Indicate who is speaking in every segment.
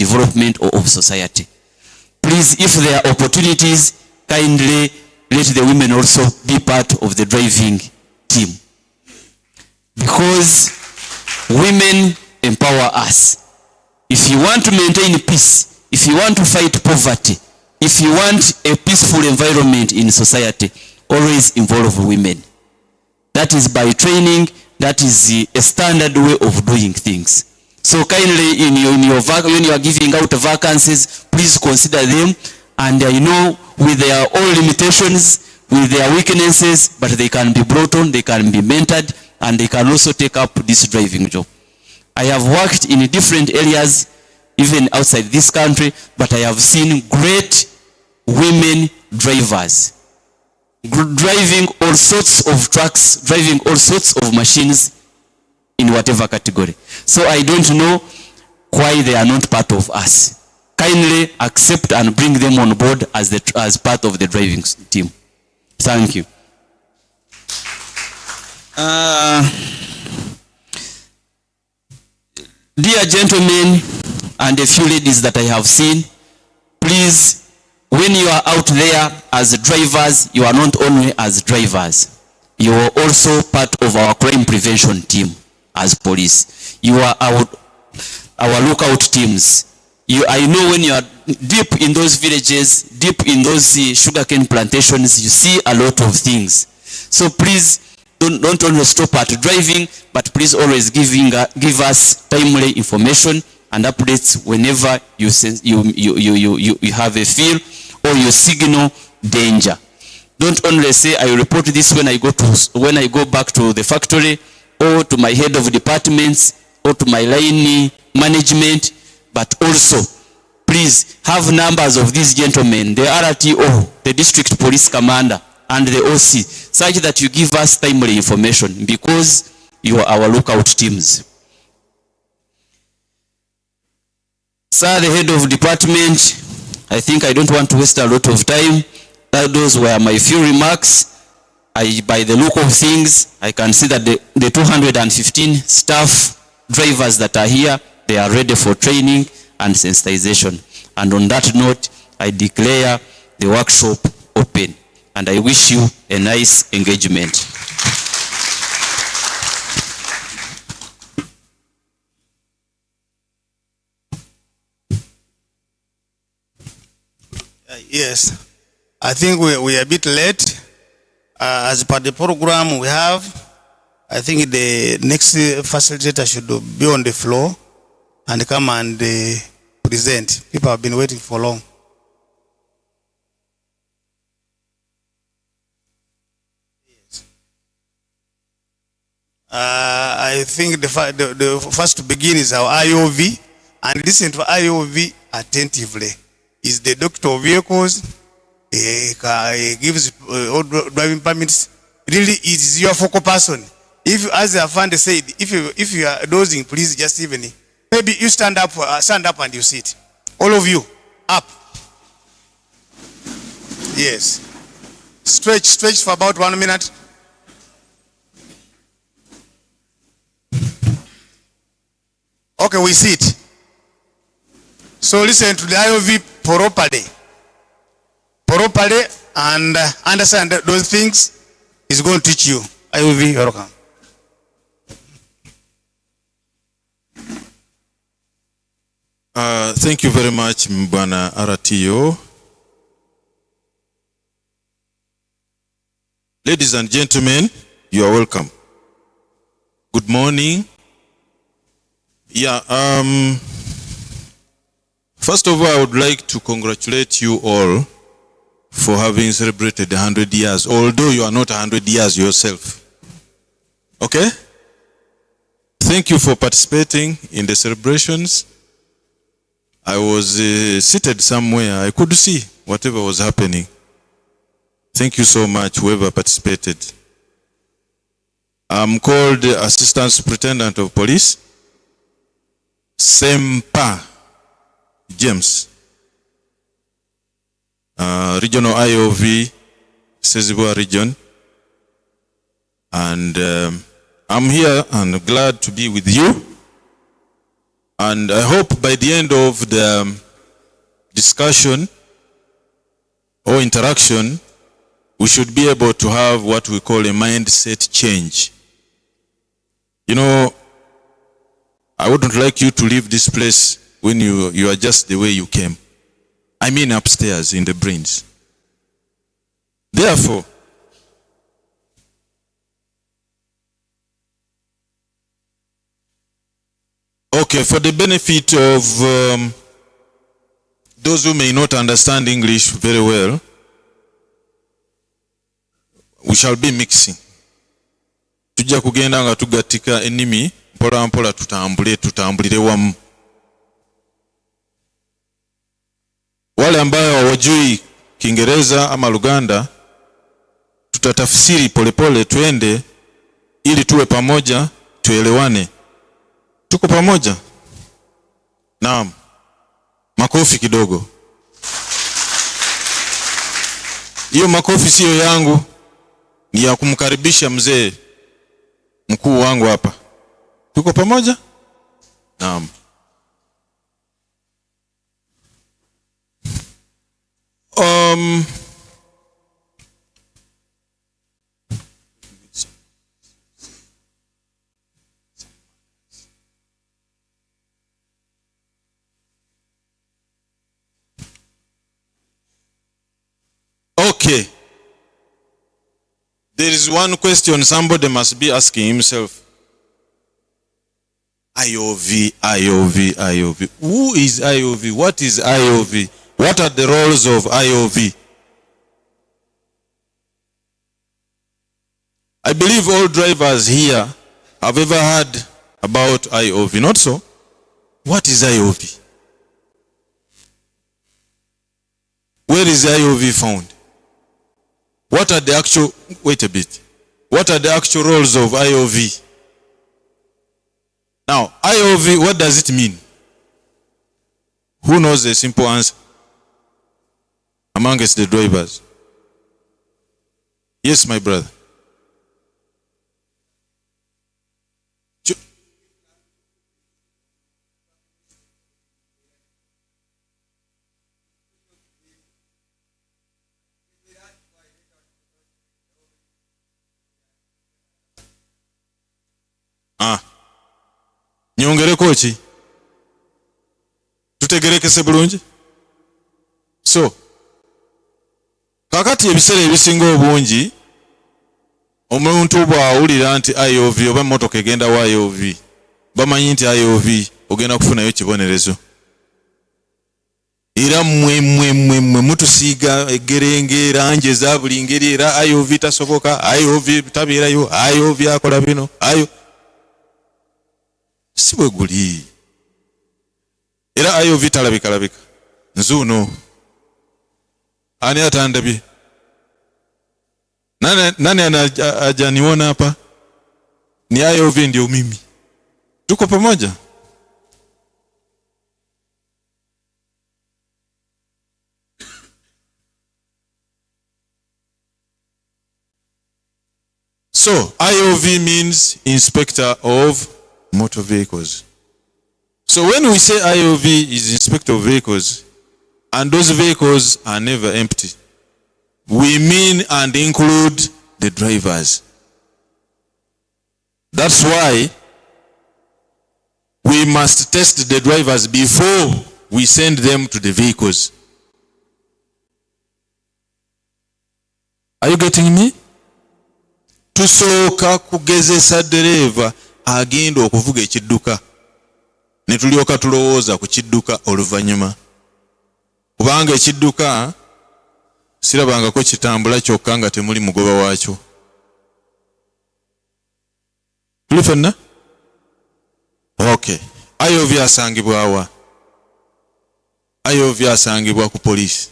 Speaker 1: development of society. Please, if there are opportunities, kindly let the women also be part of the driving team. Because women empower us. If you want to maintain peace, if you want to fight poverty, if you want a peaceful environment in society, always involve women. That is by training, that is a standard way of doing things. So kindly when you are giving out vacancies, please consider them, and I know with their own limitations, with their weaknesses, but they can be brought on, they can be mentored, and they can also take up this driving job. I have worked in different areas, even outside this country, but I have seen great women drivers, driving all sorts of trucks, driving all sorts of machines in whatever category. So I don't know why they are not part of us. Kindly accept and bring them on board as part of the driving team. Thank you. Dear gentlemen and a few ladies that I have seen, please, when you are out there as drivers, you are not only as drivers, you are also part of our crime prevention team as police. You are our lookout teams. I know when you are deep in those villages, deep in those sugarcane plantations, you see a lot of things. So please, don't only stop at driving, but please always give us timely information and updates whenever you have a feel or you signal danger. Don't only say, I will report this when I go back to the factory or to my head of departments or to my line management, but also please have numbers of these gentlemen, the RTO, the district police commander, and the OC, such that you give us timely information, because you are our lookout teams. Sir, the head of department, I think I don't want to waste a lot of time. Those were my few remarks. By the look of things, I can see that the 215 staff drivers that are here, they are ready for training and sensitization. And on that note, I declare the workshop open. And I wish you a nice engagement.
Speaker 2: Yes, I think we are a bit late. As per the program we have, I think the next facilitator should be on the floor and come and present. People have been waiting for long. I think the first to begin is our IOV, and listen to IOV attentively. Is the doctor of vehicles, he gives all driving permits. Really, it is your focal person. If, as the Afande said, if you are dozing, please just even, maybe you stand up and you sit. All of you, up. Yes. Stretch for about 1 minute. Okay, we sit. So listen to the IOV properly, and understand those things is going to teach you. IOV, you're welcome.
Speaker 3: Thank you very much, Mbwana RTO. Ladies and gentlemen, you are welcome. Good morning. Yeah, first of all, I would like to congratulate you all for having celebrated 100 years, although you are not 100 years yourself. Okay? Thank you for participating in the celebrations. I was seated somewhere. I could see whatever was happening. Thank you so much, whoever participated. I'm called Assistant Superintendent of Police, Sempa James, Regional IOV, Sezibua Region. And I'm here and glad to be with you. And I hope by the end of the discussion or interaction, we should be able to have what we call a mindset change. You know, I wouldn't like you to leave this place when you are just the way you came. I mean upstairs in the brains. Therefore, okay, for the benefit of those who may not understand English very well, we shall be mixing. Tujja kugenda nga tugatika ennimi mpola mpola tutambulire wamu. Wale ambao hawajui Kiingereza ama Luganda, tutatafsiri polepole twende ili tuwe pamoja, tuelewane. Tuko pamoja? Naam. Makofi kidogo. Hiyo makofi sio yangu, ni ya kumkaribisha mzee mkuu wangu hapa. Tuko pamoja? Naam. Okay. There is one question somebody must be asking himself. IOV, IOV, IOV. Who is IOV? What is IOV? What are the roles of IOV? I believe all drivers here have ever heard about IOV, not so? What is IOV? Where is IOV found? What are the actual, wait a bit. What are the actual roles of IOV? Now, IOV, what does it mean? Who knows the simple answer amongst the drivers? Yes, my brother. Nyongereko ki? Tutegerekese bulungi? So, kakati ebiseera ebisinga obungi omuntu bw'awulira nti IOV oba emmotoka egenda wa IOV, bamanyi nti IOV ogenda kufunayo kibonerezo. Era mmwe mutusiiga eggerenge langi eza buli ngeri, era IOV tasoboka, IOV tabeerayo, IOV akola bino, si bwe guli. Era IOV talabika. Nzuuno. Ani atandabye? Nani anajaniona hapa? Ni IOV ndio mimi. Tuko pamoja? So, IOV means Inspector of Motor Vehicles. So when we say IOV is Inspector of Vehicles, and those vehicles are never empty, we mean and include the drivers. That's why we must test the drivers before we send them to the vehicles. Are you getting me? Tusooka kugezesa dereva agenda okuvuga ekidduka, ne tulyoka tulowooza ku kidduka oluvannyuma. Kubanga ekidduka sirabangako kitambula kyokka nga temuli mugoba waakyo. Tuli fenna? Okay. IOV asangibwa wa? IOV asangibwa ku poliisi.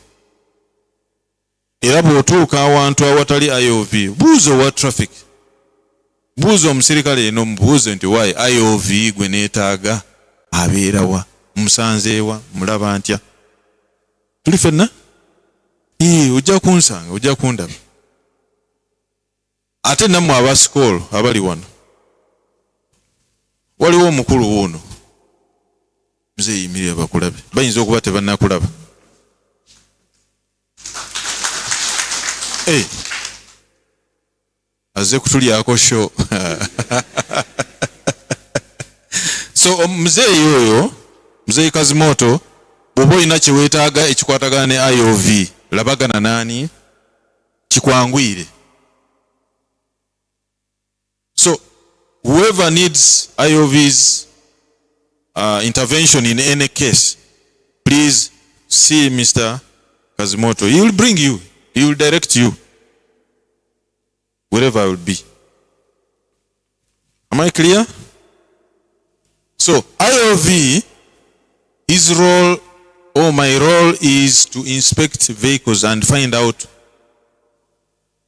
Speaker 3: Era bw'otuuka awantu awatali IOV, buuza owa traffic. Buuza omusirikale eno mubuuze nti why IOV gwe neetaaga abeera wa? Musanzeewa? Mulaba ntya? Tuli fenna? Ojja kunsanga, ojja kundaba. Ate nammwe aba SCOUL abali wano, waliwo omukulu wuuno Mzee yimirira bakulabe. Bayinza okuba tebannakulaba. Azze kutulyako show. So mzee yoyo, mzee Kazimoto, bw'oba olina kye weetaaga ekikwatagana ne IOV, labagana nani kikwanguyire. So whoever needs IOV's intervention in any case, please see Mr. Kazimoto. He will bring you, he will direct you wherever I will be. Am I clear? So IOV, his role or my role is to inspect vehicles and find out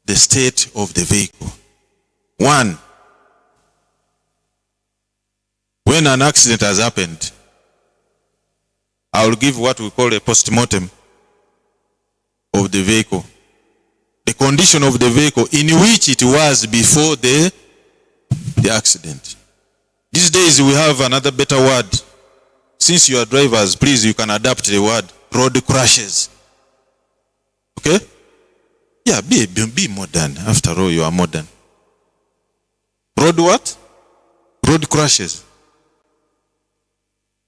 Speaker 3: the state of the vehicle. One, when an accident has happened, I will give what we call a post-mortem of the vehicle. The condition of the vehicle in which it was before the accident. These days we have another better word. Since you are drivers, please, you can adapt the word road crashes. Okay? Yeah, be modern. After all, you are modern. Road what? Road crashes.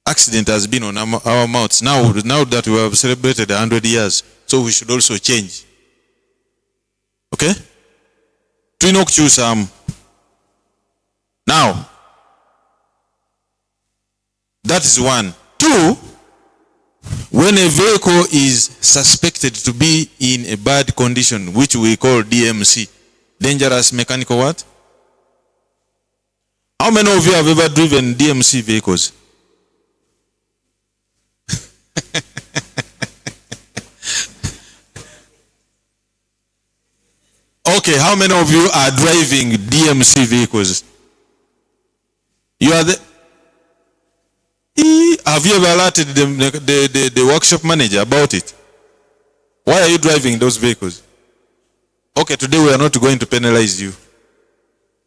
Speaker 3: Accident has been on our mouths. Now that we have celebrated 100 years, so we should also change. Okay? Tulina okukyusaamu. Now, that is one. Two, when a vehicle is suspected to be in a bad condition, which we call DMC, dangerous mechanical what? How many of you have ever driven DMC vehicles? Okay, how many of you are driving DMC vehicles? You are the... Have you ever alerted the workshop manager about it? Why are you driving those vehicles? Okay, today we are not going to penalize you.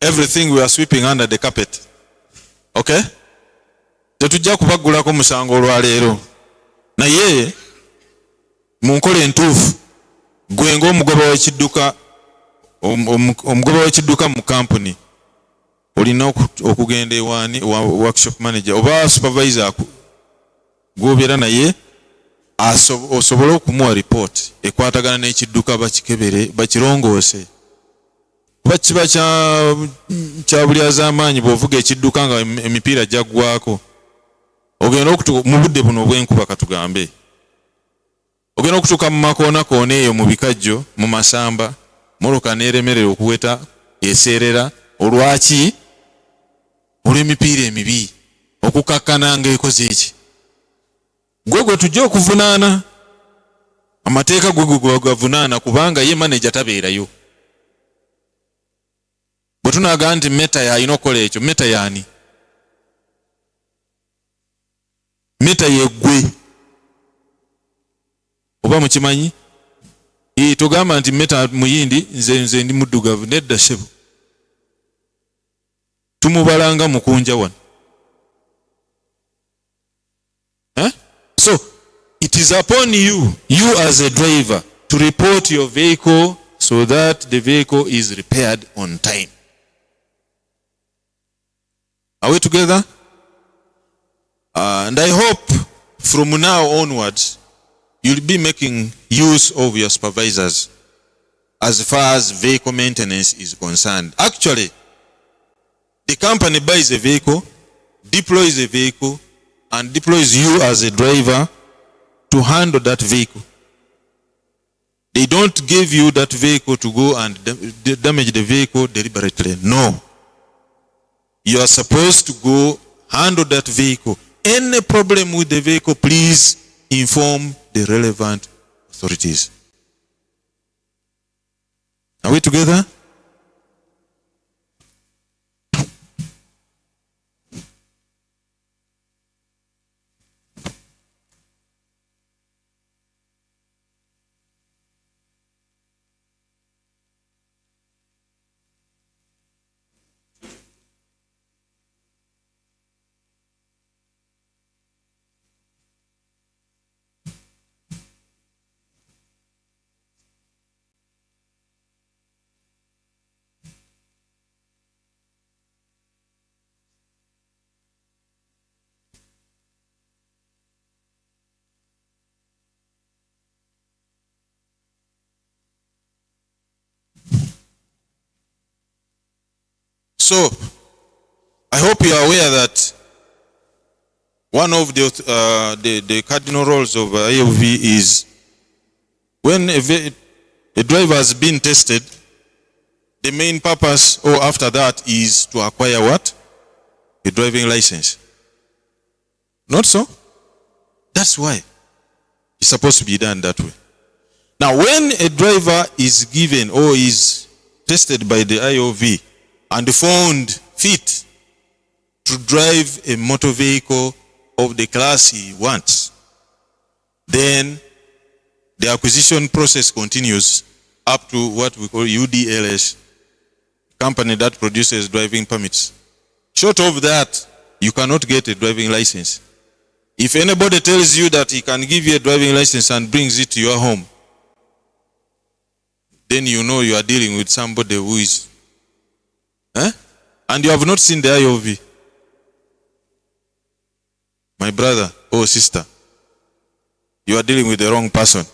Speaker 3: Everything we are sweeping under the carpet. Okay? Tetujja kubagulako musango olwaleero. Naye munkola entuufu gwe ng'omugoba w'ekidduka omugoba w'ekidduka mu company olina okugenda ewaani workshop manager oba supervisor gw'obeera naye osobole okumuwa report ekwatagana n'ekidduka bakikebere bakirongoose kuba kiba kya buli az'amaanyi bw'ovuga ekidduka nga emipiira gyaggwako ogenda mu budde buno obw'enkuba katugambe ogenda okutuuka mu makoona eyo mu bikajjo mu masamba moloka n'eremerera okuweta eseerera olwaki olw'emipiira emibi okukakkana ng'ekoze eki gwe tujja okuvunaana amateeka gwe gavunaana kubanga ye manager tabeerayo bwe tunaaga nti meta yalina okukola ekyo meta yaani meta yeggwe oba mukimanyi togamba nti meta muyindi nze ndi muddugavu nedda ssebo tumubalanga mukunja wano. So it is upon you as a driver to report your vehicle so that the vehicle is repaired on time. Are we together? And I hope from now onwards you'll be making use of your supervisors as far as vehicle maintenance is concerned. Actually, the company buys a vehicle, deploys a vehicle, and deploys you as a driver to handle that vehicle. They don't give you that vehicle to go and damage the vehicle deliberately. No. You are supposed to go handle that vehicle. Any problem with the vehicle, please inform the relevant authorities. Are we together? So, I hope you are aware that one of the cardinal roles of AOV is when a driver has been tested, the main purpose or after that is to acquire what? A driving license. Not so? That's why it's supposed to be done that way. Now, when a driver is given or is tested by the IOV and found fit to drive a motor vehicle of the class he wants, then the acquisition process continues up to what we call UDLS, company that produces driving permits. Short of that, you cannot get a driving license. If anybody tells you that he can give you a driving license and brings it to your home, then you know you are dealing with somebody who is, and you have not seen the IOV. My brother or sister, you are dealing with the wrong person.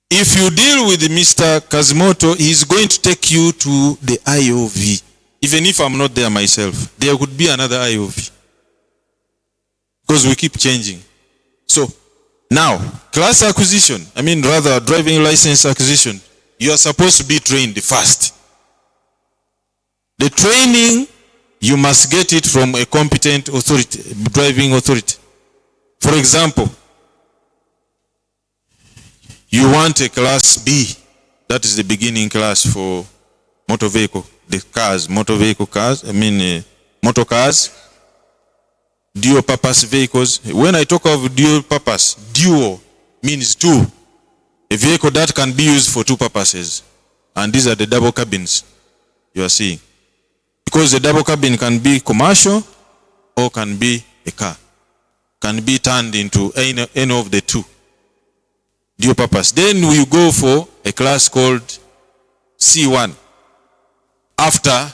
Speaker 3: If you deal with Mr. Kazimoto, he is going to take you to the IOV. Even if I'm not there myself, there could be another IOV. Because we keep changing. So, now, class acquisition, driving license acquisition, you are supposed to be trained first. The training, you must get it from a competent authority, driving authority. For example, you want a class B, that is the beginning class for motor vehicle, the cars, motor vehicle cars, motor cars, dual purpose vehicles. When I talk of dual purpose, dual means two. A vehicle that can be used for two purposes. And these are the double cabins you are seeing. Because the double cabin can be commercial or can be a car. Can be turned into any of the two. Dual purpose. Then we go for a class called C1. After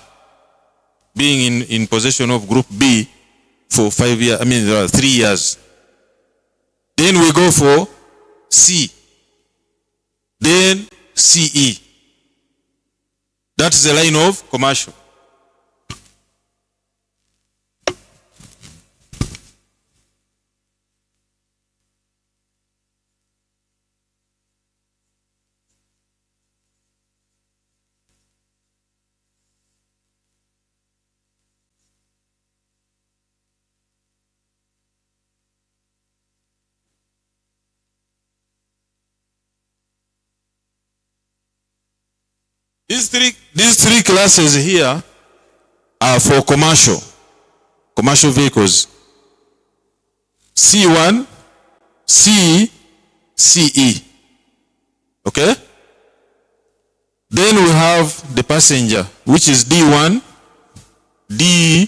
Speaker 3: being in possession of group B for 3 years. Then we go for C. Then CE. That's the line of commercial. These three classes here are for commercial vehicles. C1, CE, CE. Okay? Then we have the passenger, which is D1, there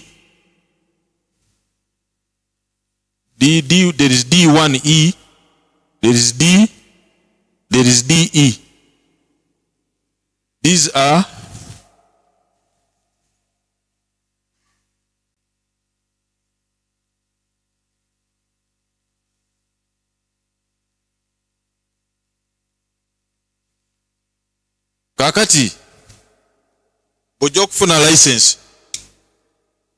Speaker 3: is D1E, there is D, there is DE. These are kakati bojja okufuna license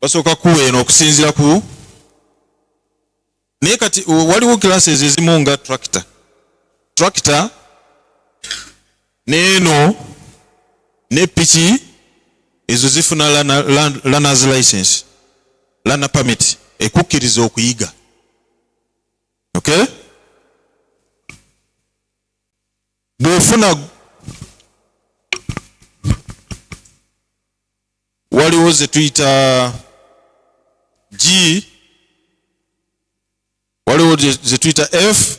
Speaker 3: basooka kuweeno okusinziira ku naye kati waliwo classes ezimu nga tractor neeno ne piki ezo zifuna learner's license, learner permit, ekukkiriza okuyiga. Okay? Bw'ofuna waliwo ze tuyita G, waliwo ze tuyita F,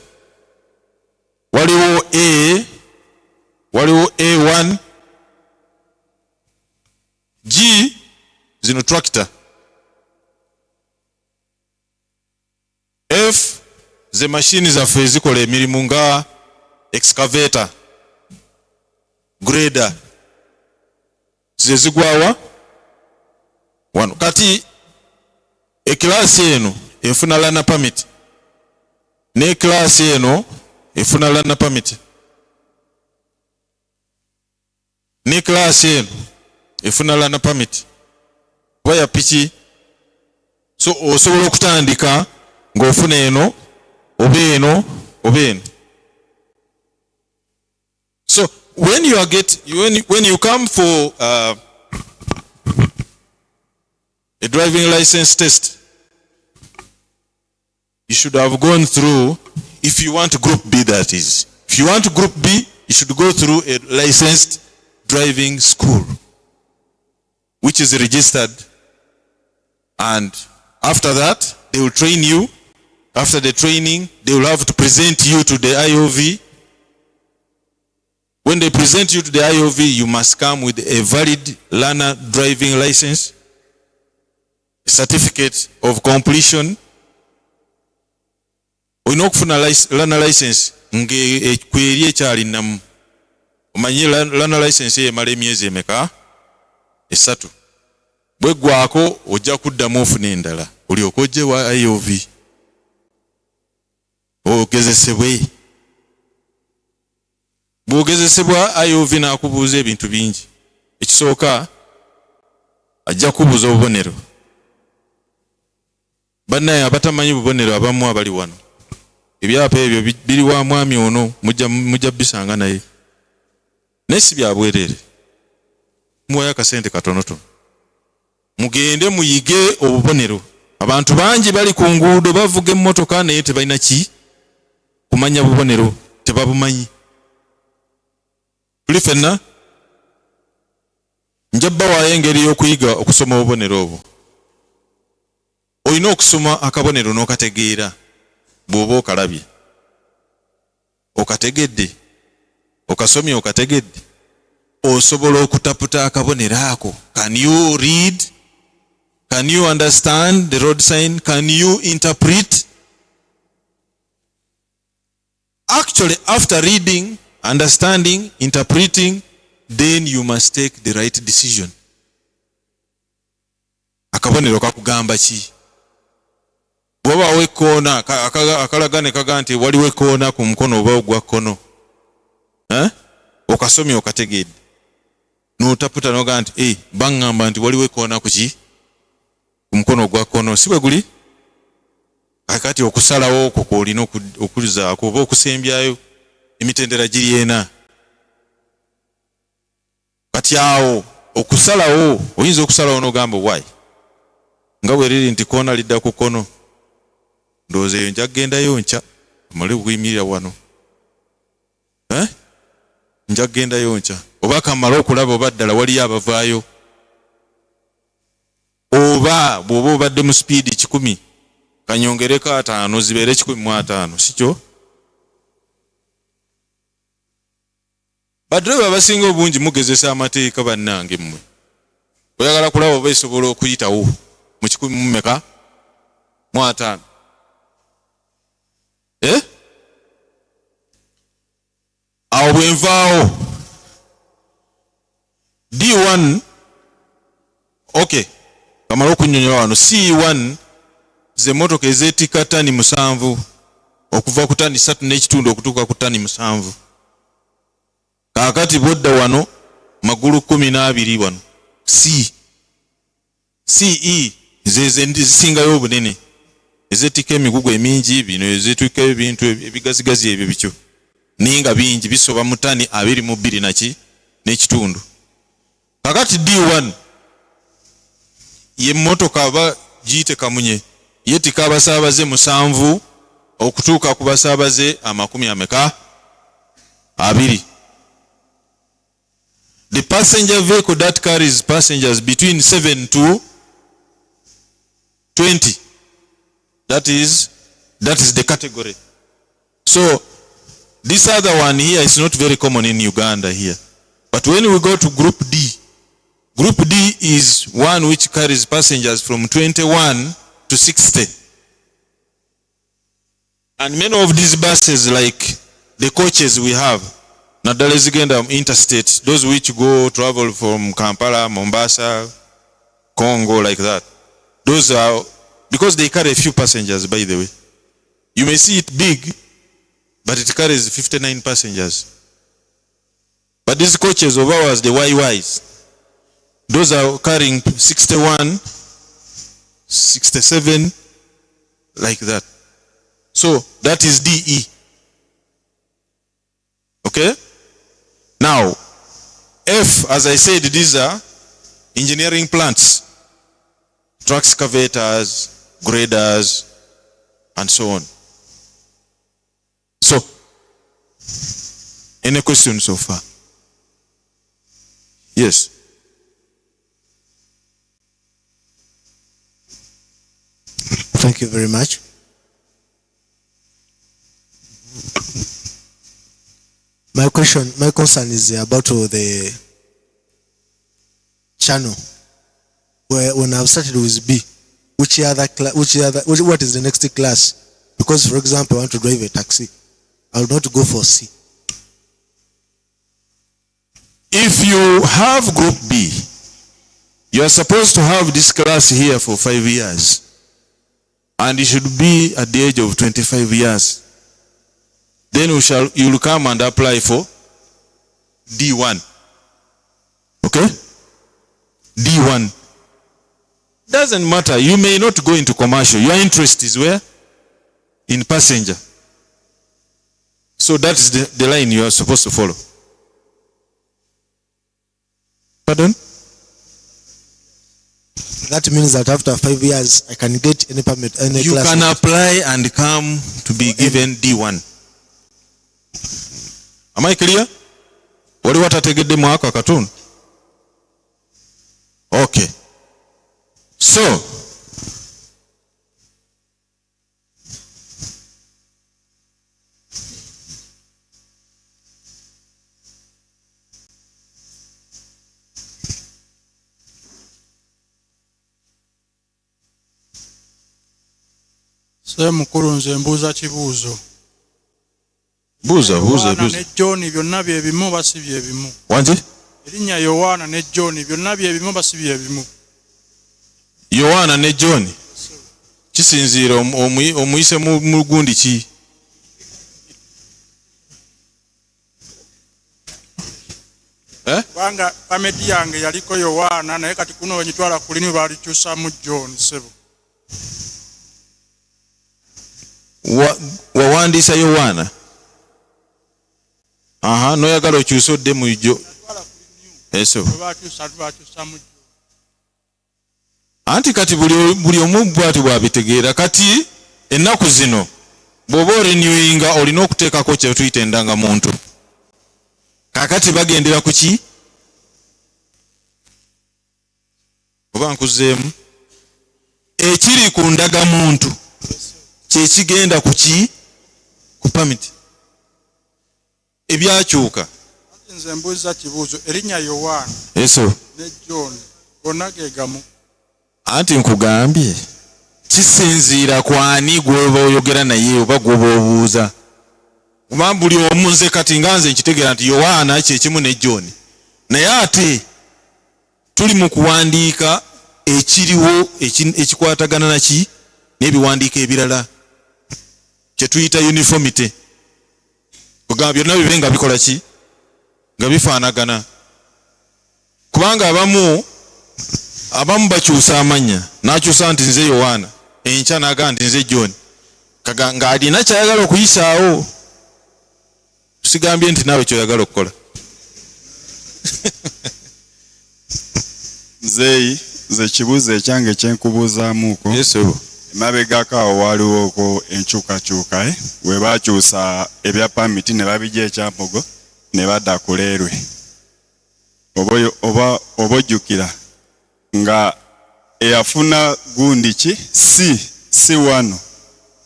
Speaker 3: waliwo A, waliwo A1, G, zino tractor. F, ze machine zaffe ezikola emirimu nga excavator, grader, ze zigwawa wano. Kati ekilasi eno efuna learner permit ne klasi eno efuna learner permit. ne class eno efuna lana permit waya piki, so osobola okutandika ng'ofuna eno oba eno oba eno. So when you come for a driving license test, you should have gone through, if you want group B, that is. If you want group B, you should go through a licensed driving school, which is registered. And after that, they will train you. After the training, they will have to present you to the IOV. When they present you to the IOV, you must come with a valid learner driving license, a certificate of completion. Olina okufuna learner license kweri ekyali namu. Omanyi learner license emala emyezi emeka? 3. Bwe gwako ojja kuddamu ofuna endala olyoke ojje wa IOV ogezesebwe. Bw'ogezesebwa IOV n'akubuuza ebintu bingi. Ekisooka ajja kubuuza obubonero. Bannaye abatamanyi bubonero abamu abali wano, ebyapa ebyo biri wa mwami ono, mujja bisanga naye. Naye si bya bwereere. Muwayo akasente katonotono. Mugende muyige obubonero. Abantu bangi bali ku nguudo bavuga emmotoka naye tebalina ki kumanya bubonero, tebabumanyi. Tuli ffenna njabba waayo engeri y'okuyiga okusoma obubonero obwo. Olina okusoma akabonero n'okategeera bw'oba okalabye. Okategedde, okasomye okategedde, osobola okutaputa akabonero ako. Can you read? Can you understand the road sign? Can you interpret? Actually, after reading, understanding, interpreting, then you must take the right decision. Akabonero kakugamba ki? Bw'oba wekkoona akalaga ne kaga nti waliwo ekkoona ku mukono oba ogwa kkono, okasomye okategedde, n'otaputa n'oga nti baŋŋamba nti waliwo ekkoona ku ki? Ku mukono ogwa kkono. Si bwe guli? Kakati okusalawo okwo kw'olina okulizaako oba okusembyayo emitendera giri ena. Kati awo okusalawo, oyinza okusalawo n'ogamba why? Nga bwe riri nti koona lidda ku kkono. Ndowooza eyo nja kugendayo nkya, amale okuyimirira wano. Nja kugendayo nkya. Oba kamala okulaba oba ddala waliyo abavaayo. Oba bw'oba obadde mu speed 10, kanyongereko 5 zibeere 15, sikyo? Badriva abasinga obungi mugezesa amateeka bannange mmwe. Oyagala kulaba oba esobola okuyitawo mu 15. Awo bwenvaawo D1, okay, kamala okunnyonnyola wano. C1 ze motoka ezeetika ttani 7 okuva ku ttani 3.5 okutuuka ku ttani 7. Kaakati bodda wano magulu 12 wano. CE ze zisingayo obunene, ezeetika emigugu emingi, bino ezeetika ebintu ebigazigazi ebyo bikyo ninga bingi bisoba mu ttani 22 n'ekitundu. Kakati D1 ye motoka aba giyite kamunye, yeetika abasaabaze 7 okutuuka ku basaabaze 20. The passenger vehicle that carries passengers between 7 to 20. That is the category. So this other one here is not very common in Uganda here. But when we go to Group D is one which carries passengers from 21 to 60. And many of these buses, like the coaches we have, naddala ezigenda interstate, those which go travel from Kampala, Mombasa, Congo, like that. Those are, because they carry a few passengers, by the way. You may see it big, but it carries 59 passengers. But these coaches of ours, the YYs, those are carrying 61, 67, like that. So that is DE. Okay? Now, F, as I said, these are engineering plants. Truck excavators, graders, and so on. So, any questions so far? Yes.
Speaker 4: Thank you very much. My concern is about the channel. Where when I've started with B, what is the next class? Because, for example, I want to drive a taxi, I will not go for C.
Speaker 3: If you have group B, you are supposed to have this class here for 5 years. And you should be at the age of 25 years. Then you will come and apply for D1. Okay? D1. Doesn't matter. You may not go into commercial. Your interest is where? In passenger. So that is the line you are supposed to follow. Pardon?
Speaker 4: That means that after 5 years, I can get any permit, any
Speaker 3: you
Speaker 4: class.
Speaker 3: You can apply and come to be given D1. Am I clear? What do you want to take the mark or cartoon? Okay. So,
Speaker 5: mukulu nze mbuuza kibuuzo.
Speaker 3: Buuza.
Speaker 5: Ne John byonna bye bimu basi bye bimu.
Speaker 3: Wanti?
Speaker 5: Erinnya Yowaana ne John byonna bye bimu basi bye bimu.
Speaker 3: Yowaana ne John. Kisinziira omuyise mu gundi ki?
Speaker 5: Banga pameti yange yaliko Yowaana naye kati kuno wenyitwala kulini balikyusamu John sebo.
Speaker 3: Wawandiisa Yowaana? Aha, noyagala okyusa odde mu ijjo. Eso. Anti kati buli omu bw'ati bw'abitegeera. Kati ennaku zino bw'oba orenewinga olina okuteekako kye tuyita endangamuntu. Kakati bagendera ku ki? Oba nkuzeemu? Ekiri ku ndagamuntu kye kigenda ku ki? Ku pamiti. Ebyakyuka.
Speaker 5: Nze mbuuza kibuuzo. Erinnya Yowaana.
Speaker 3: Eso.
Speaker 5: Ne John. Gonna ge gamu.
Speaker 3: Anti nkugambye kisinziira ku ani gw'oba oyogera naye oba gw'oba obuuza. Kuba buli omu nze kati nga nze nkitegeera nti Yowaana kye kimu ne John. Naye ate tuli mu kuwandiika ekiriwo ekikwatagana naki n'ebiwandiiko ebirala kye tuyita uniformity. Kugamba byonna bibe nga bikola ki? Nga bifaanagana. Kubanga abamu bakyusa amannya n'akyusa nti nze Yowaana, enkya n'agamba nti nze John, nga alina kyayagala okuyisaawo. Tusigambye nti naawe kyoyagala okukola.
Speaker 6: Nze kibuuzo ekyange kyenkubuuzaamuuko.
Speaker 3: Yesu.
Speaker 6: Emabegako awo waliwooko enkyukakyuka we baakyusa ebya pamiti ne babijja ekyambogo ne badda ku leerwe. Oba ojjukira nga eyafuna gundi ki si wano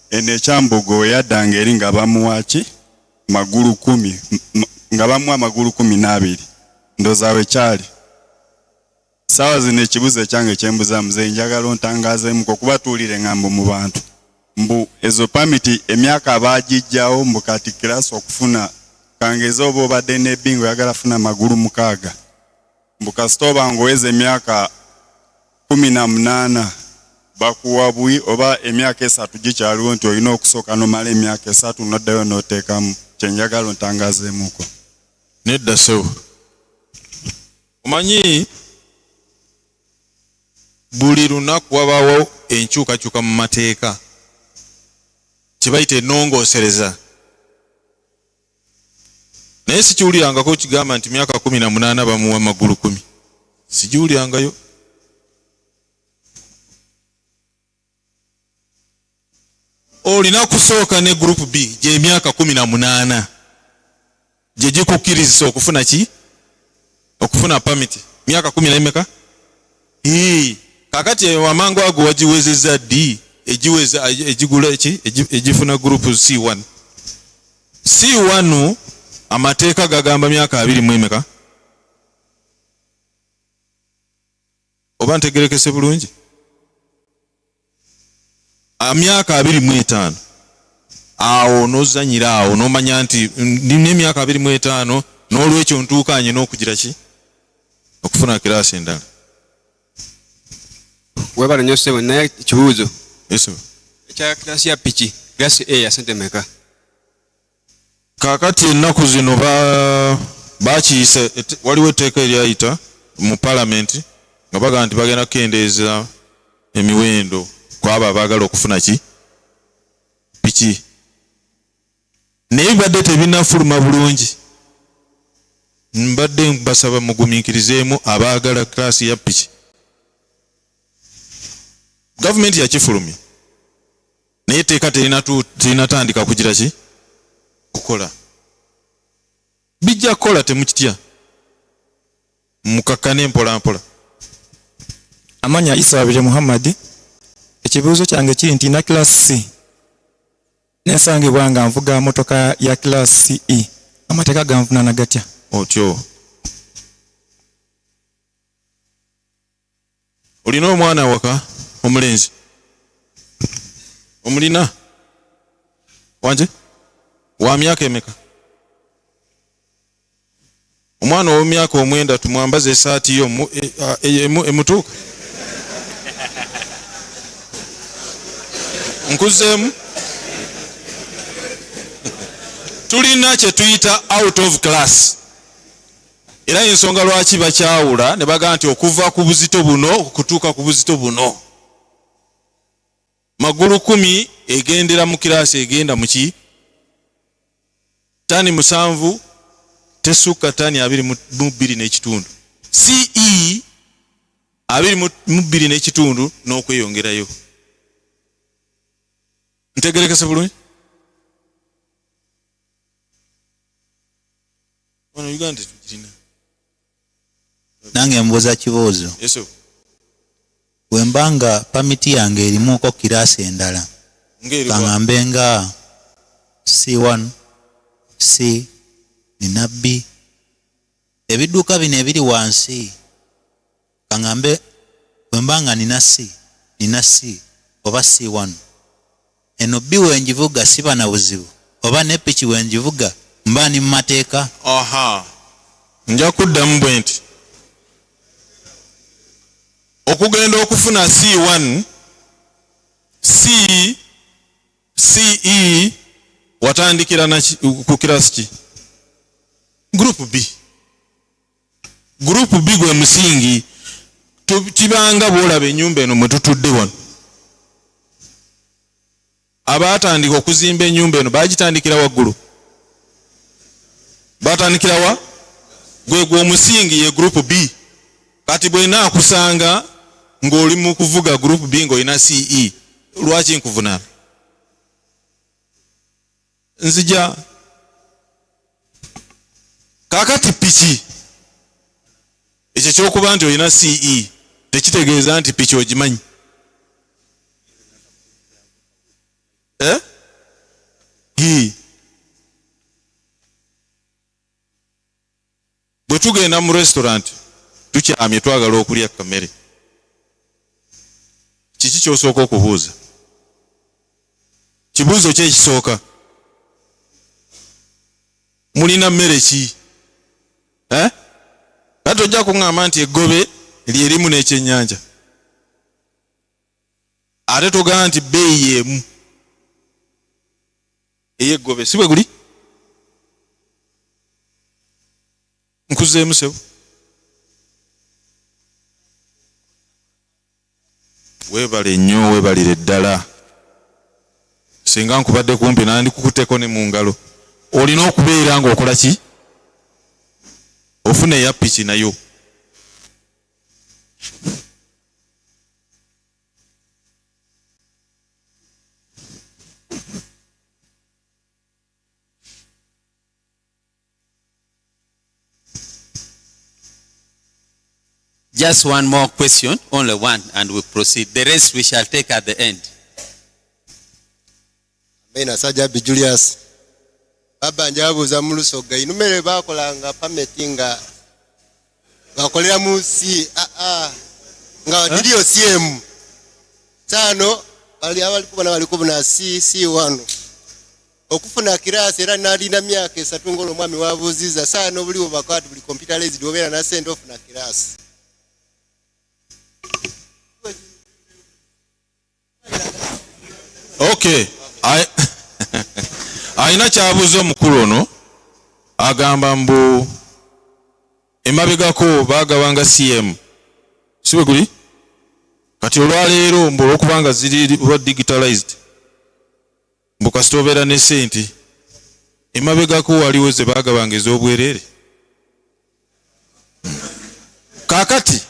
Speaker 6: eno ekyambogo we yaddanga eri nga bamuwa ki magulu 10 nga bamuwa magulu 12 ndooza we kyali. Sawa zino ekibuuzo ekyange kyembuza muzeeyi njagala ontangaazeemuko kuba tuwulire ngambo mu bantu mbu ezo pamiti emyaka abaagijjawo mbu kati kirasi okufuna kangeza oba obadde n'ebbingo oyagala funa magulu 6 mbu kasita oba ng'oweza emyaka 18 bakuwa bwi oba emyaka 3 gikyaliwo nti olina okusooka nomala emyaka 3 noddayo n'oteekamu kyenjagala ontangaazeemuko.
Speaker 3: Nedda sewo. Omanyi buli lunaku wabaawo enkyukakyuka mu mateeka kibayita ennongoosereza. Naye sikiwulirangako kigamba nti myaka 18 bamuwa magulu 10. Sigiwulirangayo. Olina kusooka ne group B gy'emyaka 18 gye gikukkiriza okufuna ki? Okufuna permit. Myaka 10 kakati wamangu ago wagiwezezza D egiweza egigula eki egifuna group C1. C1 amateeka gagamba myaka 20 oba ntegerekese bulungi? Myaka 25 awo nozanyira awo nomanya nti ndine myaka 25 n'olwekyo ntuukanye n'okugira ki? Okufuna kirasi endala.
Speaker 7: Webale nnyo ssebo, naye kibuuzo.
Speaker 3: Yes.
Speaker 7: Ekya kirasi ya piki kirasi A ya sente meka?
Speaker 3: Kakati ennaku zino bakiyisa waliwo etteeka eryayita mu palamenti nga baga nti bagenda kukendeeza emiwendo kwabo abaagala okufuna ki? Piki. Naye bibadde tebinafuluma bulungi. Mbadde mbasaba mugumiikirizeemu abaagala klasi ya piki. Gavumenti yakifulumya naye etteeka terinatandika kugira ki? Kukola. Bijja kukola temukitya. Mukakkane mpola mpola.
Speaker 8: Amanya Isa Abire Muhammad. Ekibuuzo kyange kiri nti na class C nensangibwa nga nvuga motoka ya class E. Amateeka ganvunana gatya?
Speaker 3: Otyo. Olina omwana waka omulenzi? Omulina? Wanje? Wa myaka emeka? Omwana ow'emyaka 9 tumwambaze esaati yo emutuuka? Nkuzeemu? Tulina kye tuyita out of class. Era ensonga lwaki bakyawula ne baga nti okuva ku buzito buno okutuuka ku buzito buno. Magulu 10 egendera mu kirasi egenda mu ki? Tani 7 tesukka tani 22 n'ekitundu. CE 22 n'ekitundu n'okweyongerayo. Ntegerekese bulungi? Wano Uganda tukirina.
Speaker 9: Nange mbuuza kibuuzo.
Speaker 3: Yes.
Speaker 9: Wembanga pamiti yange erimuko kirasi endala. Kangambe nga C1, C, nina B. Ebiduuka bino ebiri wansi. Kangambe wembanga nina C oba C1. Eno B wenjivuga siba na buzibu. Oba ne piki wenjivuga mba ni mateeka.
Speaker 3: Aha. Nja kuddamu bwe nti okugenda okufuna C1 CE watandikira ku kirasi ki? Group B. Group B gwe musingi kibanga bwolaba ennyumba eno mwe tutudde wano. Abaatandika okuzimba ennyumba eno bagitandikira waggulu. Batandikira wa? Gwe omusingi ye group B. Kati bwena akusanga ng'oli mu kuvuga group B ng'olina CE. Lwaki nkuvunana? Nzija. Kakati piki. Ekyo ky'okuba nti olina CE tekitegeeza nti piki ogimanyi. Bwe tugenda mu restaurant tukyamye twagala okulya kamere. Kiki ky'osooka okubuuza? Kibuuzo ki ekisooka? Mulina mmere ki? Kati ojja kuŋŋamba nti eggobe lyerimu n'ekyennyanja. Ate togamba nti bbeeyi y'emu ey'eggobe, si bwe guli? Nkuzeemu sebo. Weebale nnyo, weebalire ddala. Singa nkubadde kumpi nandikukutteko ne mu ngalo. Olina okubeera ng'okola ki? Ofuna eya piki nayo.
Speaker 9: Just one more question, only one, and we proceed. The rest we shall take at the end.
Speaker 10: Bena Sajabi Julius. Baba njabuza mu Lusoga inumere bakolanga permit nga bakolera mu si nga didio CM. Sano bali kubona C1. Okufuna kirasi era nalina myaka 3 ngolo mwami wabuziza sano buli obakati buli computerized obera na send off na kirasi.
Speaker 3: Okay. Aina kyabuuza omukulu ono agamba mbu emabegako baagabanga CM. Si bwe guli? Kati olwaleero mbu olwokubanga ziri digitalized mbu kasita obeera ne ssente emabegako waliwo ze baagabanga ez'obwereere. Kaakati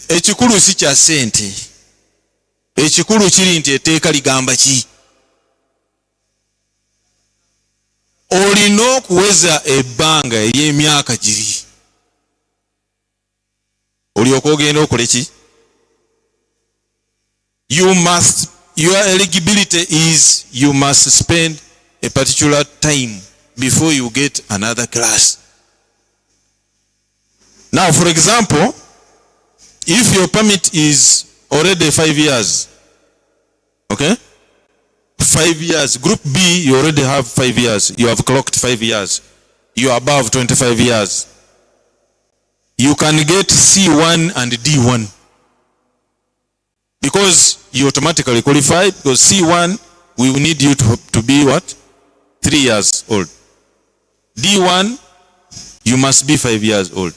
Speaker 3: ekikulu si kya ssente, ekikulu kiri nti etteeka ligamba ki? Olina okuweza ebbanga ery'emyaka giri olyoka ogenda okole ki? Your eligibility is you must spend a particular time before you get another class. Now, for example, if your permit is already 5 years, okay? 5 years. Group B, you already have 5 years. You have clocked 5 years. You are above 25 years. You can get C1 and D1. Because you automatically qualify, because C1, we will need you to be what? 3 years old. D1, you must be 5 years old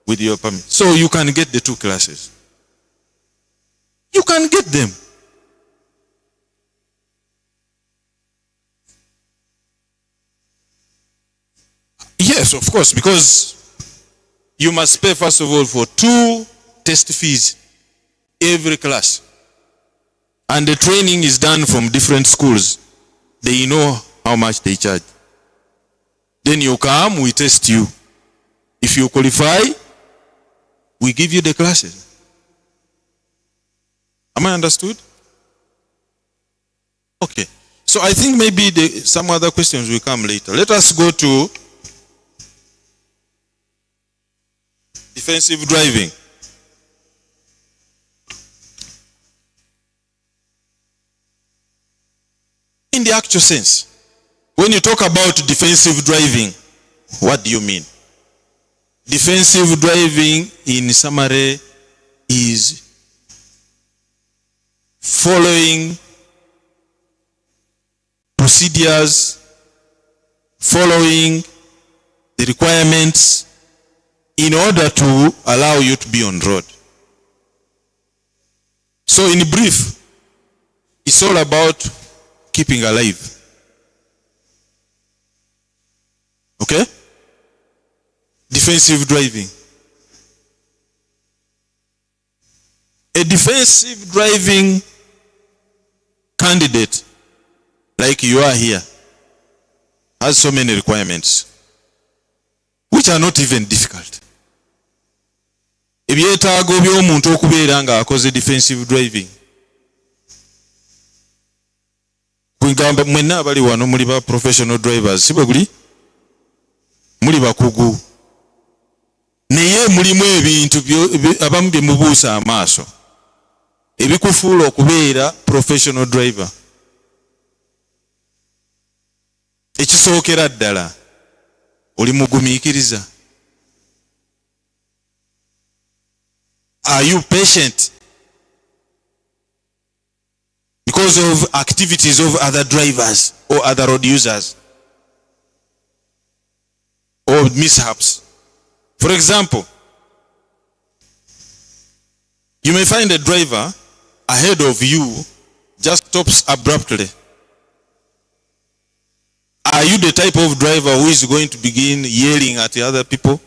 Speaker 3: with your permit. So you can get the 2 classes. You can get them. Yes, of course, because you must pay first of all for 2 test fees every class. And the training is done from different schools. They know how much they charge. Then you come, we test you. If you qualify, we give you the classes. Am I understood? Okay. So I think maybe some other questions will come later. Let us go to defensive driving. In the actual sense, when you talk about defensive driving, what do you mean? Defensive driving, in summary, is following procedures, following the requirements in order to allow you to be on road. So in brief, it's all about keeping alive. Okay? Defensive driving. A defensive driving candidate, like you are here, has so many requirements, which are not even difficult. Ebyetaago by'omuntu okubeera nga akoze defensive driving. Kwegamba mwenna abali wano muli ba professional drivers, si bwe guli? Muli bakugu. Naye mulimu ebintu abamu bye mubuusa amaaso ebikufuula okubeera professional driver. Ekisookera ddala oli mugumiikiriza. Are you patient? Because of activities of other drivers or other road users or mishaps. For example, you may find a driver ahead of you just stops abruptly. Are you the type of driver who is going to begin yelling at the other people,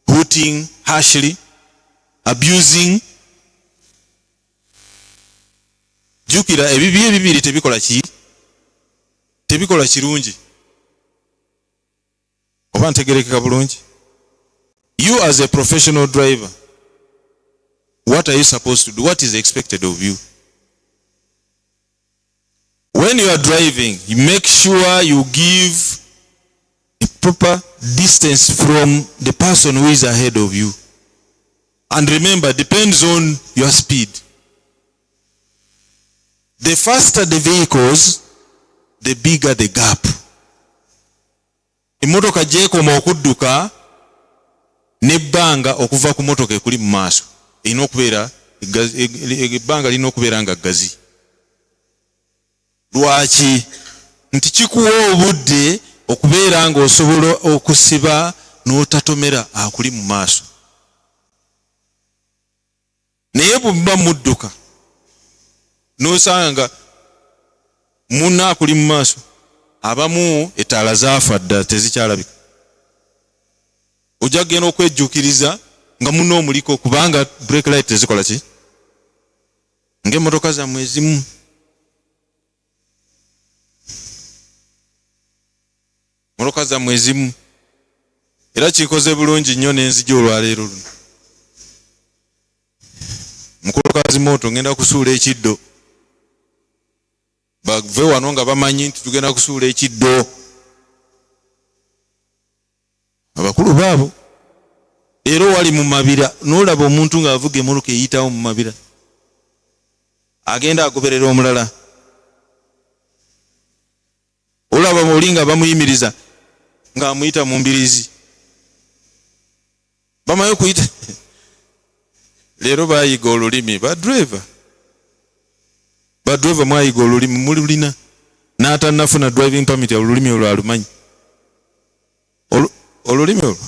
Speaker 3: hooting harshly, abusing? Jukira ebibiri tebikola ki? Tebikola kirungi. Oba ntegerekeka bulungi? You as a professional driver, what are you supposed to do? What is expected of you? When you are driving, you make sure you give a proper distance from the person who is ahead of you. And remember, depends on your speed. The faster the vehicles, the bigger the gap. Emotoka gyekoma okudduka nebbanga okuva ku motoka ekuli mu maaso erina okubeera ebbanga lirina okubeera nga ggazi. Lwaki? Nti kikuwa obudde okubeera nga osobola okusiba n'otatomera akuli mu maaso. Naye bw'oba mudduka n'osanga munna akuli mu maaso, abamu ettaala zaafa dda tezikyalabika, ojja kugenda okwejjuukiriza nga munno omuliko kubanga brake light tezikola ki? Ng'emmotoka zammwe ezimu. Mmotoka zammwe ezimu. Era kikoze bulungi nnyo n'enzija olwaleero luno. Mukulukazi moto ngenda kusuula ekiddo. Bave wano nga bamanyi nti tugenda kusuula ekiddo. Abakulu baabo. Era wali mu mabira n'olaba omuntu ng'avuga emmotoka eyitawo mu mabira, agenda agoberera omulala. Olaba oli nga bamuyimiriza ng'amuyita mu mbirizi. Bamayo kuyita. Leero baayiga olulimi. Badriver mwayiga olulimi mululina. N'atannafuna driving permit olulimi olwo alumanyi. Olulimi olwo.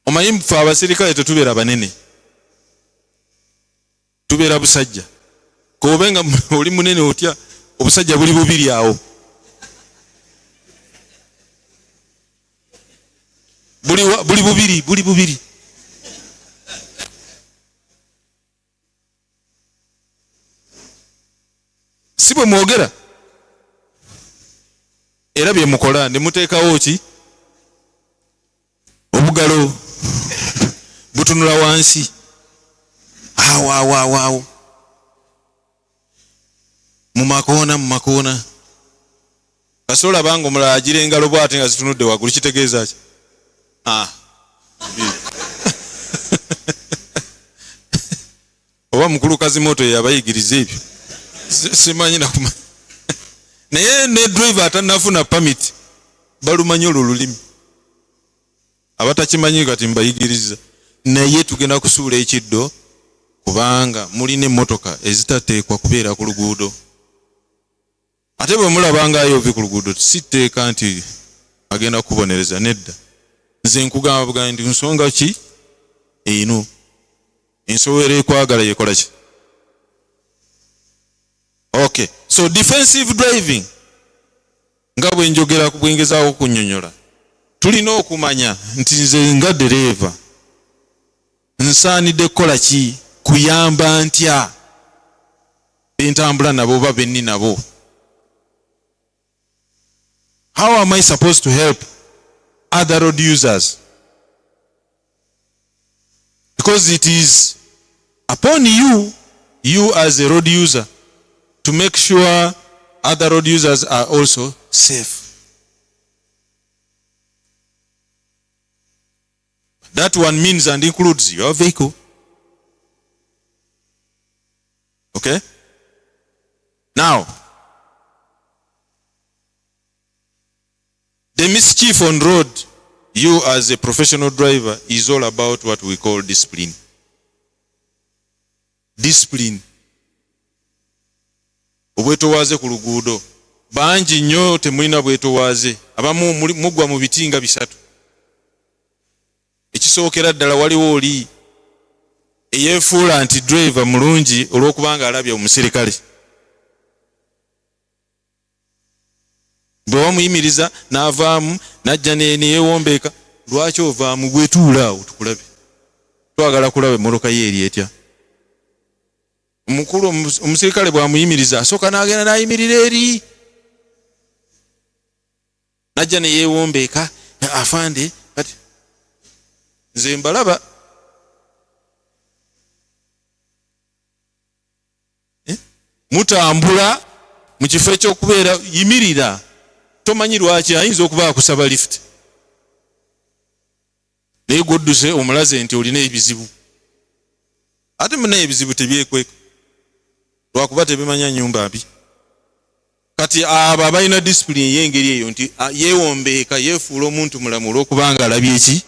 Speaker 3: Omanyi ffe abasirikale tetubeera banene. Tubeera busajja. Kobenga oli munene otya, obusajja buli bubiri awo. Buli bubiri. Si bwe mwogera. Era bye mukola ne muteekawo ki? Obugalo butunula wansi. Awo. Mu makoona. Kasola bango mulala agira engalo bw'ate nga zitunudde waggulu, kitegeeza ki? Oba mukulukazi moto yabayigiriza ebyo. Simanyi nakumanya. Naye ne driver atannafuna permit balumanyi olwo olulimi. Abatakimanyi kati mbayigiriza. Naye tugenda kusuula ekiddo kubanga mulina emmotoka ezitateekwa kubeera ku luguudo. Ate bwe mulabanga ovi ku luguudo si tteeka nti agenda kubonereza, nedda. Nze nkugamba nti nsonga ki? Eno. Ensowera ekwagala yekola ki? Okay. So defensive driving. Nga bwe njogera bwengezaawo okunnyonnyola. Tulina okumanya nti nze nga dereva nsaanidde kukola ki? Kuyamba ntya bentambula nabo oba benni nabo. How am I supposed to help other road users? Because it is upon you as a road user, to make sure other road users are also safe. That one means and includes your vehicle. Okay? Now, the mischief on road, you as a professional driver, is all about what we call discipline. Discipline. Obwetowaze ku luguudo bangi nnyo temulina bwetowaaze, abamu mugwa mu bitinga bisatu. Ekisookera ddala waliwo oli eyeefuula nti driver mulungi olw'okubanga alabye omusirikale. Bwe wamuyimiriza n'avaamu n'ajja neyeewombeeka. Lwaki ovaamu? Bwetuula awo tukulabe. Twagala kulaba emmoloka ye eri etya. Omukulu omusirikale bw'amuyimiriza asooka n'agenda n'ayimirira eri. Najja neyeewombeeka, afande kati nze mbalaba. Mutambula mu kifo ekyokubeera, yimirira. Tomanyi lwaki ayinza okuba akusaba lift. Naye godduse omulaze nti olina ebizibu. Ate munaye ebizibu tebyekweka. Lwakuba tebimanya nnyumba mbi. Kati abo abalina discipline y'engeri eyo nti yeewombeeka, yeefuula omuntu mulamu olw'okubanga alabye eki?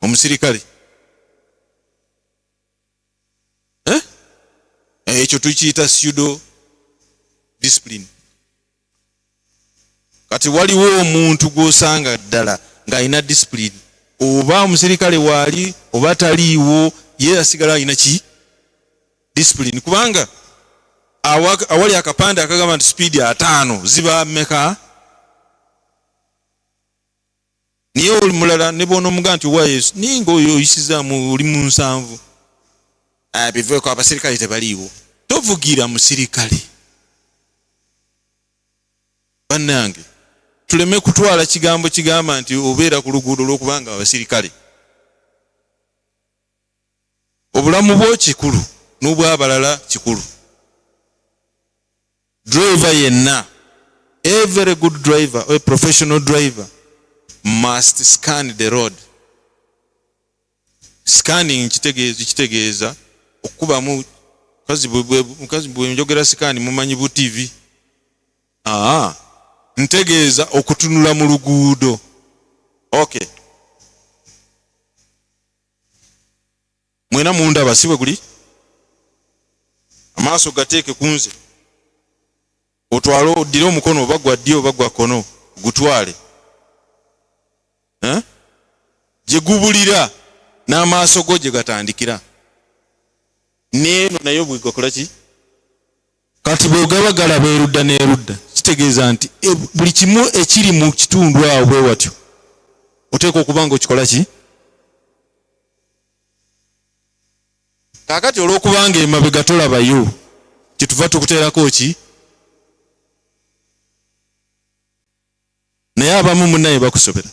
Speaker 3: Omusirikale. Ekyo tukiyita pseudo discipline. Kati waliwo omuntu gw'osanga ddala ng'alina discipline. Oba omusirikale waali oba taliiwo, ye asigala alina ki? Discipline. Kubanga awali akapande akagamba nti speed 5 ziba mmeka? Niye oli mulala ne bw'onomuga nti wa Yesu ninga oyo oyisizaamu oli mu 7. Biveeko abasirikale tebaliiwo. Tovugira musirikale. Bannange, tuleme kutwala kigambo kigamba nti obeera ku luguudo olw'okubanga abasirikale. Obulamu bwo kikulu, n'obw'abalala kikulu. Driver yenna, a very good driver or a professional driver must scan the road. Scanning kitegeeza okubamu mukazi bwe njogera scan mumanyi bu TV. Ntegeeza okutunula mu luguudo. Okay. Mwena mundaba si bwe guli? Amaaso gateeke ku nze. Otwale oddire omukono oba gwa ddyo oba gwa kkono gutwale. Gye gubulira n'amaaso go gye gatandikira. Neeno nayo bwe gakola ki? Kati bw'ogaba galaba erudda n'erudda, kitegeeza nti buli kimu ekiri mu kitundu awo bwe watyo oteeka okuba nga okikola ki? Kaakati olw'okubanga emabega tolabayo, kituva tukuteerako ki? Naye abamu munnaye bakusobera.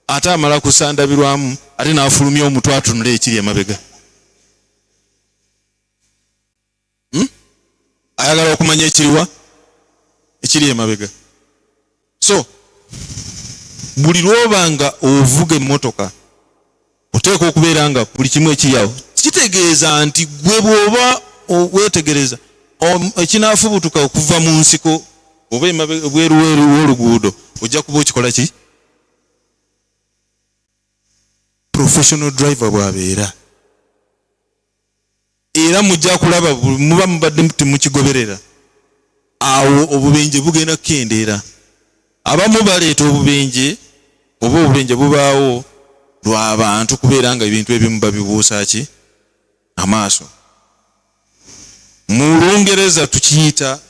Speaker 3: Ate amala kusandabirwamu ate n'afulumya omutwe atunula ekiri emabega. Ayagala okumanya ekiriwa? Ekiri emabega. So, buli lw'obanga ovuga emmotoka oteeka okubeera nga buli kimu ekiri awo. Kitegeeza nti gwe bw'oba weetegereza ekinaafubutuka okuva mu nsiko oba ebweru w'oluguudo ojja kuba okikola ki? Professional driver bw'abeera. Era mujja kulaba muba mubadde temukigoberera. Awo obubenje bugenda kukendeera. Abamu baleeta obubenje oba obubenje bubaawo lw'abantu kubeera nga ebintu ebimu babibuusa ki? Amaaso. Mu Lungereza tukiyita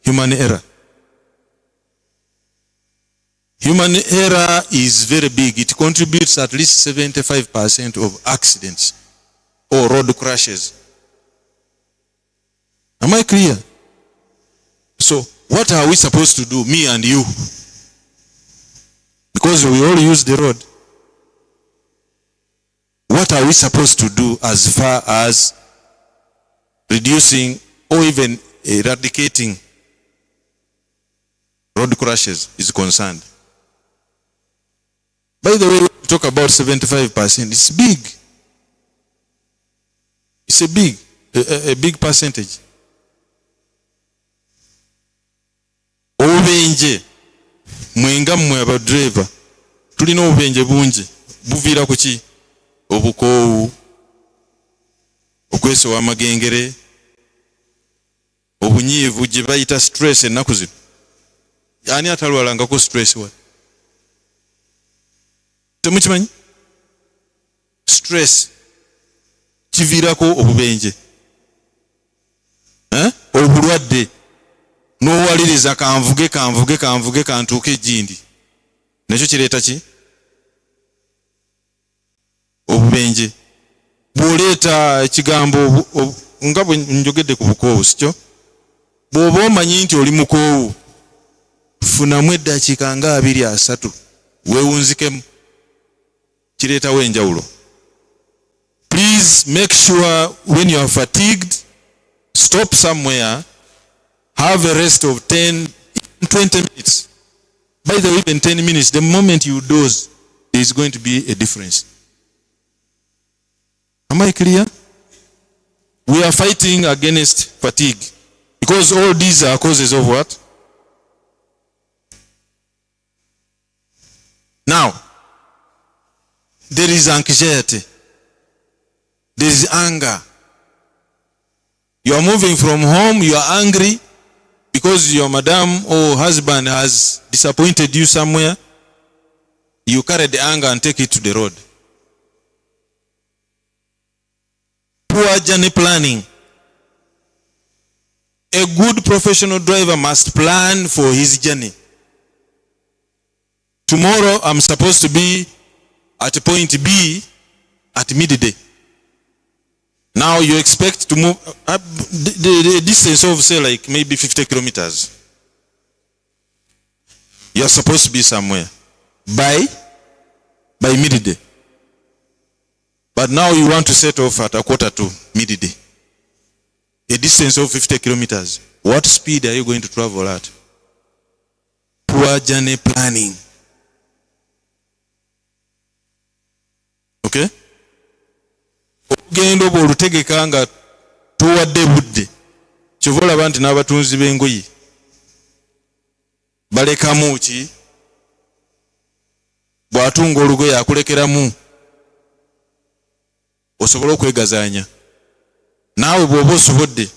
Speaker 3: human error. Human error is very big. It contributes at least 75% of accidents or road crashes. Am I clear? So, what are we supposed to do, me and you? Because we all use the road. What are we supposed to do as far as reducing or even eradicating road crashes is concerned? By the way, we talk about 75%. It's big. It's a big percentage. Obubenje mwenga mmwe abadriver tulina obubenje bungi buviira ku ki? Obukoowu, okwesowa amagengere, obunyiivu gye bayita stress ennaku zino. ani atalwalangako stress wa temukimanyi stress kiviirako obubenje obulwadde n'owaliriza kanvuge kantuuke ejjindi nekyo kireeta ki obubenje bw'oleeta ekigambo nga bwe njogedde ku bukoowu sikyo bw'oba omanyi nti oli mukoowu funamu eddakiika nga 2-3 weewunzikemu kireetawo enjawulo. Please make sure when you are fatigued, stop somewhere, have a rest of 10, 20 minutes. By the way, even 10 minutes, the moment you doze, there is going to be a difference. Am I clear? We are fighting against fatigue because all these are causes of what? Now, there is anxiety. There is anger. You are moving from home, you are angry because your madam or husband has disappointed you somewhere. You carry the anger and take it to the road. Poor journey planning. A good professional driver must plan for his journey. Tomorrow I'm supposed to be at point B at midday. Now you expect to move the distance of say like maybe 50 kilometers. You are supposed to be somewhere by midday. But now you want to set off at 1:45 midday. A distance of 50 kilometers. What speed are you going to travel at? Poor journey planning. Okay? Ogendo bw'olutegeka nga towadde budde kyova olaba nti n'abatunzi b'engoye balekamu ki bw'atunga olugoye akulekeramu osobola okwegazaanya. Naawe bw'oba osobodde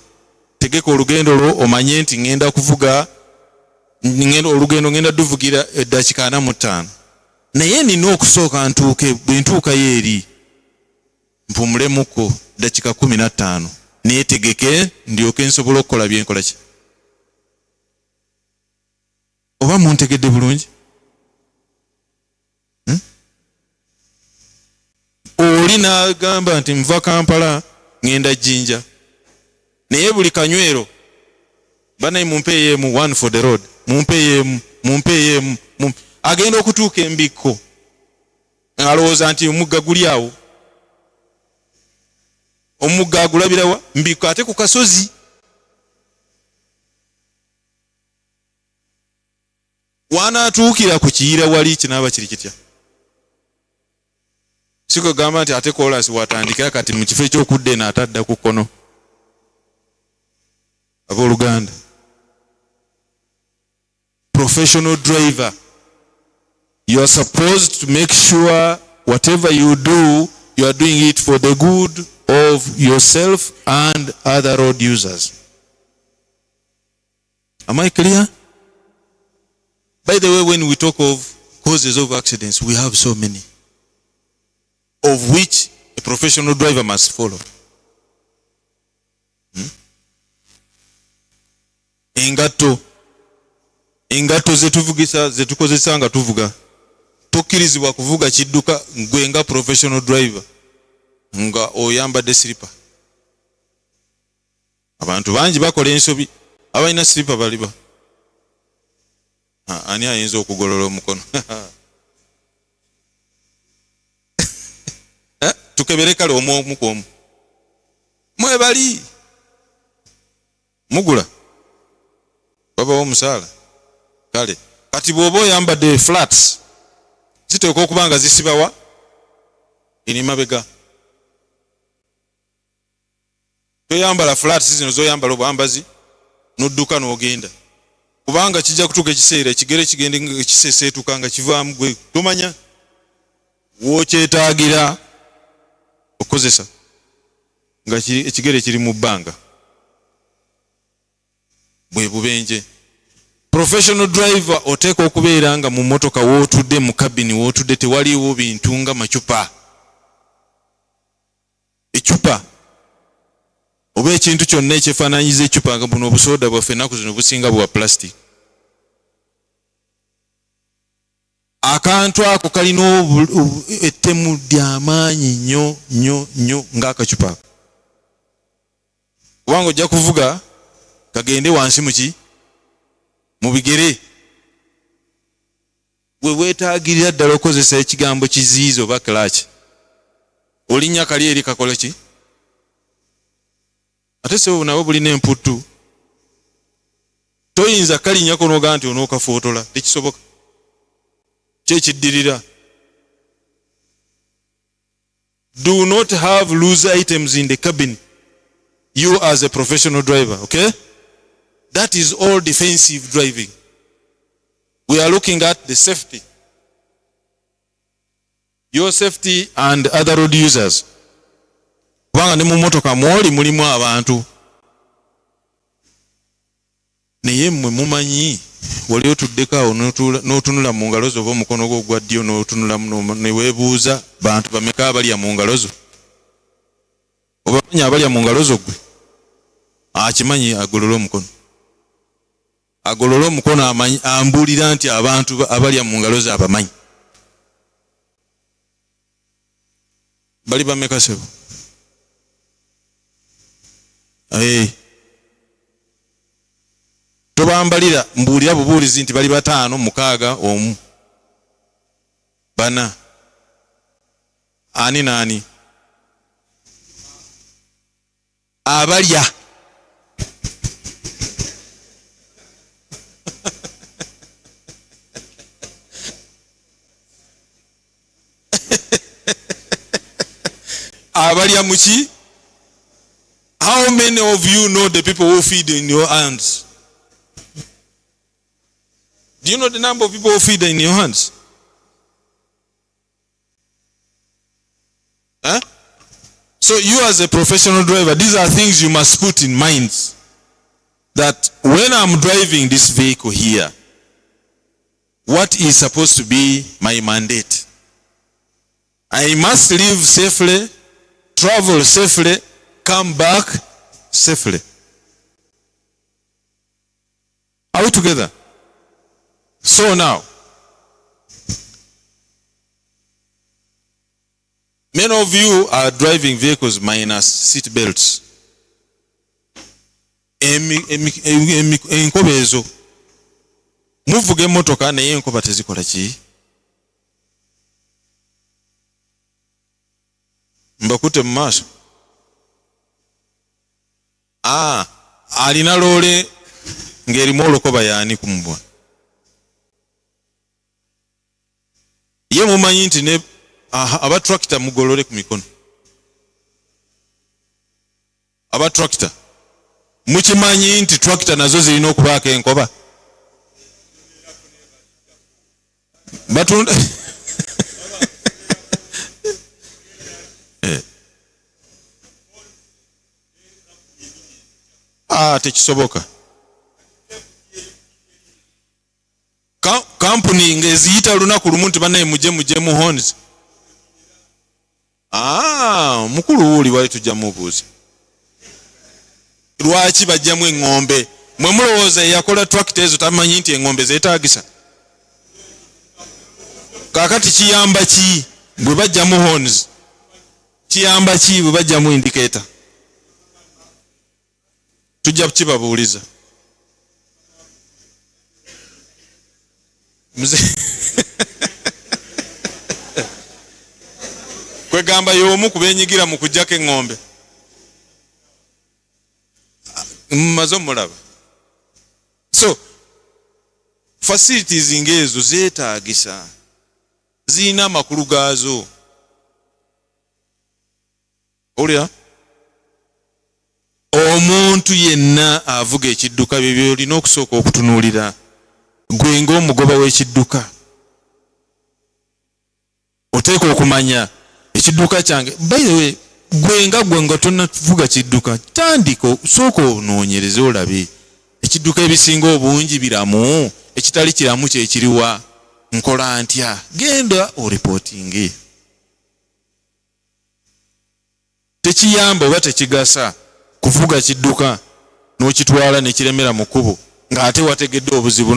Speaker 3: tegeka olugendo lwo omanye nti ngenda kuvuga olugendo ngenda duvugira eddakiika 45 naye nina okusooka ntuuke bwe ntuukayo eri mpumulemuko dakiika 15 neetegeke ndyoke nsobola okukola byenkola ki. Oba muntegedde bulungi? Oli n'agamba nti nva Kampala ngenda Jinja naye buli kanywero banayi mumpeeyeemu one for the road mumpeeyeemu agenda okutuuka embikko alowooza nti omugga guli awo. Omugga agulabirawa mbikko ate ku kasozi. Wanaatuukira ku kiyira wali kinaaba kiri kitya? Siko gamba nti ate kolansi watandikira kati mu kifo ekyokudde n'atadda ku kkono. Abooluganda, professional driver, you are supposed to make sure whatever you do, you are doing it for the good of yourself and other road users. Am I clear? By the way, when we talk of causes of accidents, we have so many, of which a professional driver must follow. Engato zetukozesa nga tuvuga. Tokkirizibwa kuvuga kidduka gwe nga professional driver nga oyambadde slipper. Abantu bangi bakola ensobi abalina slipper baliba. Ani ayinza okugolola omukono? Tukebere kale omukomu. Mwebali. Mugula. Baba omusaala. Kale. Kati bw'oba oyambadde flats. Ziteekwa okuba nga zisibawa eri mabega. Toyambala flats zino zoyambala obwambazi n'odduka n'ogenda. Kubanga kijja kutuuka ekiseera ekigere kigende nga kiseeseetuka nga kivaamu gwe tomanya w'okyetaagira okozesa nga ekigere kiri mu bbanga. Bwe bubenje. Professional driver oteeka okubeera nga mu motoka wootudde mu cabin wootudde tewaliwo bintu nga macupa. Ecupa oba ekintu kyonna ekyefaananyiza ecupa nga buno obusooda bwaffe ennaku zino businga bwa plastic. Akantu ako kalina ettemu ly'amaanyi nnyo ng'akacupa. Kubanga ojja kuvuga kagende wansi muki mu bigere. Bwe weetaagirira ddala okozesa ekigambo kiziizi oba clutch, olinnya kali eri kakola ki? Ate sebo nabo bulina emputtu. Toyinza kalinnyako n'ogaa nti onookafootola, tekisoboka. Kyekiddirira. Do not have loose items in the cabin. You as a professional driver, okay? That is all defensive driving. We are looking at the safety. Your safety and other road users. Kubanga ne mu motoka mwoli mulimu abantu. Naye mmwe mumanyi wali otuddeko awo n'otunula mu ngalo zo oba omukono gwo ogwa ddyo n'otunulamu ne weebuuza bantu bameka abalya mu ngalo zo. Obamanyi abalya mu ngalo zo gwe? Akimanyi agolola omukono. Agolola omukono ambuulira nti abantu abalya mu ngalo ze abamanyi. Bali bameka sebo? Tobambalira mbuulira bubuulizi nti bali 5, 6, 1, 4. Ani nani? Abalya. Abalya muki? How many of you know the people who feed in your hands? Do you know the number of people who feed in your hands? Huh? So you as a professional driver, these are things you must put in mind. That when I'm driving this vehicle here, what is supposed to be my mandate? I must live safely, travel safely, come back safely. Are we together? So now, many of you are driving vehicles minus seat belts. Enkoba ezo. Muvuga emmotoka naye enkoba tezikola ki? Mbakute mu maaso. Alina loole ng'erimu olukoba yaani kumubwa. Ye mumanyi nti ne aba tractor mugolole ku mikono. Aba tractor mukimanyi nti tractor nazo zirina okubaako enkoba. Batunda tekisoboka. Kampuni ng'eziyita lunaku lumu nti bannaye mujje mu horns. Mukulu wuuli wali tujja mubuuza. Lwaki bajjamu eŋŋombe? Mwe mulowooza eyakola tractor ezo tamanyi nti eŋŋombe zeetaagisa? Kaakati kiyamba ki bwe bajjamu horns? Kiyamba ki bwe bajjamu indicator? Tujja kukibabuuliza. Kwegamba y'omu ku beenyigira mu kuggyako eŋŋombe. Mumaze omulaba. So, facilities ng'ezo zeetaagisa. Zirina amakulu gaazo. Olya? Omuntu yenna avuga ekidduka bye olina okusooka okutunuulira. Gwe ng'omugoba w'ekidduka. Oteeka okumanya ekidduka kyange. By the way, gwe nga tonnavuga kidduka, tandika sooka onoonyereze olabe ekidduka ebisinga obungi biramu ekitali kiramu kyekiriwa nkola ntya genda oripotinge tekiyamba oba tekigasa kuvuga kidduka n'okitwala ne kiremera mu kkubo ng'ate wategedde obuzibu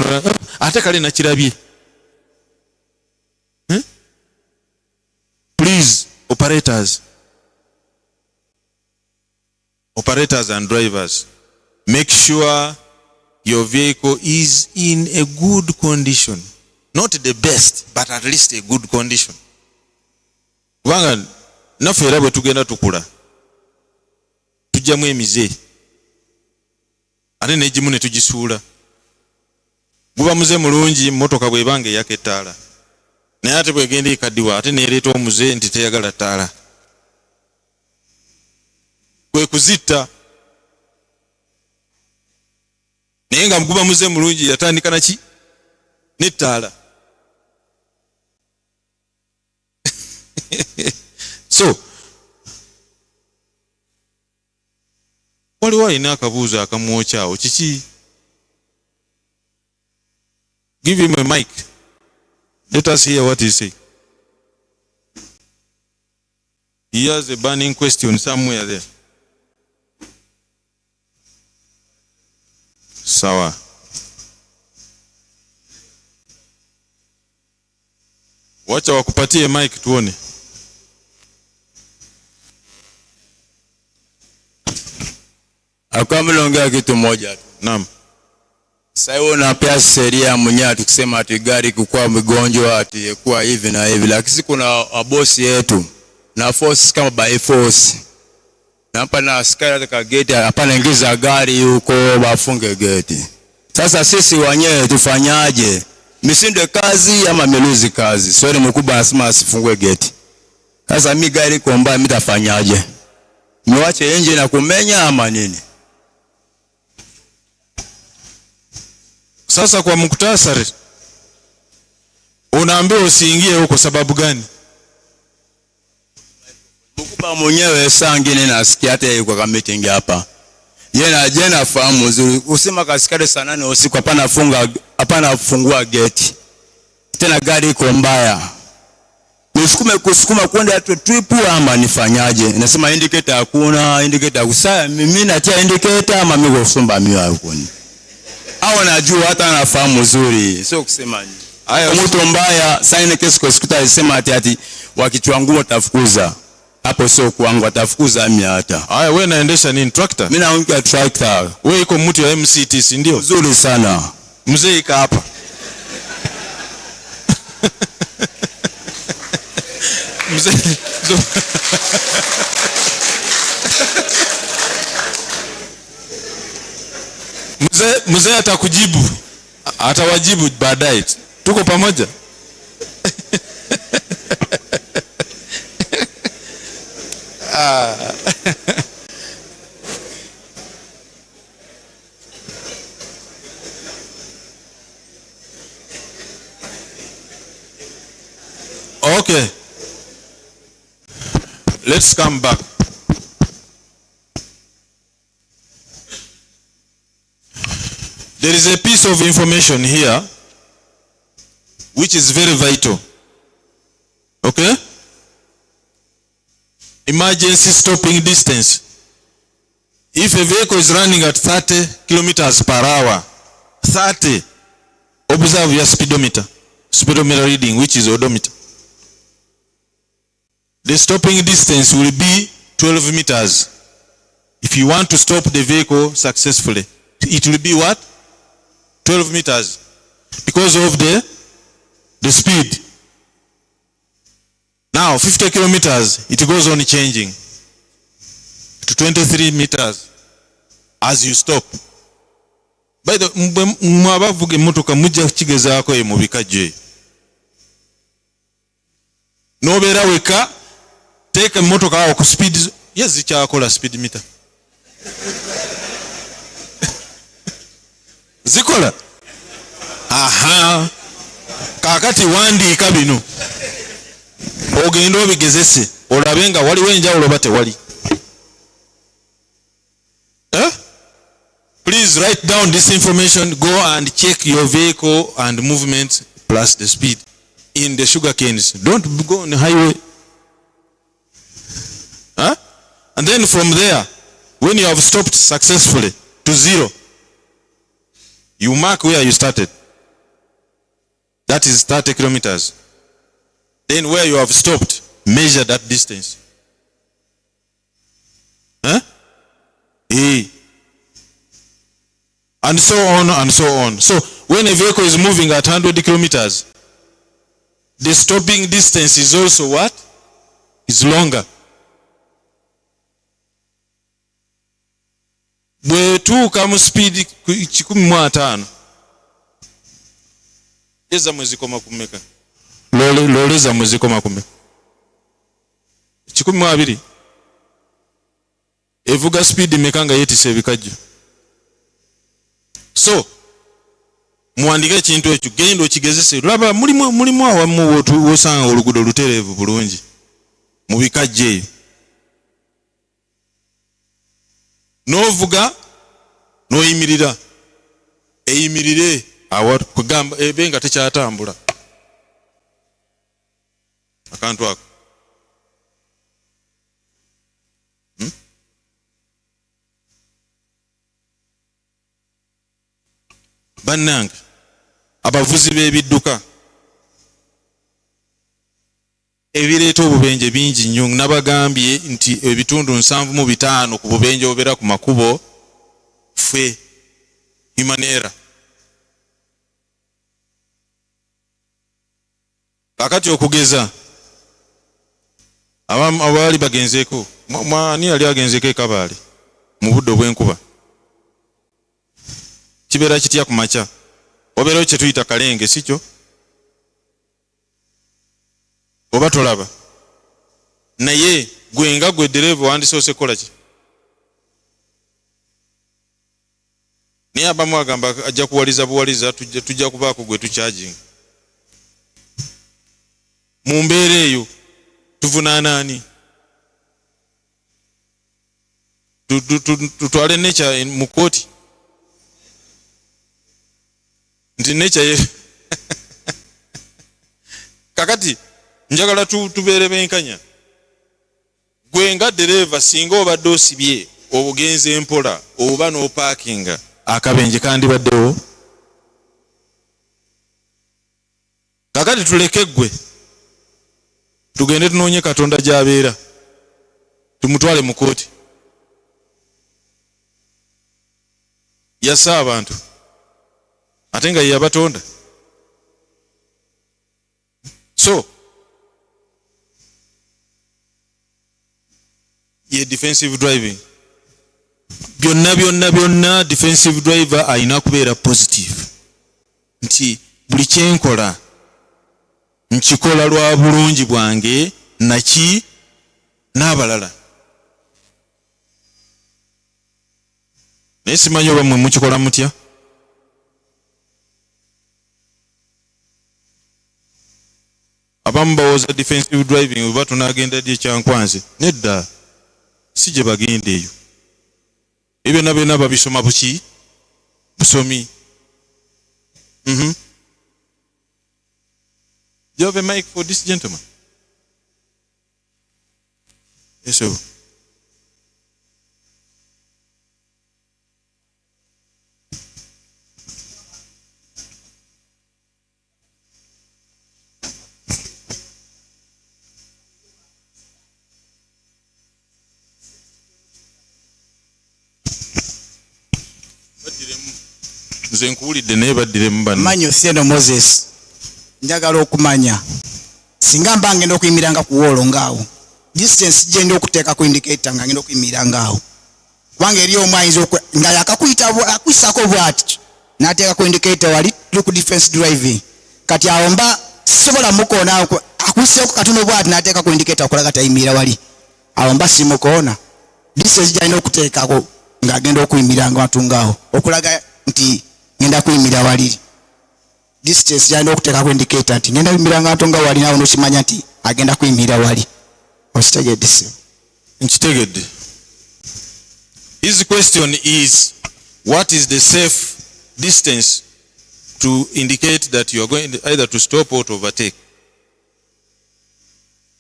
Speaker 3: ate kale nakirabye. Please, operators and drivers, make sure your vehicle is in a good condition. Not the best, but at least a good condition. Kubanga naffe era bwe tugenda tukula tujjamu emize ate n'egimu ne tugisuula. Guba muze mulungi mmotoka bw'ebanga eyaka ettaala naye ate bwegenda ekaddiwa ate neereeta omuze nti teyagala ttaala. Kwe kuzitta naye nga guba muze mulungi yatandika naki n'ettaala. So waliwo alina akabuuzo akamwokyawo kiki? Give him a mic. Let us hear what he say. He has a burning question somewhere there. Sawa. Wacha wakupatie mic tuone.
Speaker 11: Akamlongea kitu moja tu.
Speaker 3: Naam.
Speaker 11: Sasa unapea sheria mwenyewe tukisema ati gari kukua mgonjwa ati kuwa hivi na hivi, lakini kuna bosi yetu na force kama by force. Na hapa na askari katika gate hapana ingiza gari huko wafunge gate. Sasa sisi wenyewe tufanyaje? Misinde kazi ama miluzi kazi? Swali mkubwa asema asifungue gate. Sasa mimi gari kuomba mimi tafanyaje? Niwache nje na kumenya ama nini?
Speaker 3: Sasa kwa muktasari unaambiwa usiingie huko sababu gani?
Speaker 11: Mkubwa mwenyewe saa ngine nasikia hata yuko kwa meeting hapa. Yeye jana fahamu uzuri usema kasikare saa 8 usiku hapana fungua gate. Tena gari iko mbaya. Nisukume kusukuma kwenda trip ama nifanyaje? Nasema indicator hakuna, indicator kusaa mimi natia indicator ama mimi kusomba mimi huko. Hao najua hata anafahamu uzuri. Sio kusema nini. Haya mtu mbaya sign case kwa sikuta alisema ati wakichwangua tafukuza. Hapo sio kwangu atafukuza mimi hata.
Speaker 3: Haya wewe naendesha nini tractor?
Speaker 11: Mimi naongea tractor.
Speaker 3: Wewe iko mtu ya MCT si ndio?
Speaker 11: Nzuri sana.
Speaker 3: Mzee ika hapa. Mzee Mzee atakujibu. Atawajibu baadaye. Tuko pamoja? Okay. Let's come back. There is a piece of information here which is very vital. Okay? Emergency stopping distance. If a vehicle is running at 30 kilometers per hour, 30, observe your speedometer. Speedometer reading, which is odometer. The stopping distance will be 12 meters. If you want to stop the vehicle successfully, it will be what? 12 meters. Because of the speed. Now, 50 kilometers, it goes on changing to 23 meters as you stop. By the mwabavuge motoka mujja kigezaako e mubikajje. Nobera weka take motoka awo ku speed yes kyakola speed meter. Zikola. Aha. Kakati wandiika bino. Ogenda obigezese olabenga waliwo enjawulo bate wali. Please Please write down this information. Go and check your vehicle and movement plus the speed in the sugar canes. Don't go on the highway. Huh? And then from there, when you have stopped successfully to 0, you mark where you started. That is 30 kilometers. Then where you have stopped, measure that distance. Huh? And so on and so on. So when a vehicle is moving at 100 kilometers, the stopping distance is also what? Is longer. Bwetuuka mu speed 150. Eza mwezi koma kumeka. Loleza mwezi koma kumeka. 12. Evuga speed mekanga yetise ebikajjo. So muwandike ekintu ekyo genda okigezese. Laba mulimu awamu wosanga oluguudo lutereevu bulungi mu bikajjo eyo. Novuga noyimirira. Eyimirire awa kugamba ebenga tekyatambula. Akantu ako. Bannange abavuzi b'ebidduka ebireeta obubenje bingi nnyo. Nabagambye nti ebitundu 75 ku bubenje obeera ku makubo ffe human error. Kakati okugeza abaali bagenzeeko, mwani yali agenzeeko ekabaale mu budde obw'enkuba. Kibeera kitya ku makya? Obeerawo kye tuyita kalenge, si kyo? Oba tolaba? Naye gwe nga gwe ddereeva wandisoose kukola ki? Naye abamu agamba ajja kuwaliza buwaliza, tujja kubaako gwe tukyajinga. Mu mbeera eyo tuvunaana ani? Tutwale nature mu kooti nti nature kakati njagala tubeere benkanya. Gwe nga ddereeva singa obadde osibye obugenze empola oba n'opaakinga akabenje kandibaddewo. Kakati tuleke gwe tugende tunoonye Katonda gy'abeera tumutwale mu kooti. Yassa abantu ate nga ye yabatonda. So ye defensive driving. Byonna defensive driver ayina kubeera positive. Nti buli kyenkola nkikola lwa bulungi bwange naki n'abalala. Naye simanyi oba mmwe mukikola mutya? Abamu bawooza defensive driving oba tunaagenda ddi ekyankwanze. Nedda, si gye bagenda eyo. Ebyo byonna babisoma buki? Busomi. Do you have a mic for this gentleman? Yes, sir. Nze nkuwulidde naye baddiremu banne.
Speaker 12: Manyi Otieno Moses. Njagala okumanya singa mba ngenda okuyimiranga ku woolo ngaawo distance gye okuteeka ku indicator nga ngenda okuyimirira ngaawo kubanga eri omu ayinza nga yakakuyita akwisako bw'ati n'ateeka ku indicator wali tuli ku defense driving kati awo mba sisobola mukoona akwiseko katono bw'ati n'ateeka ku indicator okulaga tayimirira wali awo mba simukoona distance gy'alina okuteekako ng'agenda okuyimirira nga watu ngaawo okulaga nti ngenda kuyimirira waliri. Distance gyalina okuteeka ku indicator nti ngenda kuyimirira nga watu nga wali naawo n'okimanya nti agenda kuyimirira wali. Okitegedde?
Speaker 3: Nkitegedde. His question is, what is the safe distance to indicate that you are going either to stop or to overtake.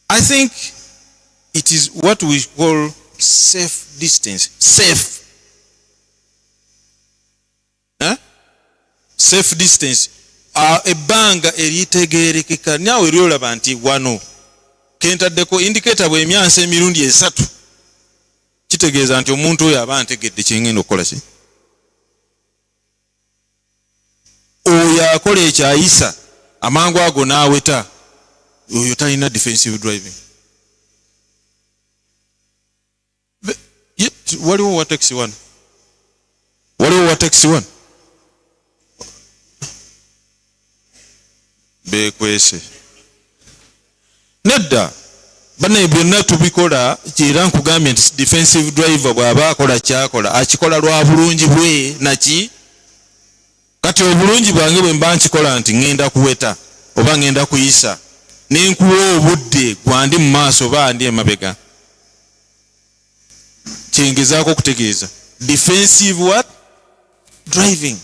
Speaker 3: I think it is what we call safe distance. Safe. Safe distance. Ebbanga eritegeerekeka naawe lyolaba nti wano kentaddeko indicator bw'emyansa emirundi esatu kitegeeza nti omuntu oyo aba antegedde kyengenda okukola ki. Oyo akola ekyayisa amangu ago n'aweta oyo talina defensive driving. Waliwo wa taxi one? Waliwo wa taxi one? Bekwese nedda banaye byonna tubikola kyera nkugambye nti defensive driver bw'aba akola kyakola akikola lwa bulungi bwe naki. Kati obulungi bwange bwe mba nkikola nti ngenda kuweta oba ngenda kuyisa nenkuwa obudde gwandi mu maaso oba ndi emabega, kyengezaako okutegeeza defensive what driving,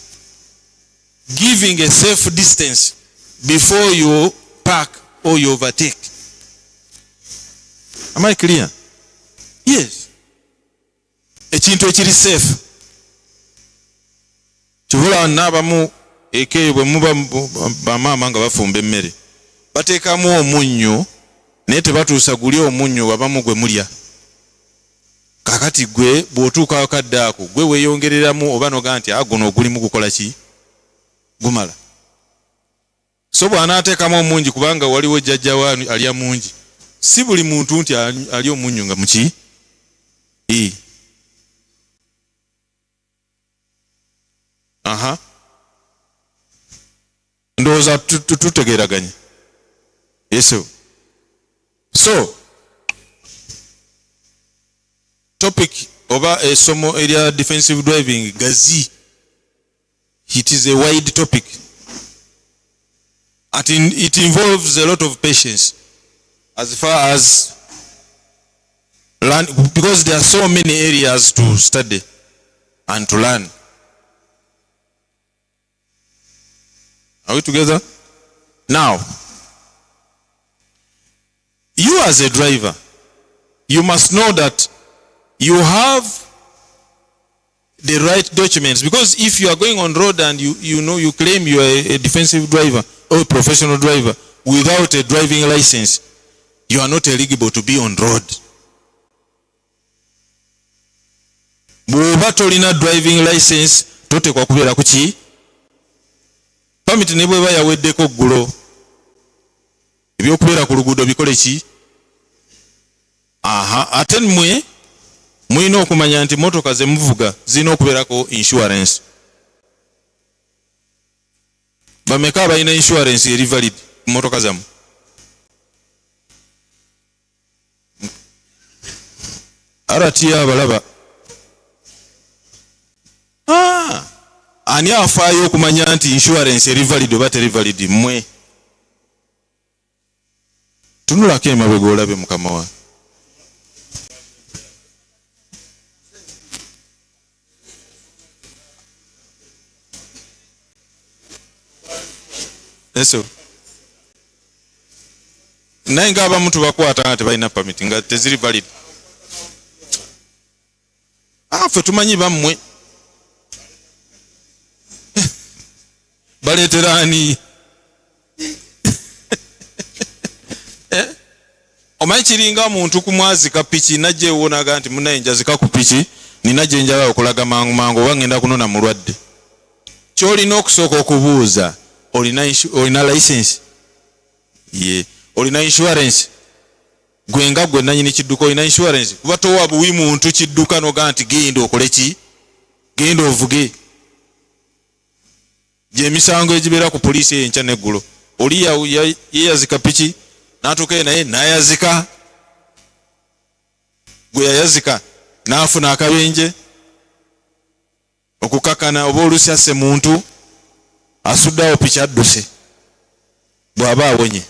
Speaker 3: giving a safe distance before you park or you overtake. Am I clear? Yes. Ekintu ekiri safe. Kibula n'abamu eke bwe muba bamaama nga bafumba emmere bateekamu omunnyo naye tebatuusa guli omunnyo wabamu gwe mulya. Kakati gwe bw'otuuka akadde ako gwe weeyongereramu oba noga nti guno ogulimu gukola ki? Gumala. So bw'anaateekamu omungi kubanga waliwo jjajja wa alya mungi. Si buli muntu nti ali omunnyo nga muki? Aha. Ndowooza tutegeeraganye. Yesu. So topic oba esomo erya defensive driving gazi. It is a wide topic. It involves a lot of patience as far as learn, because there are so many areas to study and to learn. Are we together? Now, you as a driver, you must know that you have the right documents, because if you are going on road and you claim you are a defensive driver or a professional driver without a driving license, you are not eligible to be on road. Bw'oba tolina driving license totekwa kubeera ku ki? Permit ne bw'eba yaweddeko ggulo ebyokubeera ku luguudo bikole ki? Ate mmwe mulina okumanya nti motoka ze muvuga zirina okubeerako insurance. Bameka balina insurance eri valid ku motoka zammwe? RTA abalaba. Ani afaayo okumanya nti insurance eri valid oba teri valid? Mmwe tunulako emabega olabe mukama wa. Eso naye ng'abamu tubakwata nga tebalina permit nga teziri valid. Ffe tumanyi bammwe baleetera ani? Omanyi kiringa muntu kumwazika piki najja ewonaga nti munaye njazika ku piki nina gye njala okulaga mangu mangu oba ngenda kunona mulwadde. Kyolina okusooka okubuuza, olina license? Ye. Olina insurance? Gwe nga gwe nanyini kidduka olina insurance? Kuba towa buwi muntu kidduka noga nti genda okole ki? Genda ovuge. Gye emisango egibeera ku poliisi enkya n'eggulo. Oli yeyazika piki n'atuuka naye n'ayazika. Gwe yayazika n'afuna akabenje okukakana oba oluusi asse muntu asuddawo piki adduse bw'aba awonye.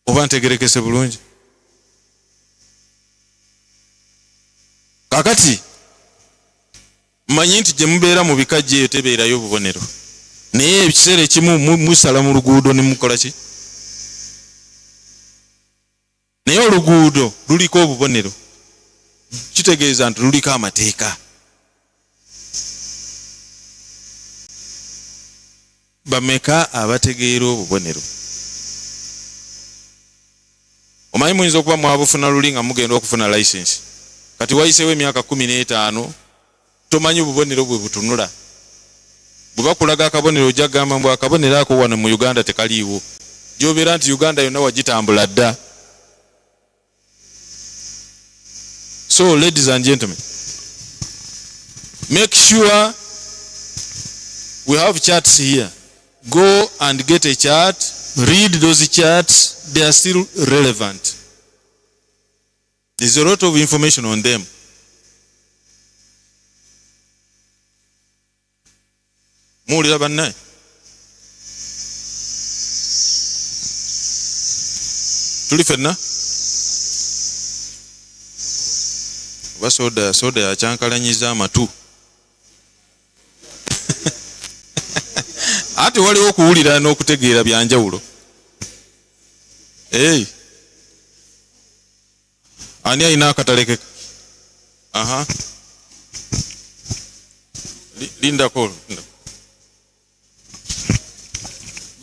Speaker 3: Oba ntegerekese bulungi? kakati manyi nti gye mubeera mu bikajja eyo tebeerayo bubonero naye ekiseera ekimu musala mu luguudo ne mukola ki naye oluguudo luliko obubonero kitegeeza nti luliko amateeka bameka abategeera obubonero omanyi muyinza okuba mwabufuna luli nga mugenda okufuna license kati wayiseewo emyaka 15 tomanyi obubonero bwe butunula bwe bakulaga akabonero ojja gamba mbu akabonero ako wano mu Uganda tekaliiwo gy'obeera nti Uganda yonna wagitambula dda. So ladies and gentlemen, make sure we have charts here. Go and get a chart, read those charts, they are still relevant. There's a lot of information on them. Muwulira bannaye? Tuli fenna? Oba soda yakyankalanyiza amatu. Ate waliwo okuwulira n'okutegeera byanjawulo. Ani alina akatalekeka? Aha. Lindako.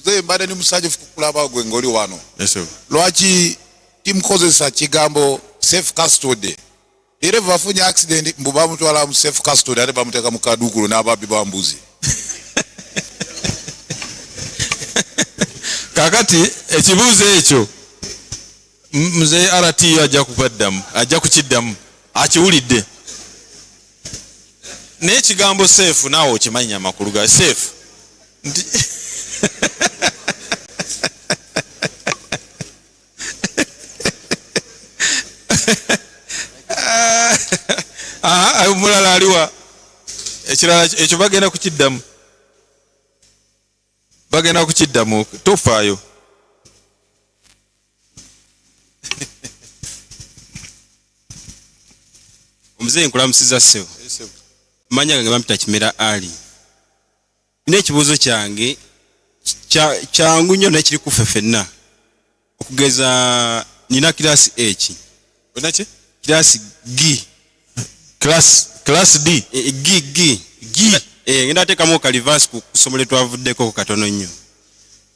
Speaker 13: Mzee mbade ni musajja kulaba gwe ngoli wano.
Speaker 3: Yes sir.
Speaker 13: Lwaki timkozesa kigambo safe custody. Era vafunya accident mbuba mutwala mu safe custody ate bamuteka mu kadukulu n'ababbi bambuzi.
Speaker 3: Kakati ekibuuzo ekyo mzee RT ajja kubaddamu, ajja kukiddamu, akiwulidde. N'ekigambo safe naawe okimanya amakulu ga safe. Omulala aliwa ekirala ekyo bagenda kukiddamu. Bagenda kukiddamu tofaayo.
Speaker 7: Omuzeeyi nkulamusiza ssebo. Manya gange bampita Kimera Ali. Nina ekibuuzo kyange kyangu nnyo naye kiri kuffe ffenna. Okugeza nina kirasi H.
Speaker 3: Olina ki?
Speaker 7: Kirasi G.
Speaker 3: Class D.
Speaker 7: G. Ngenda ateekamu kalivasi ku ssomero twavuddeko katono nnyo.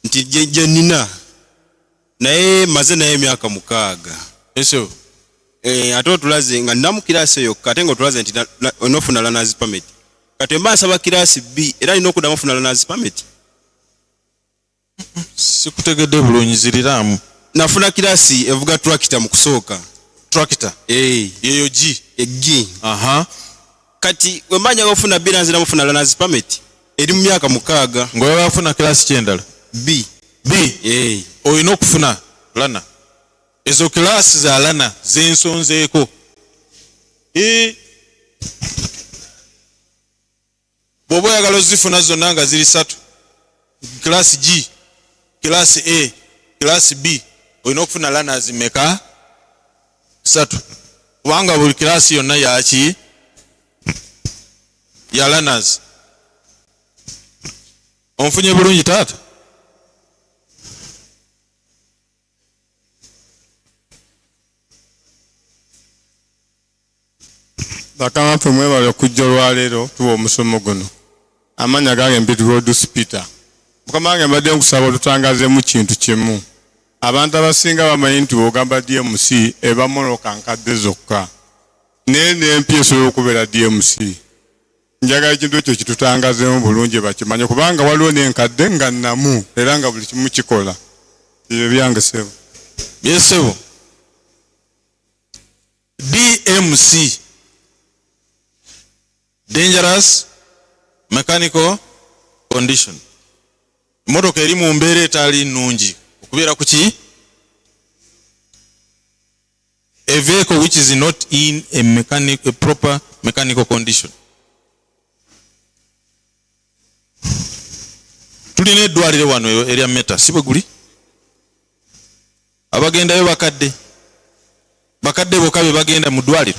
Speaker 7: Nti gye nina naye maze naye emyaka 6.
Speaker 3: Eso.
Speaker 7: Ate otulaze nga nina mu kirasi eyo kate nga otulaze nti onofuna learners permit. Kati mba nsaba kirasi B era nina okuddamu ofuna learners permit.
Speaker 3: Sikutegedde bulungi ziriramu.
Speaker 7: Nafuna kirasi evuga tractor mu kusooka.
Speaker 3: Tractor? Yeyo G.
Speaker 7: G.
Speaker 3: Aha.
Speaker 7: Kati wembanja ofuna B nanzira mufuna learners permit. Eri mu myaka 6.
Speaker 3: Ngoye bafuna kirasi kyendala.
Speaker 7: B.
Speaker 3: Oyina okufuna lana. Ezo kirasi za lana zensonzeeko. Bw'oba oyagala ozifuna zonna nga ziri 3. Kirasi G, kirasi A, kirasi B. Oyina okufuna lana zimeka 3. Kubanga buli kirasi yonna yaki ya learners. Onfunye bulungi taata?
Speaker 6: Bakama fe mwebale okujja olwaleero tuwa omusomo guno. Amanya gange Mpitibrodus Peter. Mukama wange mbadde nkusaba olutangazeemu kintu kimu. Abantu abasinga bamanyi nti ogamba DMC ebamonoka nkadde zokka. Naye n'empya esobola okubeera DMC. Njagala ekintu ekyo kitutangazeemu bulungi bakimanye kubanga waliwo n'enkadde nga nnamu era nga buli kimu kikola. Ebyo byange ssebo.
Speaker 3: Byesebo. DMC. Dangerous mechanical condition. Motoka eri mu mbeera etali nnungi okubeera ku ki? A vehicle which is not in a proper mechanical condition. Tulina eddwaliro wano erya Meta si bwe guli? Abagendayo bakadde bokka be bagenda mu ddwaliro.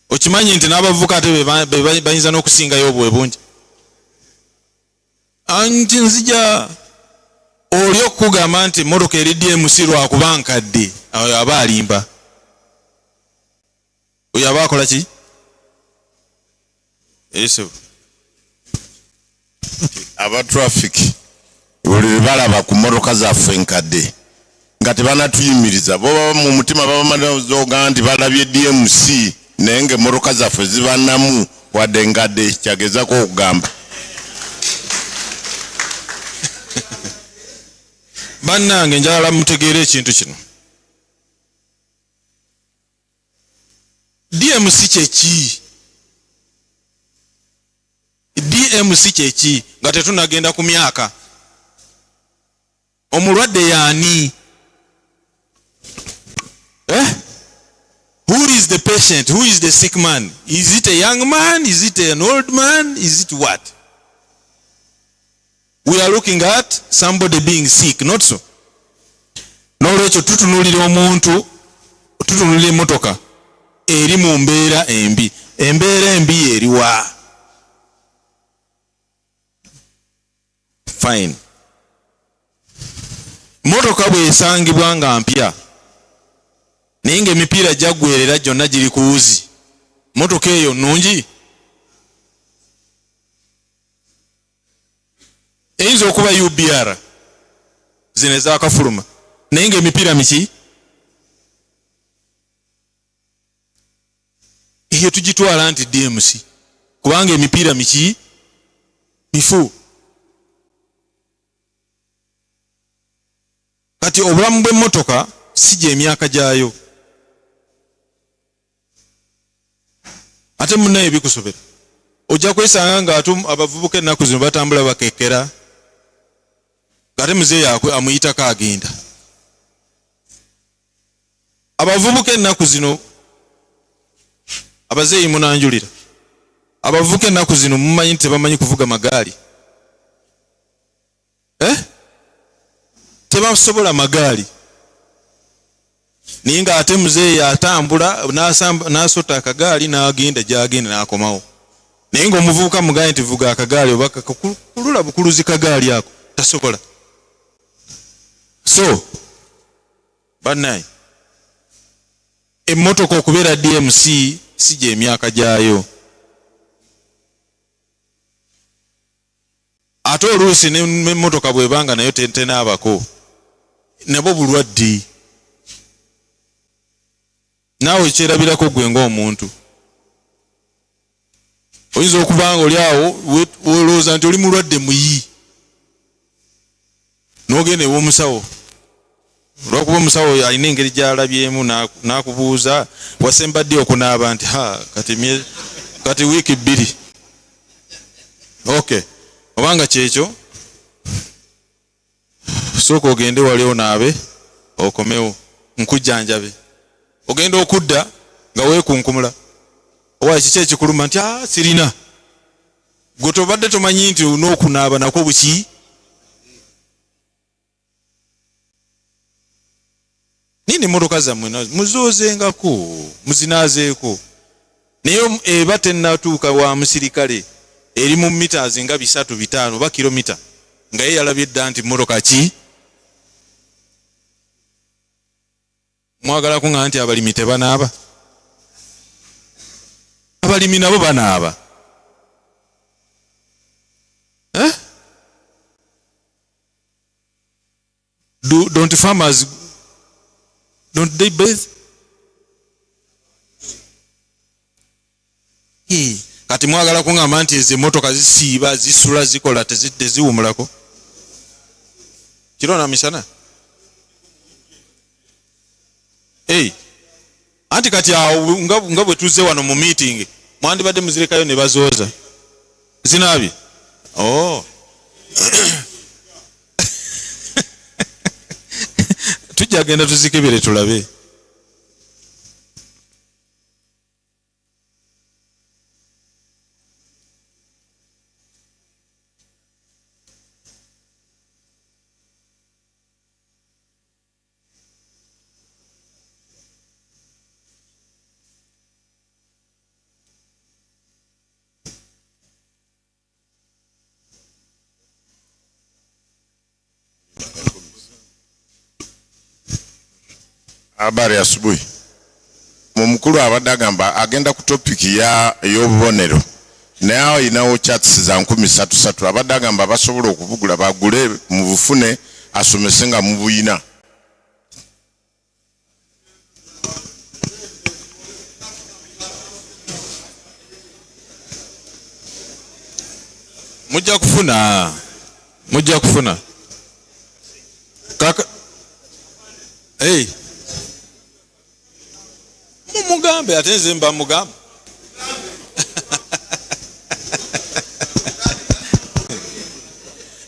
Speaker 3: okimanyi nti n'abavubuka ate bayinza n'okusingayo obwe bungi anti nzija oli okukugamba nti emmotoka eri DMC lwakuba nkadde oyo aba alimba oyo aba akola ki eso
Speaker 14: aba traffic buli balaba ku mmotoka zaffe enkadde nga tebanatuyimiriza bo baba mu mutima babamanazooga nti balabye DMC naye ng'emmotoka zaffe zibanamu wadde enkadde kyagezako okugamba
Speaker 3: bannange njagala mutegeere ekintu kino DMC kyeki DMC kyeki nga tetunagenda ku myaka omulwadde yaani who is the patient, who is the sick man? Is it a young man, is it an old man, is it what? We are looking at somebody being sick, not so. N'olwekyo tutunulira omuntu tutunulira emmotoka eri mu mbeera embi embeera embi eriwa fine motoka bw'esangibwa nga mpya naye ng'emipiira gyaggwerera gyonna giri ku wuzi motoka eyo nnungi eyinza okuba UBR zino ezakafuluma naye ng'emipiira miki eyo tugitwala nti DMC kubanga emipiira miki mifu kati obulamu bw'emmotoka si gye emyaka gyayo ate munnaye bikusobera ojja kwesanga nga abavubuka ennaku zino batambula bakekera ate muzeeyi amuyitako agenda abavubuka ennaku zino abazeeyi munanjulira abavubuka ennaku zino mumanyi nti tebamanyi kuvuga magaali tebasobola magaali naye nga ate muzeeyi atambula n'asota akagaali n'agenda gy'agenda n'akomawo naye ng'omuvubuka mugaali nti vuga akagaali oba kulula bukuluzi kagaali ako tasobola so bannaye emmotoka okubeera DMC si gye emyaka gyayo ate oluusi n'emmotoka bw'ebanga nayo tenaabako nabo bulwadde naawe kyerabirako gwe ng'omuntu oyinza okubanga oli awo olowooza nti oli mulwadde muyi n'ogenda ew'omusawo olwokuba omusawo alina engeri gy'alabyemu n'akubuuza wasembadde okunaaba nti kati wiiki 2 okay obanga kyekyo sooka ogende wali onaabe okomewo nkujjanjabe ogenda okudda nga weekunkumula owa kiki ekikuluma nti sirina gwe tobadde tomanyi nti n'okunaaba nakwo buki nini emmotoka zammwe muzoozengako muzinaazeeko naye eba tennatuuka wa musirikale eri mu meters nga 3-5 oba kilomita nga ye yalabye dda nti mmotoka ki mwagala kuŋŋa nti abalimi tebanaaba abalimi nabo banaaba don't farmers don't they bathe kati mwagala kuŋŋamba nti ezo emmotoka zisiiba zisula zikola teziwumulako kirona misana anti kati awo nga bwe tuzze wano mu meeting mwandibadde muzirekayo ne bazooza zinaabye tujja genda tuzikebere tulabe
Speaker 14: Habari asubuhi. Mumukulu abadde agamba agenda ku topiki ey'obubonero. Naye awo inawo chats za 13 abadde agamba basobola okubugula bagule mu bufune asomese nga mu buyina.
Speaker 3: Mujja kufuna. Kaka. Hey. Mugambe ate nze mba mugambe.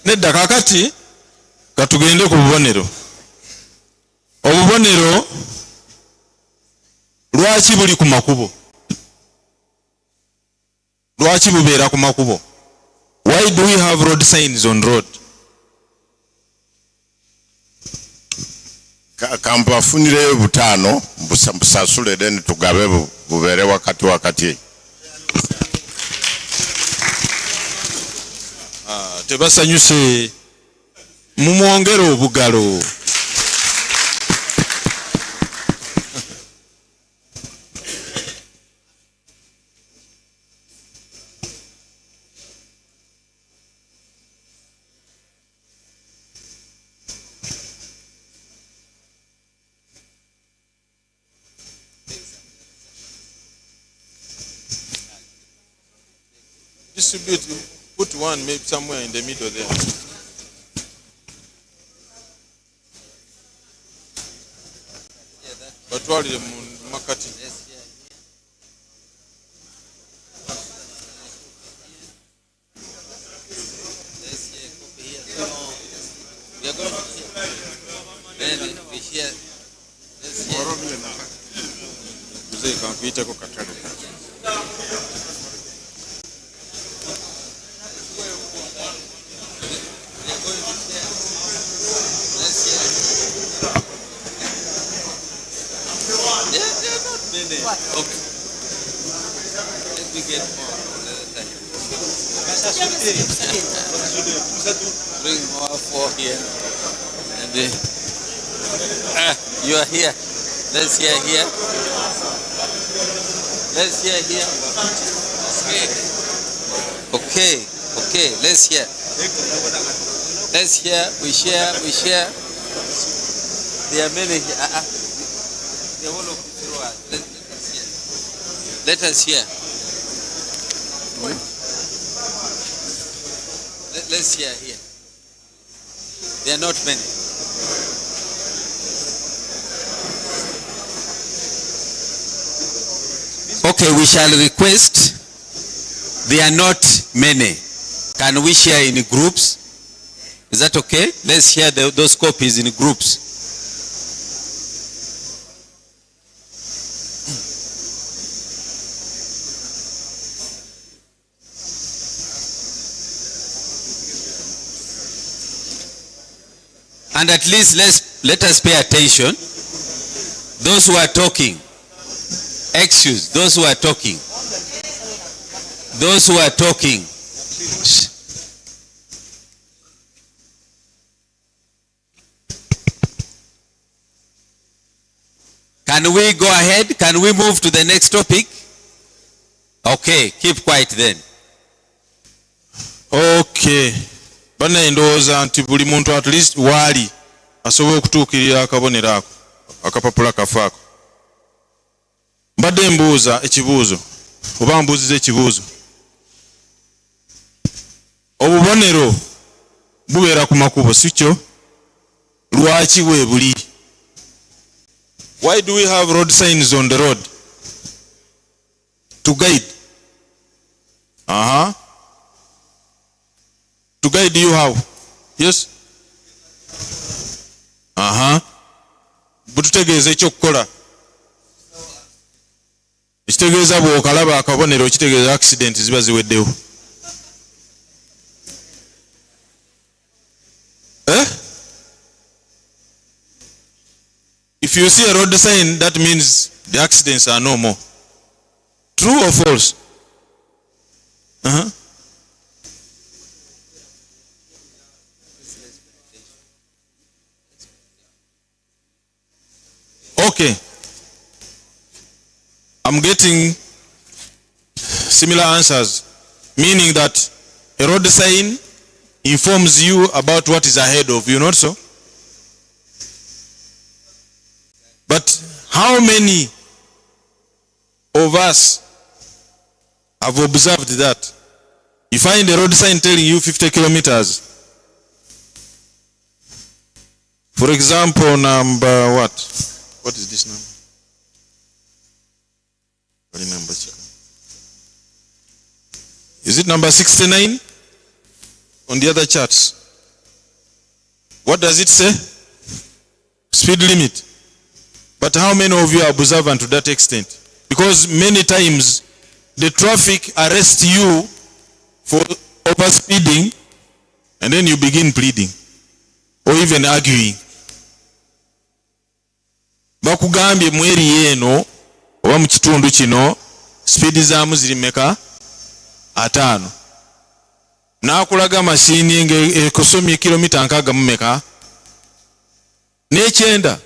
Speaker 3: Nedda kakati katugende ku bubonero. Obubonero lwaki buli ku makubo? Lwaki bubeera ku makubo? Why do we have road signs on road?
Speaker 14: Kampa funire butano busasule then tugabe bubere wakati.
Speaker 3: Tebasanyuse mumwongere obugalo. Distribute, put one maybe somewhere in the middle there. But what is the marketing?
Speaker 15: We are going to then we share.
Speaker 3: Mzee kampita kwa katalo.
Speaker 15: Okay. Let me get more another time. Bring more for here. And you are here. Let's hear here. Let's hear here. Okay. Let's hear. Let's hear. We share. There are many here. The whole of let us hear. Let's hear here. There are not many. Okay, we shall request. There are not many. Can we share in groups? Is that okay? Let's share those copies in groups. And at least let us pay attention. Those who are talking, excuse those who are talking. Those who are talking. Can we go ahead? Can we move to the next topic? Okay, keep quiet then.
Speaker 3: Okay. Bana ndowooza nti buli muntu at least wali asobola okutuukirira akabonero ako akapapula kafaako. Mbadde mbuuza ekibuuzo oba mbuuziza ekibuuzo. Obubonero bubeera ku makubo si kyo? Lwaki bwe buli? Why do we have road signs on the road? To guide. To guide you how? Yes? Bututegeeza ekyokukola. Ekitegeeza bw'okalaba akabonero kitegeeza accident ziba ziweddewo. If you see a road sign, that means the accidents are no more. True or false? Okay. Okay. I'm getting similar answers, meaning that a road sign informs you about what is ahead of you, not so? But how many of us have observed that? You find a road sign telling you 50 kilometers. For example, number what? What is this number? Remember. Is it number 69 on the other charts? What does it say? Speed limit. But how many of you are observant to that extent? Because many times the traffic arrests you for overspeeding and then you begin pleading or even arguing. Bakugambye mu area eno oba mu kitundu kino speed zaamu ziri mmeka? 5. N'akulaga masiini ng'ekusomye kilomita 6 mu mmeka? 9.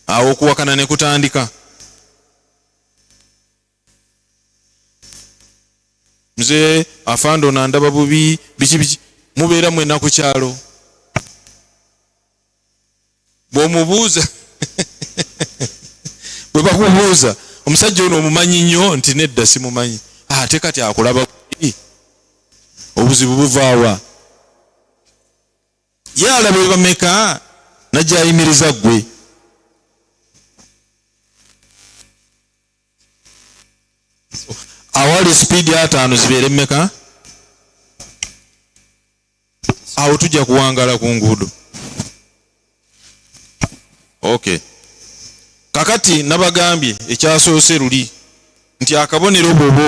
Speaker 3: Awo okuwakana ne kutandika. Mzee afando na ndaba bubi biki mubeera mwena ku kyalo. Bw'omubuuza bwe bakubuuza omusajja ono omumanyi nnyo nti nedda simumanyi. Ate kati akulaba obuzibu buvaawa. Ye alaba bameka najja ayimiriza ggwe. Awali speed ya 5 zibeere mmeka? Awo tujja kuwangala ku nguudo. Okay. Kakati nabagambye ekyasoose luli nti akabonero bw'oba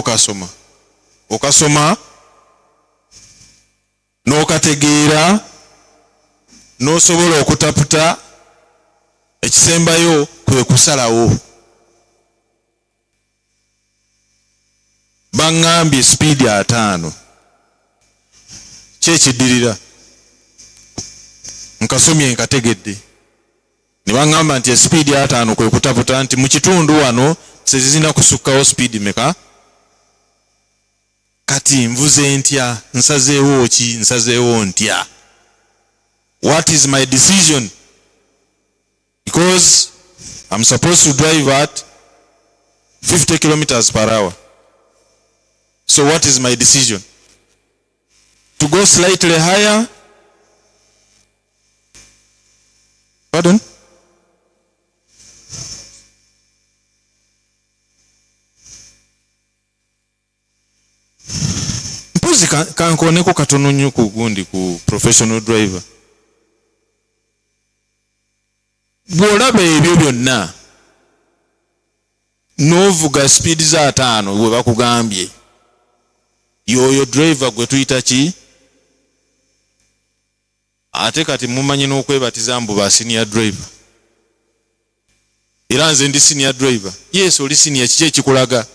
Speaker 3: okasoma n'okategeera n'osobola okutaputa, ekisembayo kwe kusalawo. Bangambye speed ya 5 kyekiddirira nkasomye nkategedde. Ne bangamba nti speed ya 5 kwe kutaputa nti mu kitundu wano sezizina kusukkawo speed meka. Kati nvuze ntya, nsazeewo ki, nsazeewo ntya? What is my decision? Because I'm supposed to drive at 50 kilometers per hour. So what is my decision? To go slightly higher? Pardon? Mpuzi kankoneko katono nnyo ku gundi ku professional driver. Bw'olaba ebyo byonna n'ovuga speed za 5 we bakugambye, yoyo driver gwe tuyita ki? Ate kati mumanyi n'okwebatiza mbu ba senior driver. Era nze ndi senior driver. Yes, oli senior, kiki ekikulaga?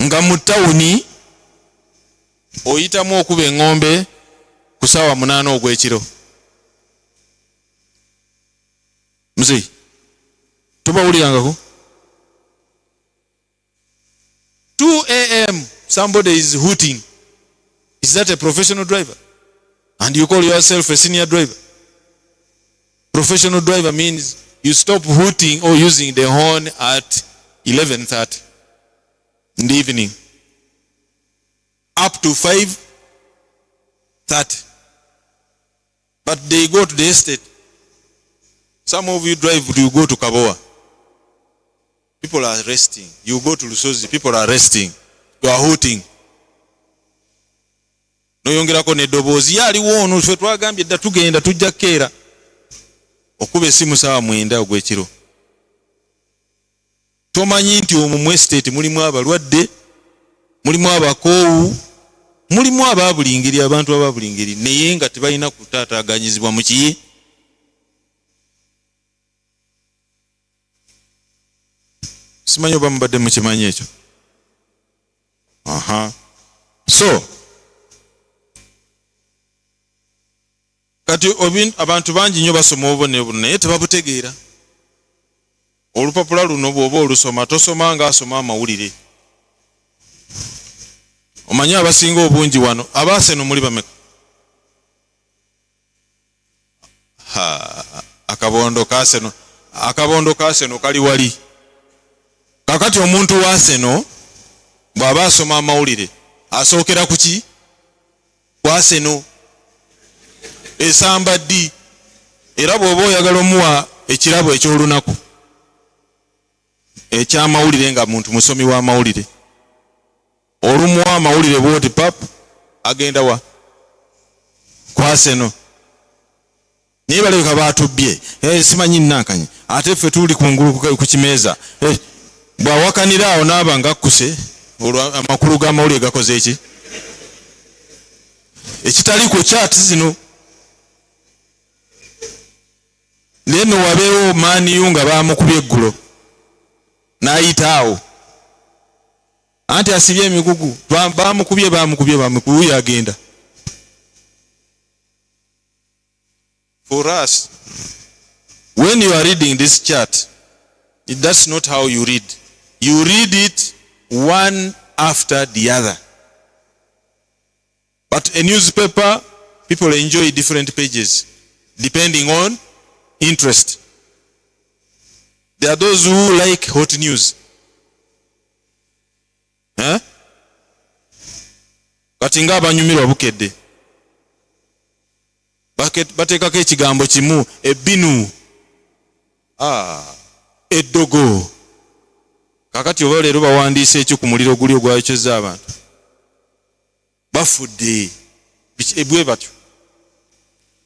Speaker 3: Nga mu tawuni oyitamu okuba eŋŋombe ku ssaawa 8 ogw'ekiro. Mzee, tobawulirangako? 2 a.m. somebody is hooting. Is that a professional driver? And you call yourself a senior driver? Professional driver means you stop hooting or using the horn at 11:30 in the evening up to 5:30. But they go to the estate. Some of you drive, you go to Kaboa. People are resting. You go to Lusozi, people are resting. You are hooting. Noyongerako nedoboozi yaliwo ono ffe twagambye dda tugenda tujja keera okuba essimu ssaawa 9 ogw'ekiro. Tomanyi nti omwo mu estate mulimu abalwadde, mulimu abakoowu, mulimu abaabulingiri, abantu abaabulingiri naye nga tebalina kutaataaganyizibwa mu kiyi. Simanyi oba mubadde mukimanyi ekyo. So kati abantu bangi nnyo basoma obubonero buno naye tebabutegeera. olupapula luno bw'oba olusoma tosoma nga asoma amawulire. Omanyi abasinga obungi wano abaaseno muli bameka? Akabondo kaaseno kali wali. Kakati omuntu waaseno bw'aba asoma amawulire asookera ku ki? Kwaseno esamba ddi. Era bw'oba oyagala omuwa ekirabo eky'olunaku eky'amawulire nga muntu musomi w'amawulire, olumuwa amawulire bwoti pap agenda wa? Kwaseno. Naye baleka baatubbye, simanyi nnankanye, ate ffe tuli kungulu ku kimeeza. Bw'awakanira awo n'aba nga akkuse, amakulu g'amawulire gakoze eki? Ekitali ku chaati zino. Neno wabeewo maaniyu nga baamukubye eggulo n'ayita awo anti asibye emigugu, baamukubye yagenda. For us, when you are reading this chart, that's not how you read. You read it one after the other. But a newspaper, people enjoy different pages depending on interest. There are those who like hot news. Kati nga abanyumirwa bukedde bateekako ekigambo kimu, ebbinu, eddogo. Kakati oba leero bawandiise ekyo ku muliro guli ogwayokyeza abantu, bafudde bwe batyo.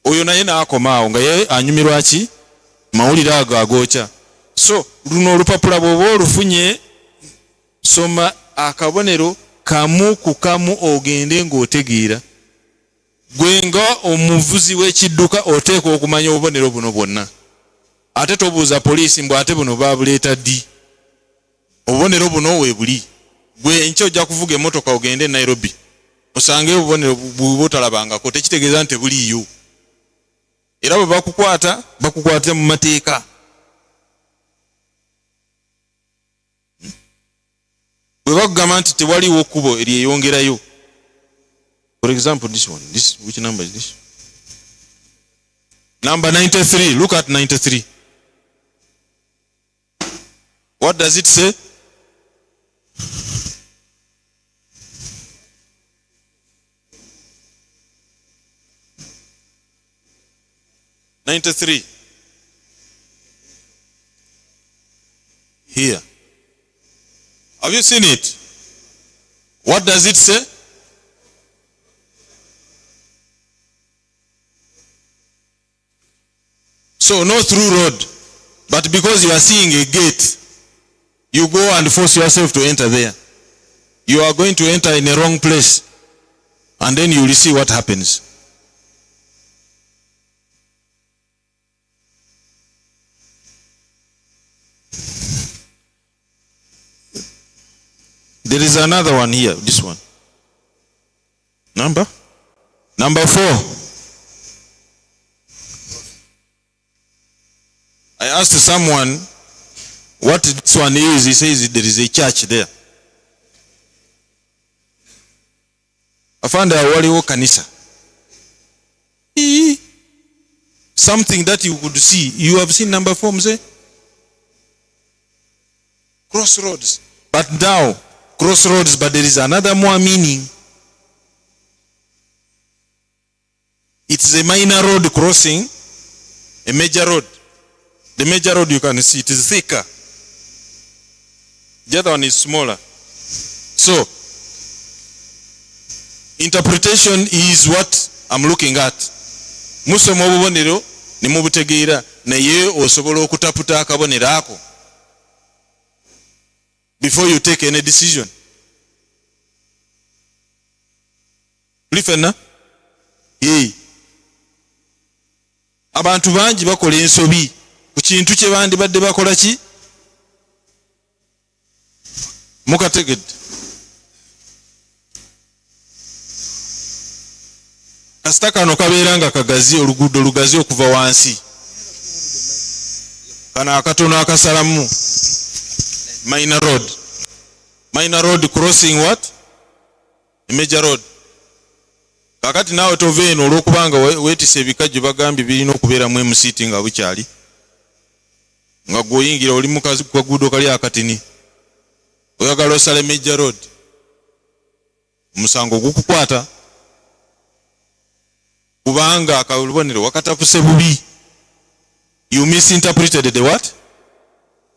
Speaker 3: Oyo naye n'akoma awo nga ye anyumirwa ki? Mawulire ago agookya. So luno olupapula bw'oba olufunye, soma akabonero kamu ku kamu ogende ng'otegeera. Gwe nga omuvuzi w'ekidduka oteekwa okumanya obubonero buno bwonna. Ate tobuuza poliisi mbw ate buno baabuleeta ddi. Obubonero buno weebuli. Gwe enkya ojja kuvuga emmotoka ogende e Nairobi osange obubonero butalabangako, tekitegeeza nti buliiyo. Era bwe bakukwata mu mateeka. Bwe bakugamba nti tewaliwo kkubo eryeyongerayo. For example, this one. Which number is this? Number 93. Look at 93. What does it say? (93). Here. Have you seen it? What does it say? So no through road, but because you are seeing a gate, you go and force yourself to enter there. You are going to enter in a wrong place, and then you will see what happens. There is another one here, this one. Number 4. I asked someone what this one is. He says there is a church there. I found a waliwo kanisa. Something that you could see. You have seen number 4, mzee? Crossroads. But now, crossroads, but there is another more meaning. It's a minor road crossing a major road. The major road, you can see it is thicker. The other one is smaller. So, interpretation is what I'm looking at. Musoma obubonero ne mubutegeera naye osobola okutaputa akabonero ako before you take any decision. Lifena? Abantu bangi bakola ensobi ku kintu kye bandibadde bakola ki? Mukategedde. Kasita kano kabeera nga kagazi, oluguudo lugazi okuva wansi. kana akatono akasalamu minor road crossing what major road. Kakati nawe toveno olwokubanga wetise ebikajjo bagambye birina okubeera mu MCT nga bukyali nga gwoyingira oli mukazi kwa gudo kali akatini oyagala osale major road omusango gukukwata kubanga akabonero wakatapuse bubi. You misinterpreted the what?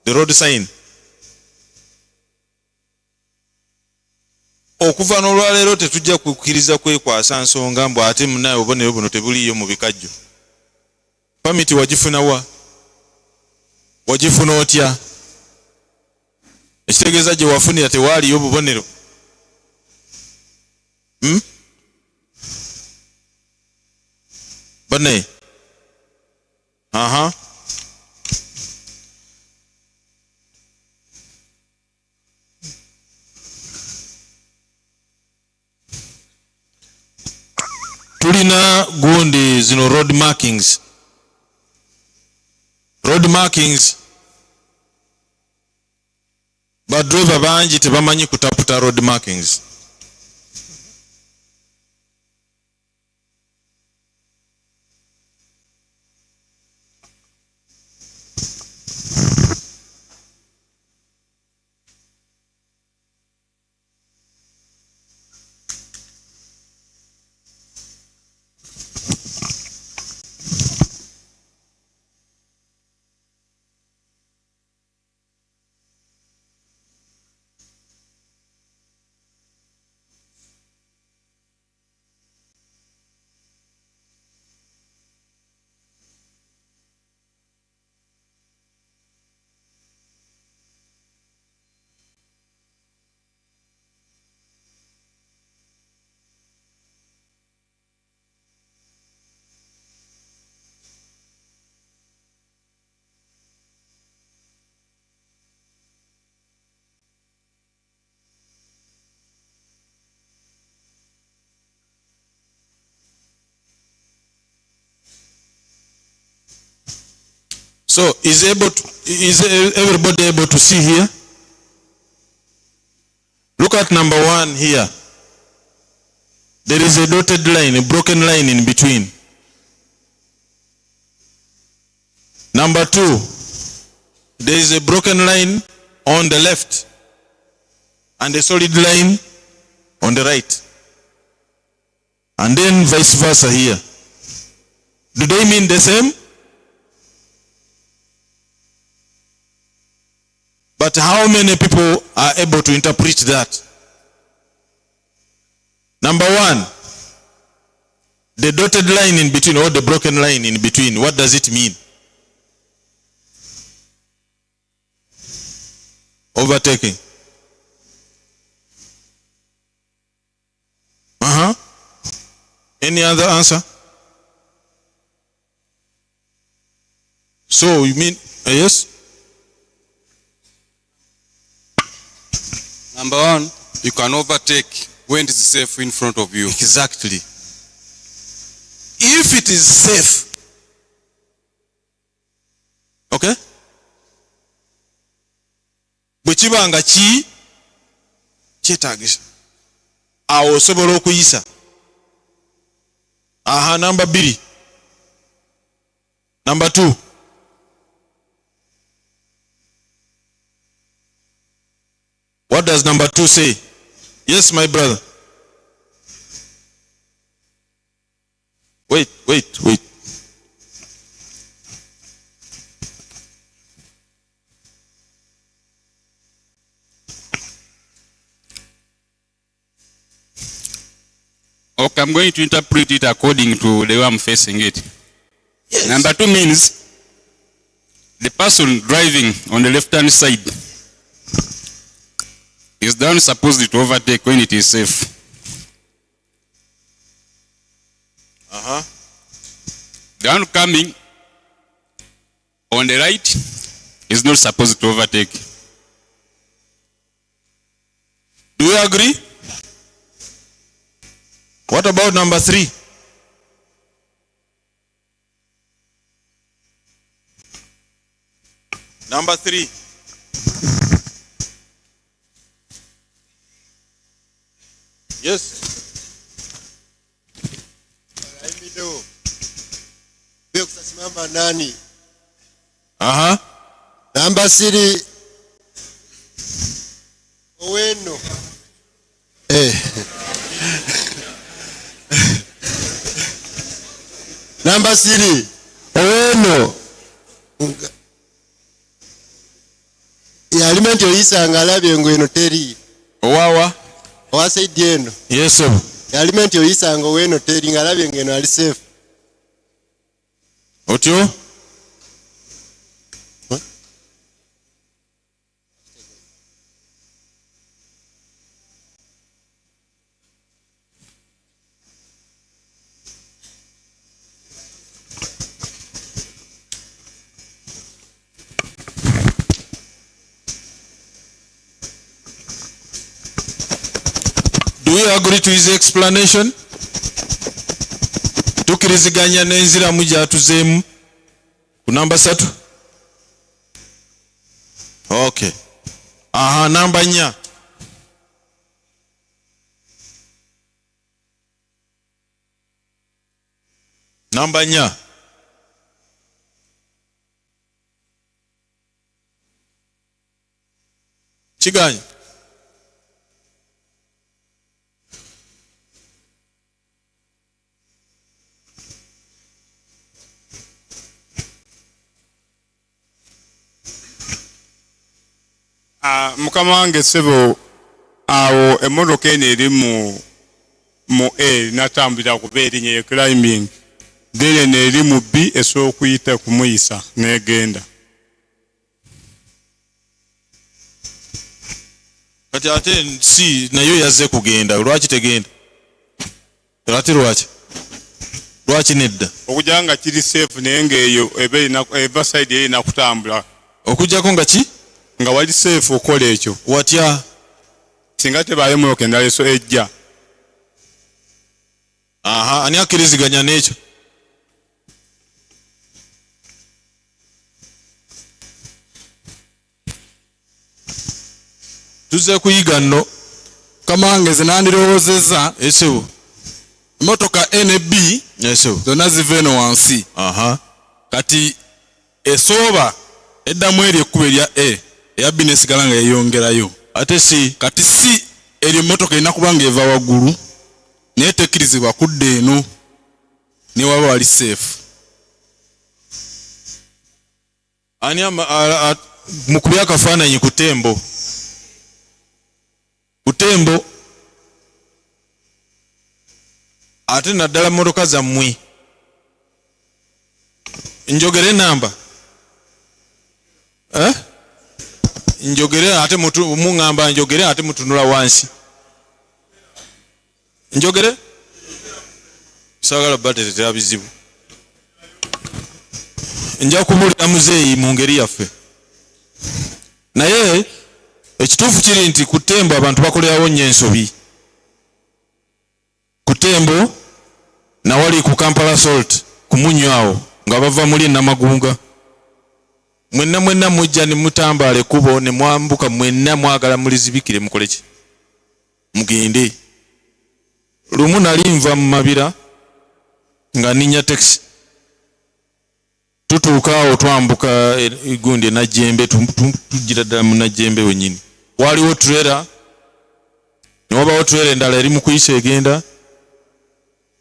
Speaker 3: The road sign. Okuva n'olwaleero tetujja kukkiriza kwekwasa nsonga mbu ate munaye obubonero buno tebuliiyo mu bikajjo. Pamiti wagifuna wa? Wagifuna otya? Ekitegeeza gye wafunira tewaaliyo bubonero. Bane? Aha. Tulina gundi zino road markings. Road markings. Badriver bangi tebamanyi kutaputa road markings. So is everybody able to see here? Look at number 1 here. There is a dotted line, a broken line in between. Number 2, there is a broken line on the left and a solid line on the right. And then vice versa here. Do they mean the same? But how many people are able to interpret that? Number 1, the dotted line in between or the broken line in between, what does it mean? Overtaking. Any other answer? So you mean, yes?
Speaker 16: Number 1, you can overtake when it is safe in front of you.
Speaker 3: Exactly. If it is safe, okay? Bwekibanga kyetaagisa awo osobola okuyisa. Number 2. Number 2. What does number 2 say? Yes, my brother. Wait.
Speaker 16: Okay, I'm going to interpret it according to the way I'm facing it. Yes. Number 2 means the person driving on the left-hand side is the one supposed to overtake when it is safe. The one coming on the right is not supposed to overtake.
Speaker 3: Do you agree? What about number 3? Number 3. Yes.
Speaker 10: Simama nani?
Speaker 3: Aha.
Speaker 10: Number 3. Oweno. Number 3. Oweno. Alimenti oyisanga alabye ngweno teri.
Speaker 3: Owawa.
Speaker 10: Owasaidi eno.
Speaker 3: Yes sir.
Speaker 10: Alimenti oyisanga oweno teri ngalabye ngeno ali safe.
Speaker 3: Otyo? Do you agree to his explanation? Tukiriziganya n'enzira mujja tuzeemu ku namba 3. Okay. Aha, namba 4. Namba 4. Kiganya.
Speaker 5: Mukama wange sebo awo emmotoka eno eri mu A natambulira kuba erinnya climbing then eri mu B esobola okuyita kumuyisa negenda.
Speaker 3: Kati ate si nayo yazze kugenda lwaki tegenda? Ate lwaki nedda?
Speaker 5: Okujja nga kiri safe naye ng'eyo eva side eyo nakutambula.
Speaker 3: Okujjako nga ki?
Speaker 5: Nga wali safe okola ekyo.
Speaker 3: Watya?
Speaker 5: Singa tebaayo mmotoka endala eso ejja.
Speaker 3: Aha, ani akkiriziganya n'ekyo? Tuzze kuyiga nno.
Speaker 5: Kamange zinandirowoozezza.
Speaker 3: Esebo.
Speaker 5: Emmotoka A ne B zonna ziva eno wansi.
Speaker 3: Aha.
Speaker 5: Kati esooba eddamu eri ekkubo erya A. Eya B nesigala nga yeyongerayo.
Speaker 3: Ate si.
Speaker 5: Kati si eri emmotoka erina kuba nga eva waggulu naye tekkirizibwa kudda eno ne waba wali safe.
Speaker 3: Ani mukubye akafaananyi ku tembo. Ku tembo ate naddala mmotoka zammwe njogere namba njogere ate muŋŋamba njogere ate mutunula wansi njogere saagala bateretera bizibu nja kubuulira muzeeyi mu ngeri yaffe naye ekituufu kiri nti ku tembo abantu bakolerawo nnyo ensobi. Ku tembo nawali ku Kampala Salt ku munnyo awo nga bava muli Namagunga mwenna mujja ne mutambaala ekkubo ne mwambuka mwenna mwagala mulizibikire mukole ki? Mugende. Lumu nali nva mu mabira nga ninnya taxi tutuuka awo twambuka egundi Najjembe tujjira ddala mu Najjembe wennyini. Waliwo trailer ne wabawo trailer endala eri mu kuyisa egenda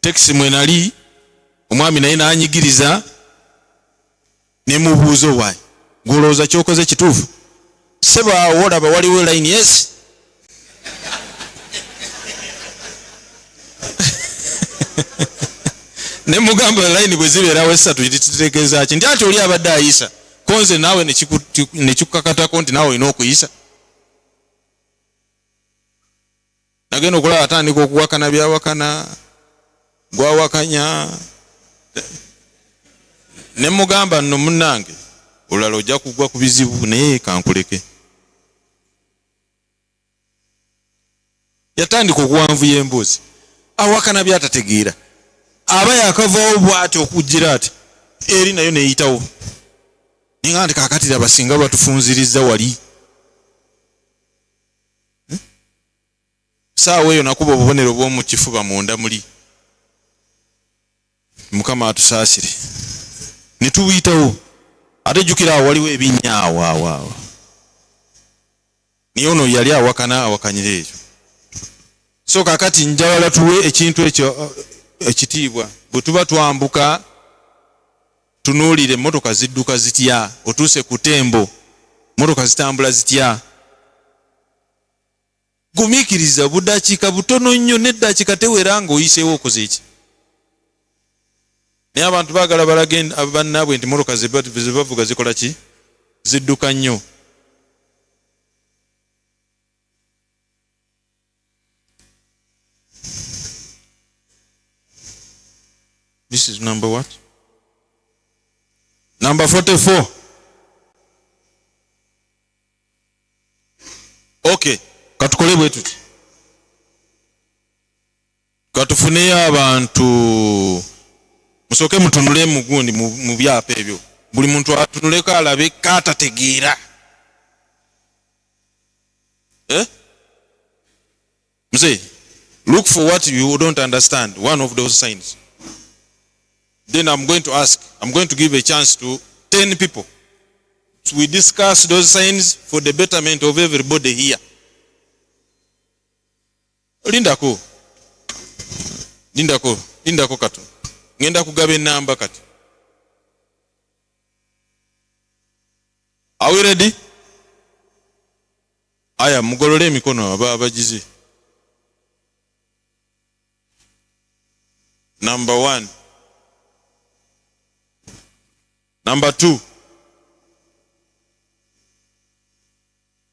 Speaker 3: taxi mwe nali omwami naye n'anyigiriza ne mubuuza waayi gwolowooza kyokoze kituufu? Sebo awo olaba waliwo line. Yes. Ne mugamba line bwe zibeerawo esatu kitutegeeza ki nti ati oli abadde ayisa konze naawe ne kikukakatako nti naawe olina okuyisa. Nagenda okulaba atandika okuwakana byawakana gwawakanya ne mugamba nno munnange olala ojja kugwa ku bizibu naye kankuleke. Yatandika okuwanvuya emboozi awakana byatategeera aba yakavaawo bw'ati okujjira ati eri nayo neeyitawo ninga ndi kakati abasinga batufunziriza wali saawa eyo nakuba obubonero bw'omu kifuba munda muli mukama atusaasire ne tubuyitawo ate jjukira awo waliwo ebinyaawo niye ono yali awakanyira ekyo so kakati njawala tuwe ekintu ekyo ekitiibwa bwe tuba twambuka tunuulire emmotoka zidduka zitya otuuse ku tembo emmotoka zitambula zitya gumiikiriza budakiika butono nnyo n'eddakiika tewera ng'oyiseewo okoze eki naye abantu baagala balage bannaabwe nti emmotoka ze bavuga zikola ki zidduka nnyo This is number what? Number 44. Okay. Katukole bwe tuti. Katufuneyo abantu musoke mutunule mugundi mu byapa ebyo. Buli muntu atunuleko alabe katategeera. Mzee, look for what you don't understand. One of those signs. Then I'm going to give a chance to 10 people. So we discuss those signs for the betterment of everybody here. Lindako katu. Ngenda kugaba enamba kati. Are we ready? Aya mugolole emikono abagize. Number 1. Number 2.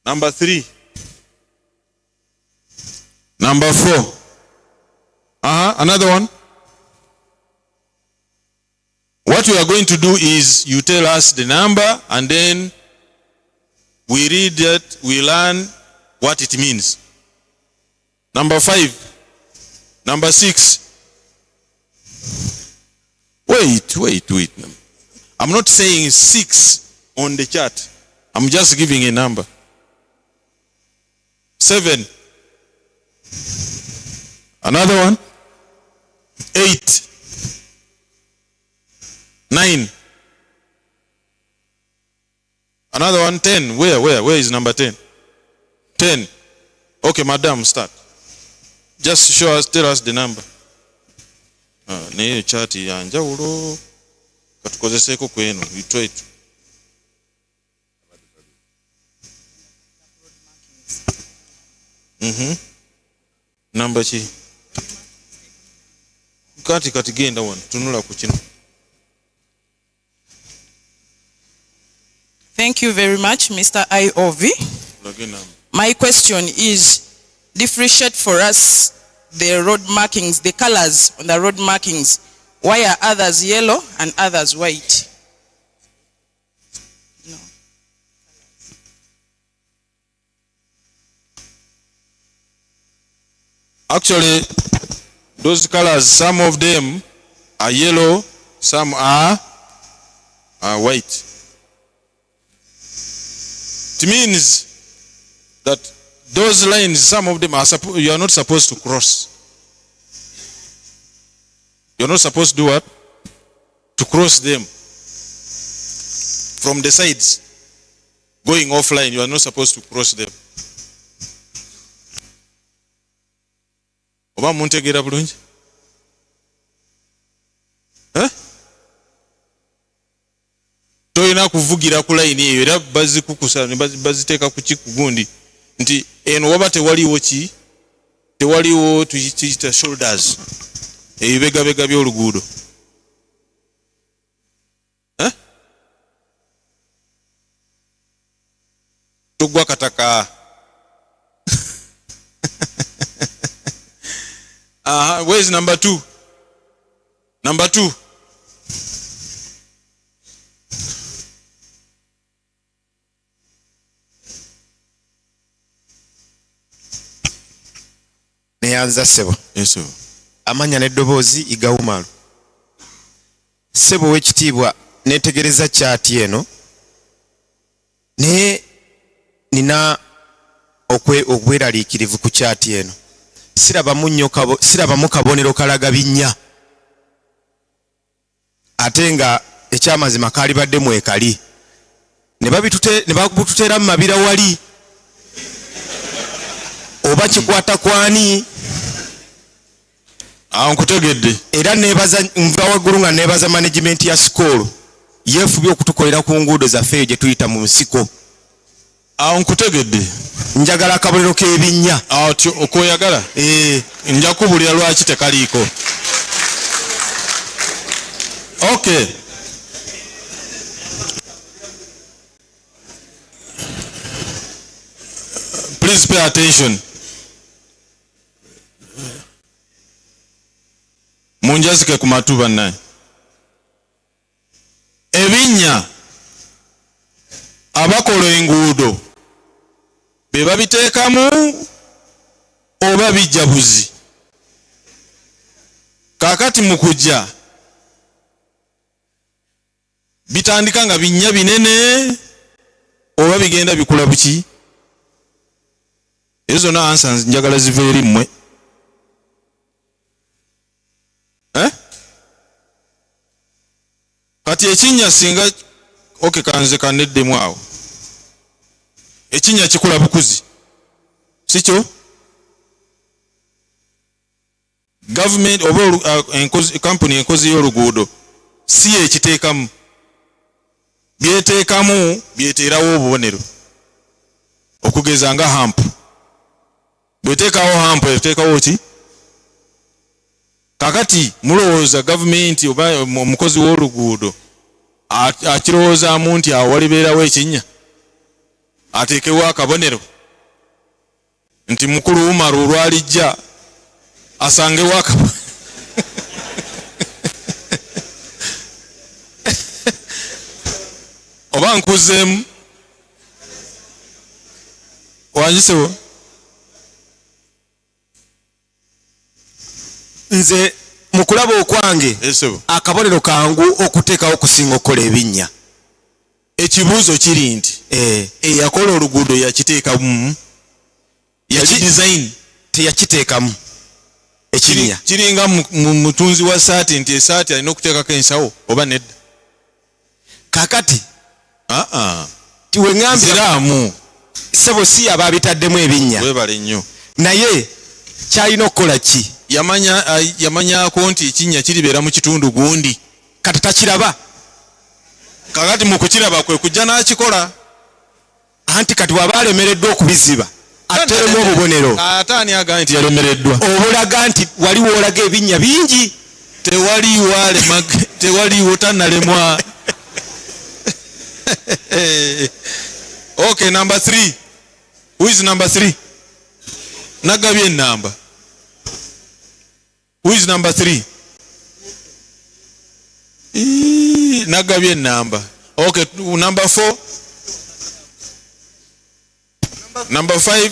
Speaker 3: Number 3. Number 4. Another one. What we are going to do is you tell us the number and then we read it, we learn what it means. Number 5. Number 6. Wait. I'm not saying 6 on the chart. I'm just giving a number. 7. Another one. 8. 9. Another one. 10. Where is number 10? 10. Okay, madam, start. Just tell us the number. Neyo chart ya njawulo katukozeseko kwenu. We try to. Number chi. Kati genda one. Tunula ku kino.
Speaker 17: Thank you very much, Mr. IOV. My question is, differentiate for us the road markings, the colors on the road markings. Why are others yellow and others white? No.
Speaker 3: Actually, those colors, some of them are yellow, some are white. It means that those lines, some of them you are not supposed to cross. You're not supposed to do what? To cross them. From the sides, going offline, you are not supposed to cross them. Oba muntegeera bulungi? Toyina kuvugira ku line eyo era bazikukusa ne baziteeka ku kikugundi nti eno waba tewaliwo ki? Tewaliwo tuyita shoulders. Ebibegabega by'oluguudo. Tugwa kataka. Where is number 2? Number 2.
Speaker 18: Neyanza sebo.
Speaker 3: Yes, sir.
Speaker 18: Amanya n'eddoboozi igawumalu. Sebo w'ekitiibwa neetegereza kyati eno naye nina obweraliikirivu ku kyati eno. Sirabamu kabonero kalaga binnya ate nga ekyamazima kalibadde mwekali ne babututeera mu mabira wali oba kikwata kwani.
Speaker 3: Awo nkutegedde.
Speaker 18: Era nva waggulu nga nebaza management ya SCOUL yeefubye okutukolera ku nguudo zaffe gye tuyita mu nsiko.
Speaker 3: Awo nkutegedde.
Speaker 18: Njagala akabonero k'ebinnya.
Speaker 3: Awo okoyagala? Nja kubulira lwaki tekaliiko. Okay. Please pay attention. Munjazike ku matu bannaye. Ebinnya abakola enguudo be babiteekamu oba bijja buzi. Kaakati mu kujja bitandika nga binnya binene oba bigenda bikula buki. Ezo na answers njagala zive eri mmwe. Kati ekinnya singa kanze kaneddemu awo. Ekinnya kikula bukuzi. Sikyo? Government oba company enkozi y'oluguudo si ekiteekamu. Byeteekamu byeteerawo obubonero. Okugeza nga hamp. Bweteekawo hamp eteekawo ki? Kakati mulowooza government oba omukozi w'oluguudo akirowoozaamu nti awo walibeerawo ekinnya ateekewo akabonero nti mukulu Umaru olwalijja asangewo akabonero. Oba nkuzeemu wanjisewo.
Speaker 18: Nze mukulaba okwange akabonero kangu okuteekawo kusinga okukola ebinnya.
Speaker 3: Ekibuuzo kiri nti eyakola oluguudo yakiteekamu yaki design
Speaker 18: teyakiteekamu ekinnya.
Speaker 3: Kiringa mutunzi wa saati nti esaati alina okuteekako ensawo oba nedda.
Speaker 18: Kakati tiweŋambiramu sebo si aba abitaddemu ebinnya.
Speaker 3: Webale nnyo.
Speaker 18: Naye kyalina okukola ki?
Speaker 3: Yamanyako nti ekinnya kiribeera mu kitundu gundi.
Speaker 18: Kati takiraba.
Speaker 3: Kakati mu kukiraba kwe kujja n'akikola.
Speaker 18: Anti kati waba alemereddwa okubiziba atteremu obubonero.
Speaker 3: Ate ani agambye nti yalemereddwa?
Speaker 18: Obulaga nti waliwo olaga ebinnya bingi.
Speaker 3: Tewaliwo tannalemwa. Okay, number 3. Who is number 3? Nagabye namba. Who is number 3? Nagabye namba. Okay, number 4. Number 5.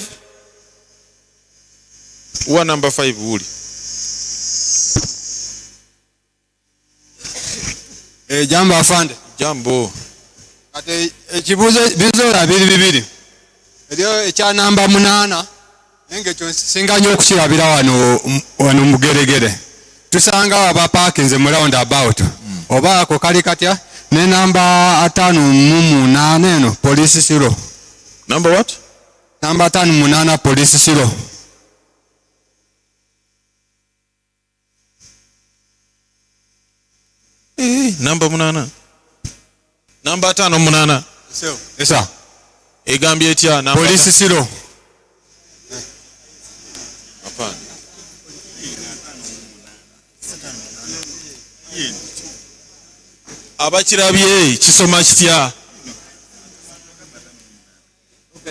Speaker 3: Who number 5 wuli?
Speaker 19: Jambo afande.
Speaker 3: Jambo.
Speaker 19: Ate ekibuuzo bizola bibiri. Eriyo ekya namba 8 nenge kyo singa nnyo okukirabira wano mugeregere. Tusanga aba parkings mu round about. Oba ako kali katya ne namba 5 eno police siro.
Speaker 3: Number what?
Speaker 19: Namba 5 police siro.
Speaker 3: Namba 8. Namba 5
Speaker 19: Esa.
Speaker 3: Egambye etya namba
Speaker 19: police siro.
Speaker 3: Apana. Abakirabye kisoma kitya?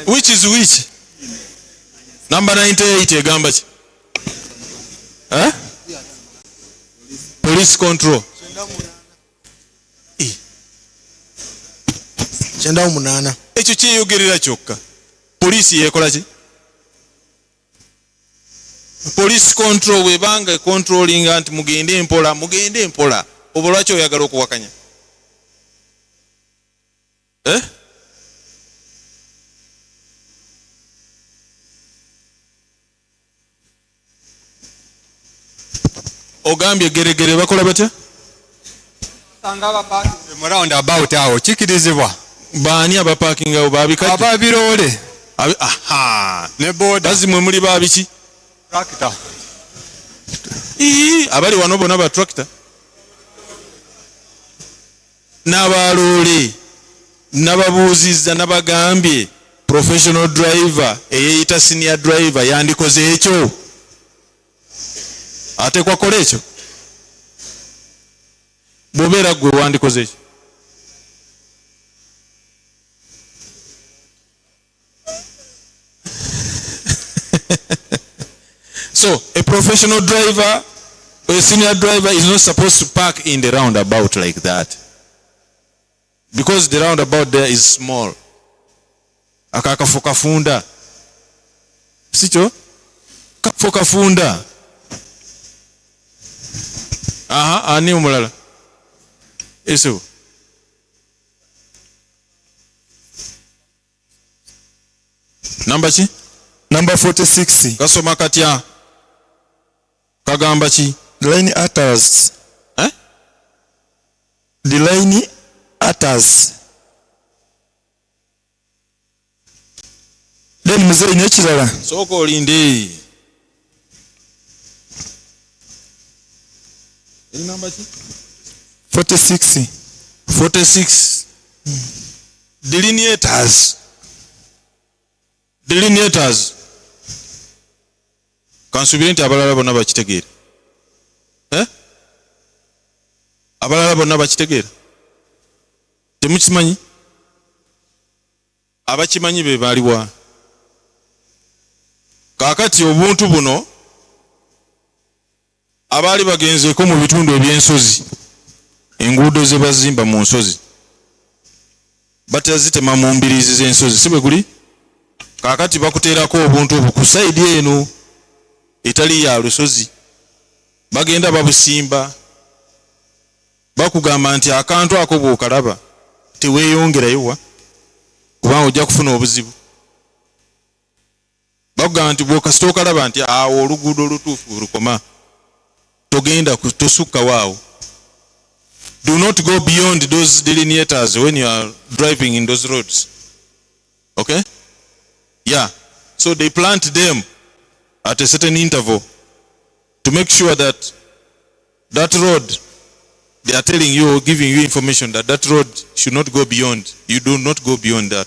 Speaker 3: Which is which? Number 98 egamba ki? Police control.
Speaker 4: 98.
Speaker 3: Ekyo kyeyogerera kyokka. Police yekola ki? Police control webanga controlling anti mugende empola. Oba lwaki oyagala okuwakanya? ogambye geregere bakola batya
Speaker 19: sanga abapakinze mu round about awo kikirizibwa
Speaker 3: baani abapakinga awo babikadde
Speaker 19: ababiroole
Speaker 3: ne boda bazimwe muli babiki
Speaker 19: tractor
Speaker 3: abali wano bona ba tractor n'abaloole n'ababuuzizza n'abagambye professional driver eyeeyita senior driver yandikoze ekyo ate kwakola ekyo bw'obeera gwe wandikoze ekyo so a professional driver or a senior driver is not supposed to park in the roundabout like that because the roundabout there is small akakafo kafunda sikyo kafo kafunda ani omulala eso namba ki
Speaker 8: number 46
Speaker 3: kasoma katya kagamba ki
Speaker 8: line atters the line atters then mzee n'ekirala
Speaker 3: sooka olinde namba ki
Speaker 8: 46
Speaker 3: delineators kansubire nti abalala bonna bakitegeera abalala bonna bakitegeera temukimanyi abakimanyi be baaliwa kaakati obuntu buno abaali bagenzeeko mu bitundu eby'ensozi enguudo ze bazimba mu nsozi batazitema mu mbiriizi z'ensozi si bwe guli kaakati bakuteerako obuntu obwo ku sayidi eno etali ya lusozi bagenda babusimba bakugamba nti akantu ako bw'okalaba teweeyongerayo wa kubanga ojja kufuna obuzibu bakugamba nti bw'okasita okalaba nti awo oluguudo olutuufu lukoma togenda tosukkawo awo. Do not go beyond those delineators when you are driving in those roads. Okay? Yeah. So they plant them at a certain interval to make sure that that road, they are telling you or giving you information that that road should not go beyond. You do not go beyond that.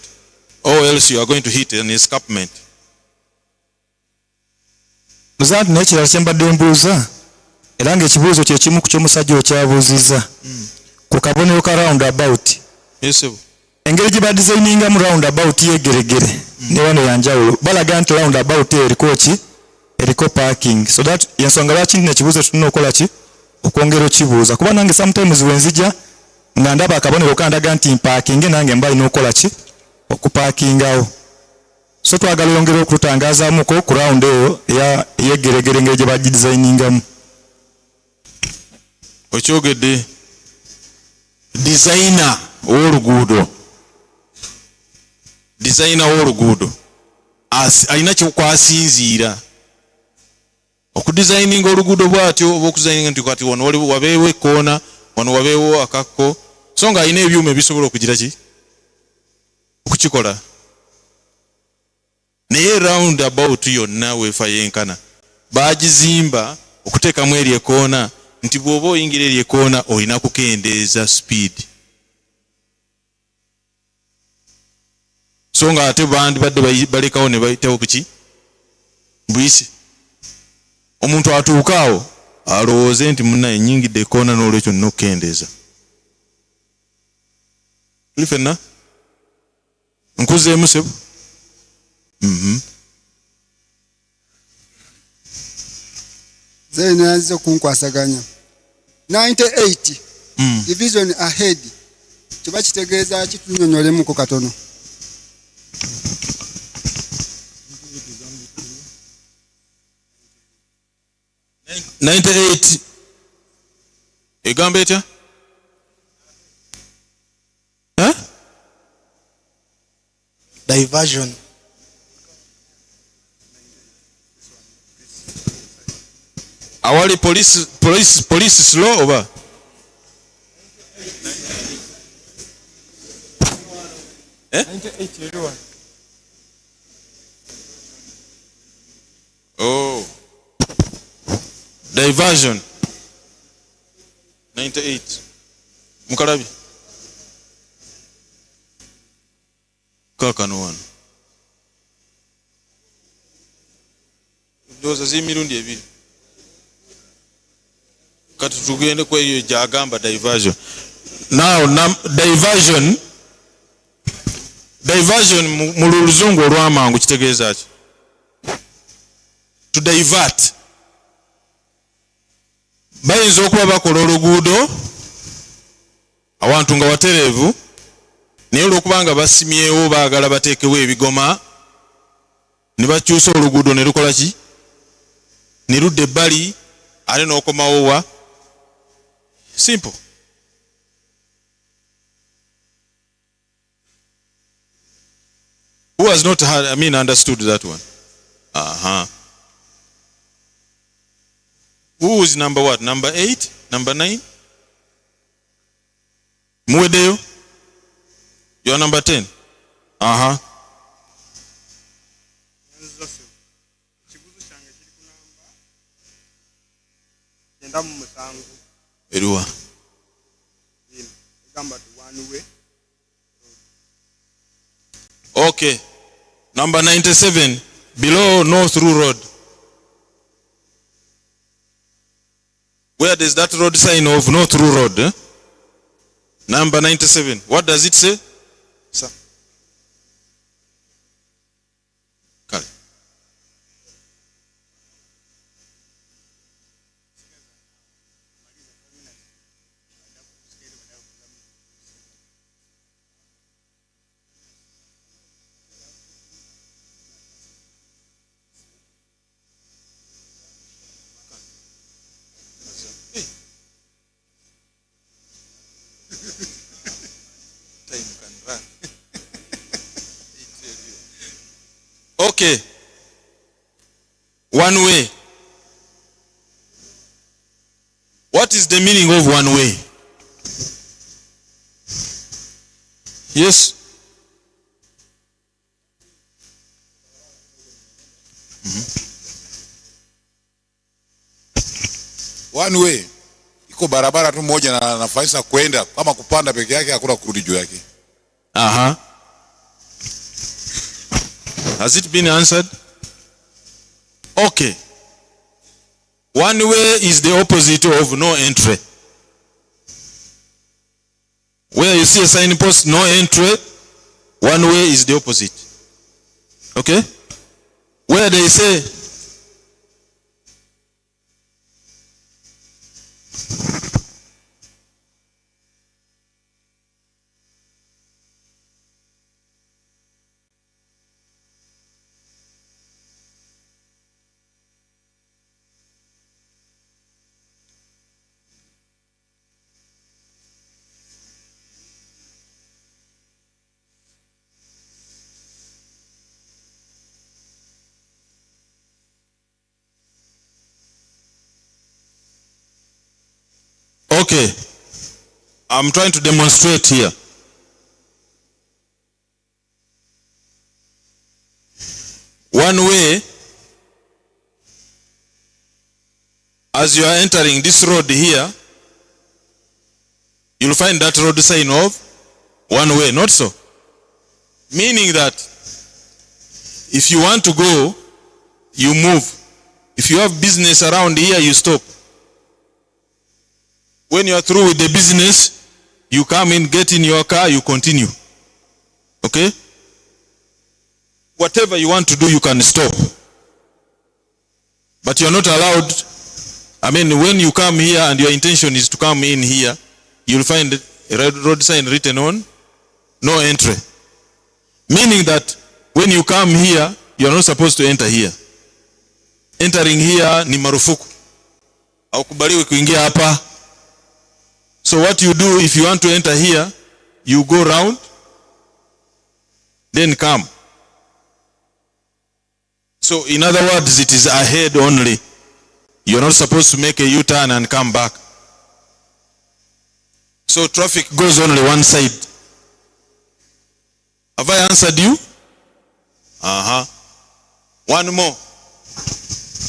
Speaker 3: Or else you are going to hit an escarpment.
Speaker 8: Muzanti nekirala kyembadde mbuuza era ng'ekibuuzo kye kimu ku ky'omusajja okyabuuzizza ku kabonero ka roundabout.
Speaker 3: Yes.
Speaker 8: Engeri gye badesigninga mu roundabout yegeregere ne wano yanjawulo balaga nti roundabout eriko ki eriko parking, so that yensonga lwaki nti nekibuuzo tulina okukola ki okwongera okibuuza kuba nange sometimes wenzija nga ndaba akabonero kandaga nti mpaakinge nange mba alina okukola ki okupaakingawo. So twagala yongera okutangazaamuko ku round eyo yegeregere engeri gye bagidesigningamu.
Speaker 3: Okyogedde designer w'oluguudo alina kyokwasinziira okudesigninga oluguudo bw'atyo oba okudesigninga nti kati wano wabeewo ekkoona wano wabeewo akakko so nga alina ebyuma ebisobola okugira ki okukikola. Naye round about yonna weefa yenkana baagizimba okuteekamu eri ekkoona nti bw'oba oyingira eri ekkoona olina kukendeeza speed. So nga ate bandi badde balekawo ne bayitawo kuki buyisi omuntu atuukaawo alowooze nti munnaye nnyingidde ekkoona n'olwekyo nina okukendeeza. Tuli fenna nkuzeemu sebo.
Speaker 20: Zene nazo kunkwasaganya 98 division ahead kiba kitegeeza kitunyonyolemu ko katono.
Speaker 3: Egamba etya?
Speaker 4: Diversion.
Speaker 3: awali police slow oba eh? Oh, diversion 98 mukalabi kakano wano ndoza z'emirundi ebiri kati tugende ku eyo gyagamba diversion. Now diversion mu luzungu olw'amangu kitegeeza ki? To divert. Bayinza okuba bakola oluguudo awantu nga watereevu naye olw'okuba nga basimyewo baagala bateekewo ebigoma ne bakyusa oluguudo ne lukola ki? Ne ludda ebbali ate n'okomawo wa? Simple. Who has not had, understood that one? Who is number what? Number 8? Number 9? Muwedeyo? You are number 10? Eruwa. Okay. Number 97. Below no through road. Where does that road sign of no through road? Eh? Number 97. What does it say? Sir. Kale. Okay. One way. What is the meaning of one way? Yes.
Speaker 13: One way. Iko barabara tu moja na nafasi ya kwenda, kama kupanda peke yake hakuna kurudi juu yake.
Speaker 3: Has it been answered? Okay. One way is the opposite of no entry. Where you see a signpost, no entry, one way is the opposite. Okay? Where they say, okay, I'm trying to demonstrate here. One way, as you are entering this road here, you'll find that road sign of one way, not so. Meaning that if you want to go, you move. If you have business around here, you stop. When you are through with the business, you come in, get in your car, you continue. Okay? Whatever you want to do, you can stop. But you are not allowed. When you come here and your intention is to come in here, you'll find a road sign written on no entry. Meaning that when you come here, you are not supposed to enter here. Entering here ni marufuku. Haukubaliwi kuingia hapa. So what you do, if you want to enter here, you go round, then come. So in other words, it is ahead only. You're not supposed to make a U-turn and come back. So traffic goes only one side. Have I answered you? One more.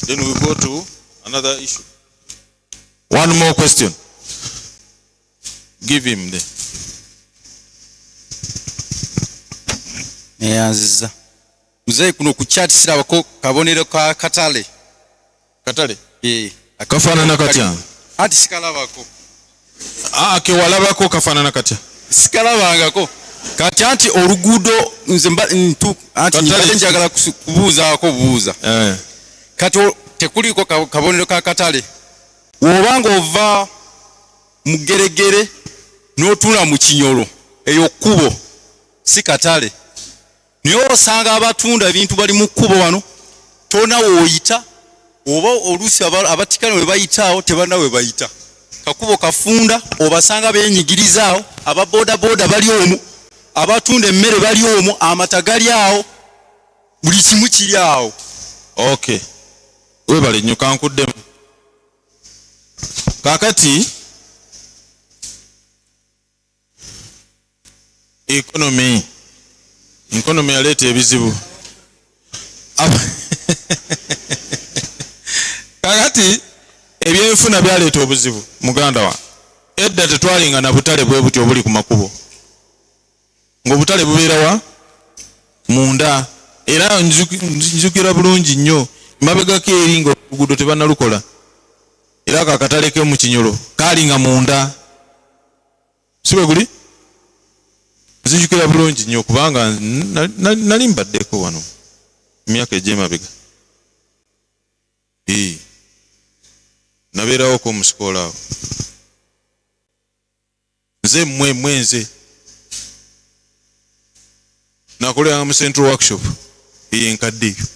Speaker 3: Then we go to another issue. One more question. Give him the.
Speaker 7: Neyanziza. Mzee kuno ku chat sirabako kabonero ka katale.
Speaker 3: Katale?
Speaker 7: Kafanana
Speaker 3: katya?
Speaker 7: Ati sikalabako.
Speaker 3: Ke walabako kafanana katya?
Speaker 7: Sikalabangako. Kati anti oluguudo nze ntu anti njagala kubuuzaako buuza. Kati tekuliko kabonero ka katale. Wobanga ova mu geregere n'otula mu kinyolo eyo kkubo si katale. Niyo osanga abatunda ebintu bali mu kkubo wano tona woyita oba oluusi abatikano we bayitaawo tebanna we bayita. Kakubo kafunda obasanga beenyigirizaawo, ababoodabooda bali omwo, abatunda emmere bali omwo, amata gali awo, buli kimu kiri awo.
Speaker 3: Okay. Webale nnyo kankuddemu. Kakati economy yaleeta ebizibu. Kakati ebyenfuna byaleeta obuzibu muganda wa. Edda tetwalinga na butale bwe buti obuli ku makubo. Ng'obutale bubeera wa? Munda. Era nzijukira bulungi nnyo mabegako eri ng'oluguudo tebannalukola. Era kakatale ke mu Kinyolo kaalinga munda. Si bwe guli? Nzijukira bulungi nnyo kubanga nali mbaddeko wano emyaka egy'emabega. Nabeerawo ko mu sikoola awo. Nze mwenze nakolera mu Central Workshop enkadde eyo.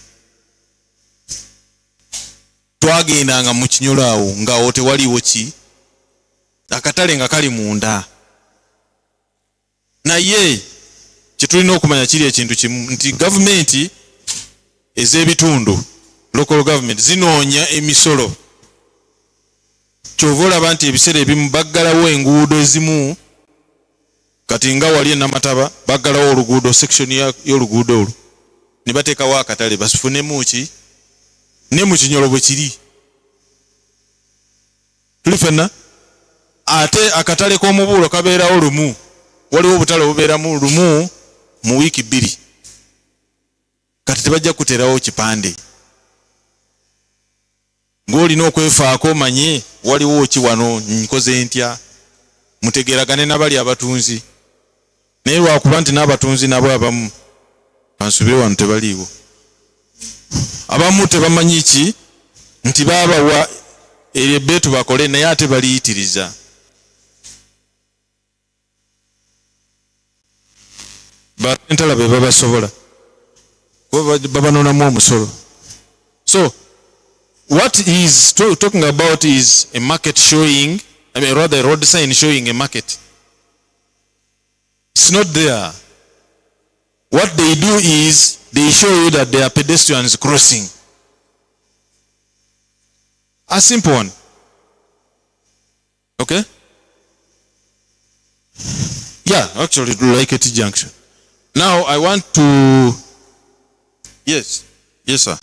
Speaker 3: Twagendanga mu Kinyolo awo ng'awo tewaliwo ki akatale nga kali munda. Naye kyetulina okumanya kiri ekintu kimu nti gavumenti ez'ebitundu local government zinoonya emisolo. Kyova olaba nti ebiseera ebimu baggalawo enguudo ezimu kati nga wali enamataba baggalawo oluguudo section y'oluguudo olwo ne bateekawo akatale basifunemu ki ne mu Kinyolo bwe kiri. Tuli ffenna ate akatale k'omubuulo kabeerawo lumu. Waliwo obutale obubeeramu lumu mu wiiki 2. Kati tebajja kuteerawo kipande. Ng'olina okwefaako manye waliwo ki wano nkoze ntya mutegeeragane n'abali abatunzi. Naye lwakuba nti n'abatunzi nabo abamu bansubire wano tebaliiwo. Abamu tebamanyi ki nti baabawa ebbeetu bakole naye ate baliyitiriza. Entala be babasobola babanonamu omusolo. So what is talking about is a market showing, I mean rather a road sign showing a market. It's not there. What they do is they show you that there are pedestrians crossing. A simple one. Okay? Yeah, actually like at junction. Now I want to, yes, sir.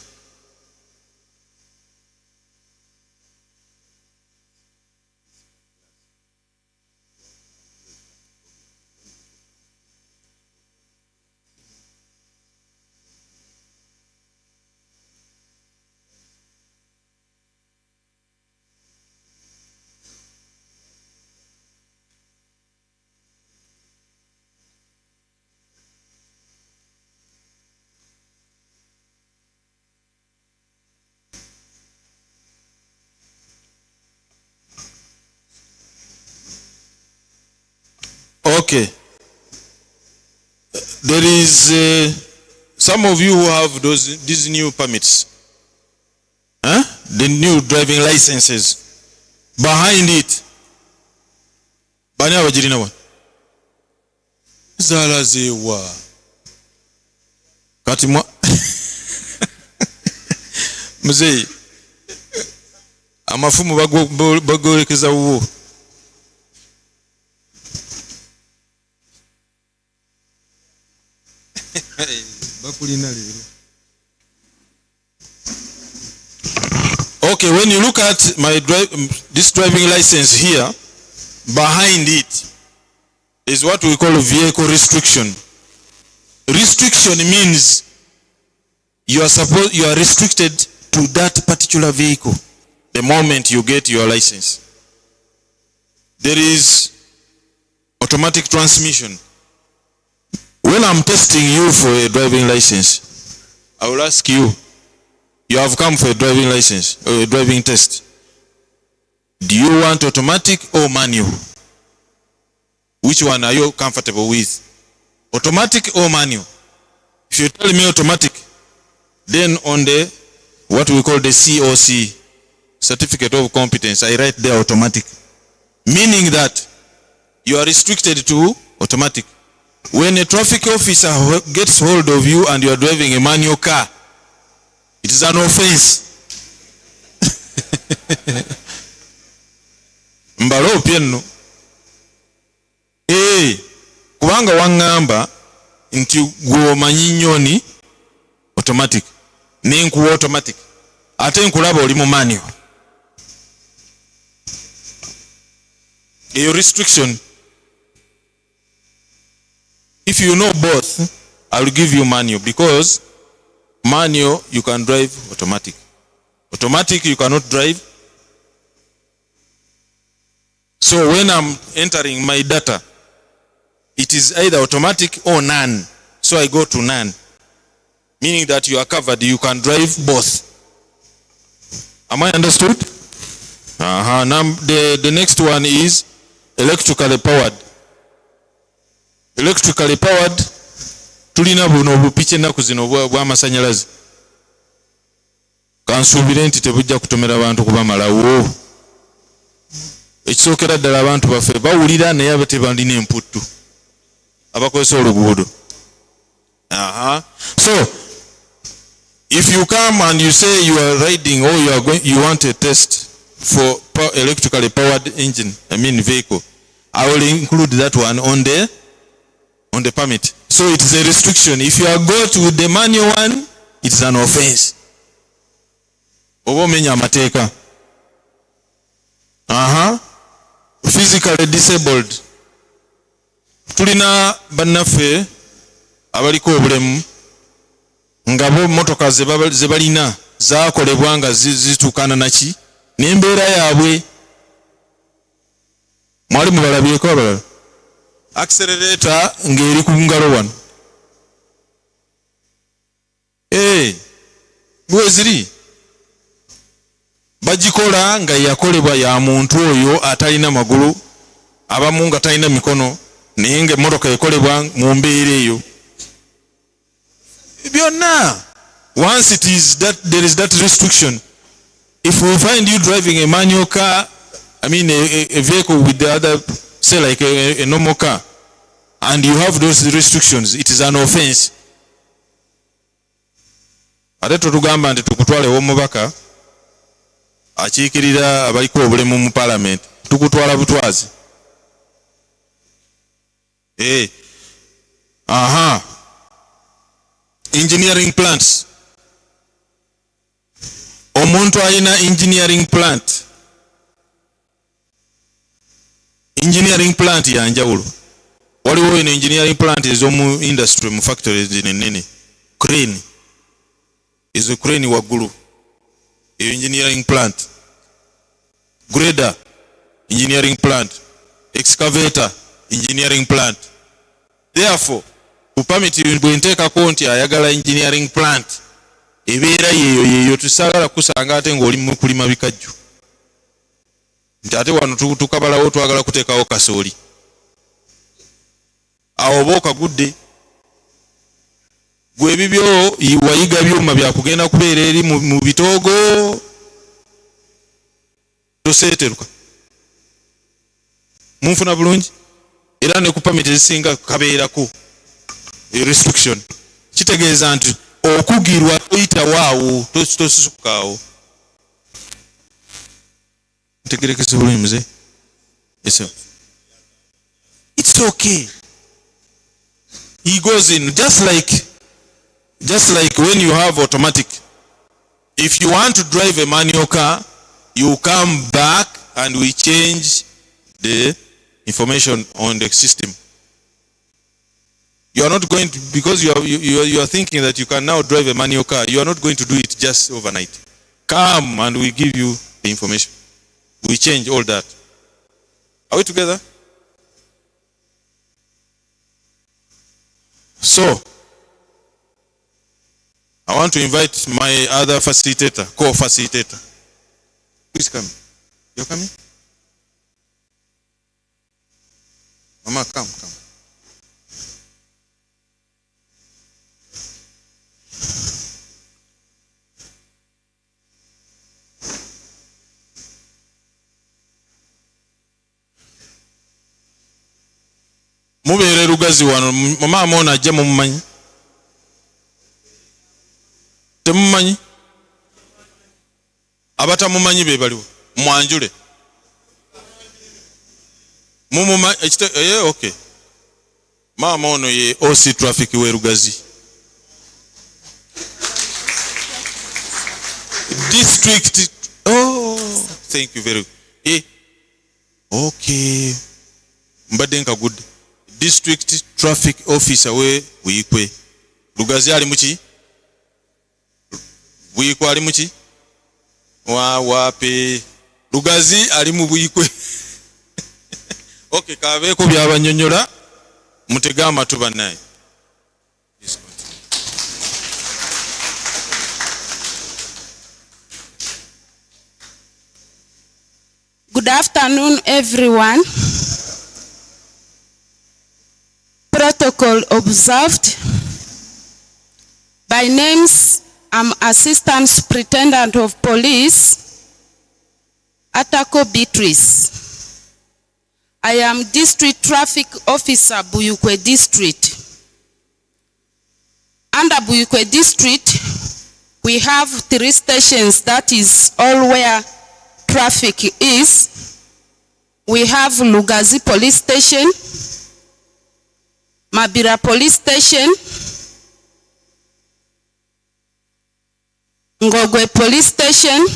Speaker 3: Okay. There is some of you who have these new permits. The new driving licenses. Behind it. Bani abajirina wa? Zala zewa. Kati mwa. Mzee. amafumu bagolekeza wo. Okay, when you look at my this driving license here, behind it is what we call a vehicle restriction. Restriction means you are restricted to that particular vehicle the moment you get your license. There is automatic transmission. When I'm testing you for a driving license, I will ask you, you have come for a driving license or a driving test. Do you want automatic or manual? Which one are you comfortable with? Automatic or manual? If you tell me automatic, then on the what we call the COC, certificate of competence, I write there automatic, meaning that you are restricted to automatic. When a traffic officer gets hold of you and you are driving a manual car, it is an offense. Mbalo piano. Kubanga wangamba nti gwomanyi nyoni automatic. Ninku automatic. Ate nkulaba oli mu manual. A restriction. If you know both, I will give you manual, because manual you can drive automatic. Automatic you cannot drive. So when I'm entering my data, it is either automatic or none. So I go to none, meaning that you are covered, you can drive both. Am I understood? Now the next one is electrically powered. Electrically powered, tulina buno obupiche naku zino bwa masanyalazi. Kansuubire nti tebujja kutomera abantu kubamalawo. Ekisookera ddala abantu baffe bawulira naye aba tebalina emputtu abakozesa oluguudo. So if you come and you say you are riding or you want a test for electrically powered engine, vehicle, I will include that one on the permit. So it is a restriction. If you are got with the manual one, it is an offense. Obomenya amateeka. Physically disabled. Tulina bannaffe abaliko obulemu nga bo motoka ze balina zaakolebwa nga zitukana naki n'embeera yaabwe. Mwalimu balabyeko abalala. Accelerator ngeri ku ngalo wano. Bweziri bagikola nga yakolebwa ya muntu oyo atalina magulu, abamu nga talina mikono, naye nga emmotoka ekolebwa mu mbeera eyo. Byonna, once it is that there is that restriction, if we find you driving a manual car, a vehicle with the other, say like a normal car, and you have those restrictions, it is an offense. Ate tutugamba nti tukutwale w'omubaka akiikirira abaliko obulemu mu parliament, tukutwala butwazi. Engineering plants. Omuntu alina engineering plant. Engineering plant ya njawulo. Waliwo ino engineering plant ez'omu industry, mu factories zinene. Crane. Ezo crane waggulu. Engineering plant. Grader. Engineering plant. Excavator. Engineering plant. Therefore, upamiti bwenteekako nti ayagala engineering plant, ebeera yeyo tusagala kusanga ate ng'oli mu kulima bikajjo. Nti ate wano tukabalawo twagala kuteekawo kasooli. Awo oba okagudde. Gwe ebibyo wayiga byuma byakugenda kubeera eri mu bitoogo. Toseeteruka. Munfuna bulungi? Era ne ku pamiti ezisinga kabeerako restriction. Kitegeeza nti okugirwa toyita waawo, tosukaawo. Tegerekese bulungi mzee. Yes sir. It's okay. He goes in just like when you have automatic. If you want to drive a manual car, you come back and we change the information on the system. You are not going to, because you are thinking that you can now drive a manual car, you are not going to do it just overnight. Come and we give you the information. We change all that. Are we together? So, I want to invite my other facilitator, co-facilitator. Please come. You're coming? Mama, come. Mubeere lugazi wano, mama ono ajja mumumanyi? Temumanyi? Abatamumanyi be baliwo. Mwanjule. Mumumanyi okay. Mama ono ye OC traffic we lugazi. District. Oh, thank you very much. Okay. Mbadde nka good. District traffic officer we Buyikwe. Lugazi ali muki? Buyikwe ali muki? Wape. Lugazi ali mu Buyikwe. Okay, kabeeko byabanyonyola mutega amatu bannaye.
Speaker 17: Good afternoon, everyone. Protocol observed. By names, I'm Assistant Superintendent of Police, Atako Beatrice. I am District Traffic Officer, Buyikwe District. Under Buyikwe District, we have 3 stations, that is all where traffic is. We have Lugazi Police Station, Mabira Police Station, Ngogwe Police Station,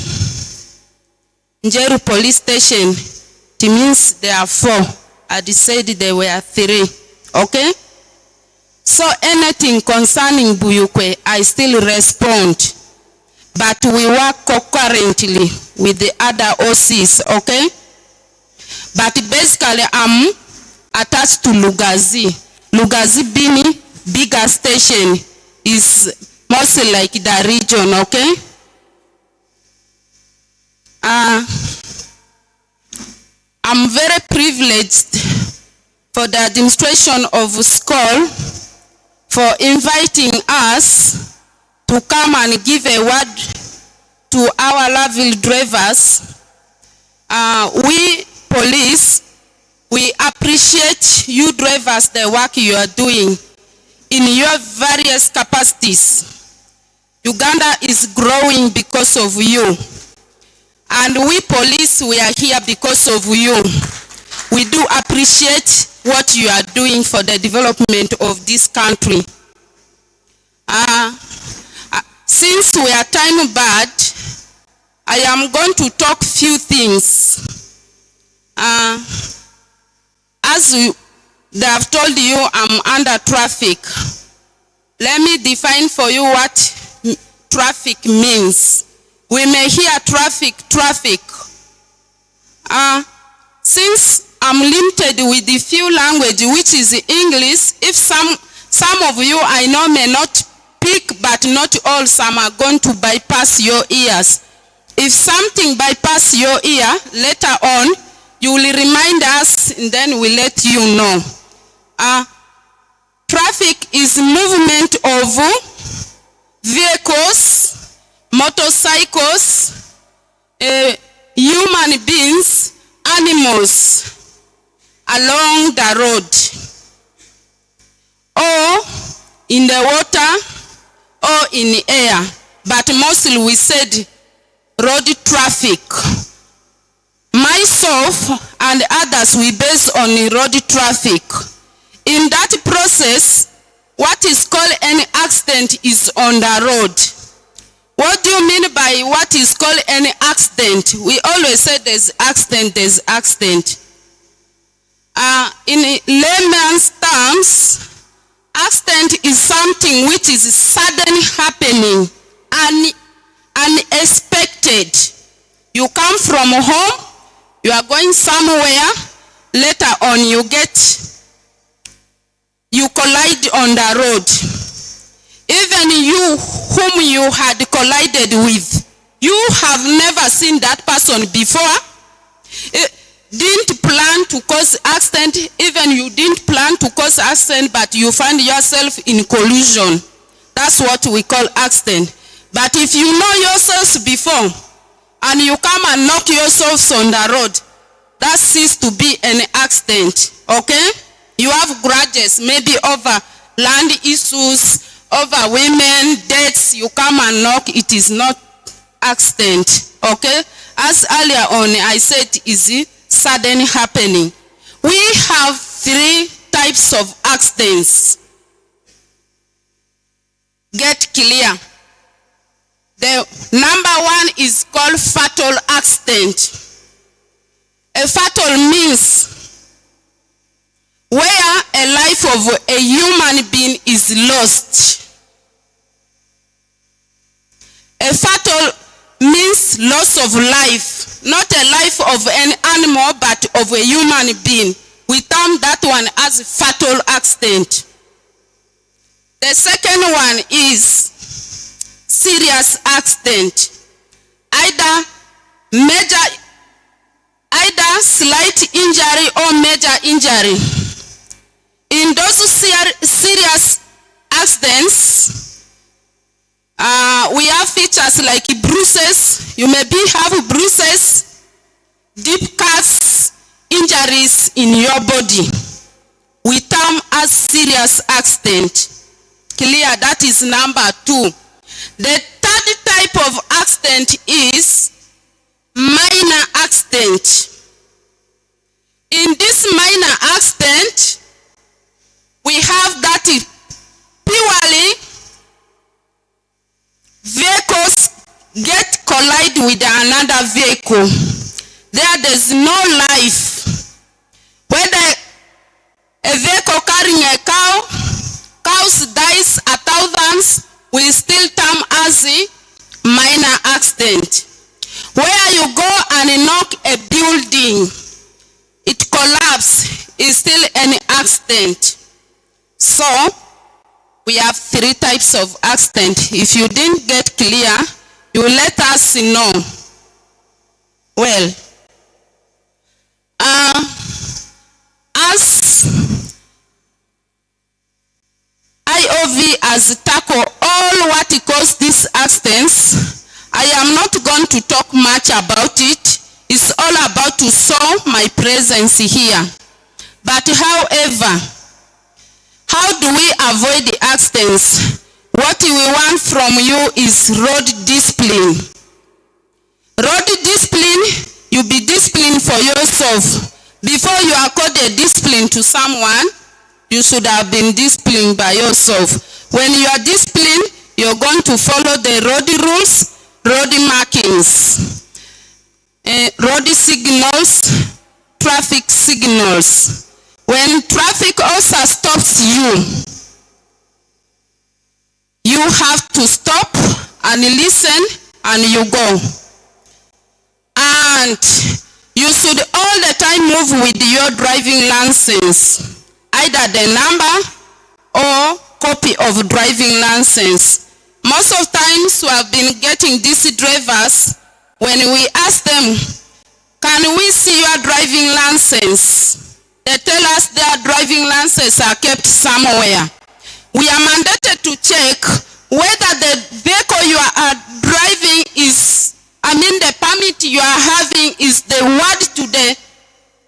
Speaker 17: Njeru Police Station. It means there are 4. I decided there were 3. Okay? So anything concerning Buyikwe, I still respond. But we work concurrently with the other OCs, okay? But basically, I'm attached to Lugazi. Lugazi Bini, bigger station, is mostly like the region, okay? I'm very privileged for the administration of SCOUL for inviting us to come and give a word to our lovely drivers. We police, we appreciate you drivers, the work you are doing in your various capacities. Uganda is growing because of you. And we police, we are here because of you. We do appreciate what you are doing for the development of this country. Since we are time bad, I am going to talk few things. As they have told you, I'm under traffic. Let me define for you what traffic means. We may hear traffic. Since I'm limited with the few language, which is English, if some of you I know may not pick, but not all, some are going to bypass your ears. If something bypass your ear, later on, you will remind us and then we'll let you know. Traffic is movement of vehicles, motorcycles, human beings, animals along the road, or in the water, or in the air. But mostly we said road traffic. yourself and others we base on road traffic. In that process, what is called an accident is on the road. What do you mean by what is called an accident? We always say there's accident, there's accident. In layman's terms, accident is something which is sudden happening, unexpected. You come from home, you are going somewhere, later on you collide on the road. Even you whom you had collided with, you have never seen that person before. Didn't plan to cause accident, even you didn't plan to cause accident, but you find yourself in collision. That's what we call accident. But if you know yourselves before, and you come and knock yourselves on the road, that ceases to be an accident, okay? You have grudges, maybe over land issues, over women, deaths, you come and knock, it is not accident, okay? As earlier on I said, is sudden happening. We have 3 types of accidents. Get clear. The number 1 is called fatal accident. A fatal means where a life of a human being is lost. A fatal means loss of life, not a life of an animal, but of a human being. We term that one as fatal accident. The second one is serious accident. Either slight injury or major injury. In those serious accidents, we have features like bruises. You may have bruises, deep cuts, injuries in your body. We term as serious accident. Clear? That is number 2. The third type of accident is minor accident. In this minor accident, we have that purely vehicles get collide with another vehicle. There's no life. Whether a vehicle carrying a cow, cows dies a thousands, we still term as a minor accident. Where you go and knock a building, it collapses, is still an accident. So we have 3 types of accident. If you didn't get clear, you let us know. Well, as IOV has tackled all what it calls these accidents, I am not going to talk much about it. It's all about to show my presence here. But however, how do we avoid the accidents? What we want from you is road discipline. Road discipline, you be disciplined for yourself. Before you accord a discipline to someone, you should have been disciplined by yourself. When you are disciplined, you're going to follow the road rules, road markings, road signals, traffic signals. When traffic also stops you, you have to stop and listen and you go. And you should all the time move with your driving license, either the number or copy of driving license. Most of times we have been getting these drivers, when we ask them, can we see your driving license? They tell us their driving licenses are kept somewhere. We are mandated to check whether the vehicle you are driving is, the permit you are having is the word to the